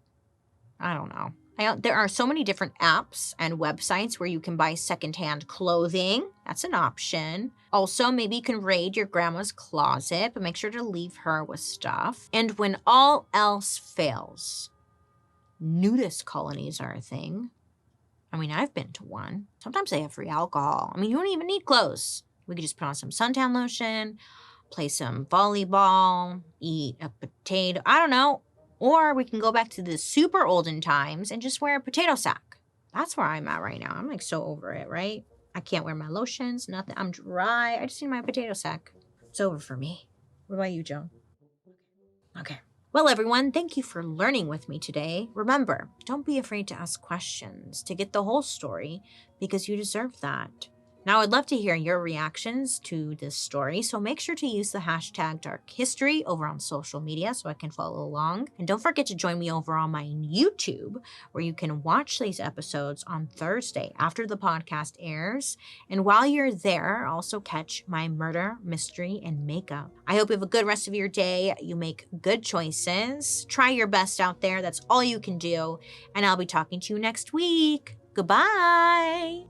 don't know. There are so many different apps and websites where you can buy secondhand clothing. That's an option. Also, maybe you can raid your grandma's closet, but make sure to leave her with stuff. And when all else fails, nudist colonies are a thing. I mean, I've been to one. Sometimes they have free alcohol. I mean, you don't even need clothes. We could just put on some suntan lotion, play some volleyball, eat a potato. I don't know. Or we can go back to the super olden times and just wear a potato sack. That's where I'm at right now. I'm so over it, right? I can't wear my lotions, nothing. I'm dry. I just need my potato sack. It's over for me. What about you, Joan? Okay. Well, everyone, thank you for learning with me today. Remember, don't be afraid to ask questions to get the whole story because you deserve that. Now, I'd love to hear your reactions to this story, so make sure to use the hashtag Dark History over on social media so I can follow along. And don't forget to join me over on my YouTube, where you can watch these episodes on Thursday after the podcast airs. And while you're there, also catch my murder, mystery, and makeup. I hope you have a good rest of your day. You make good choices. Try your best out there. That's all you can do. And I'll be talking to you next week. Goodbye.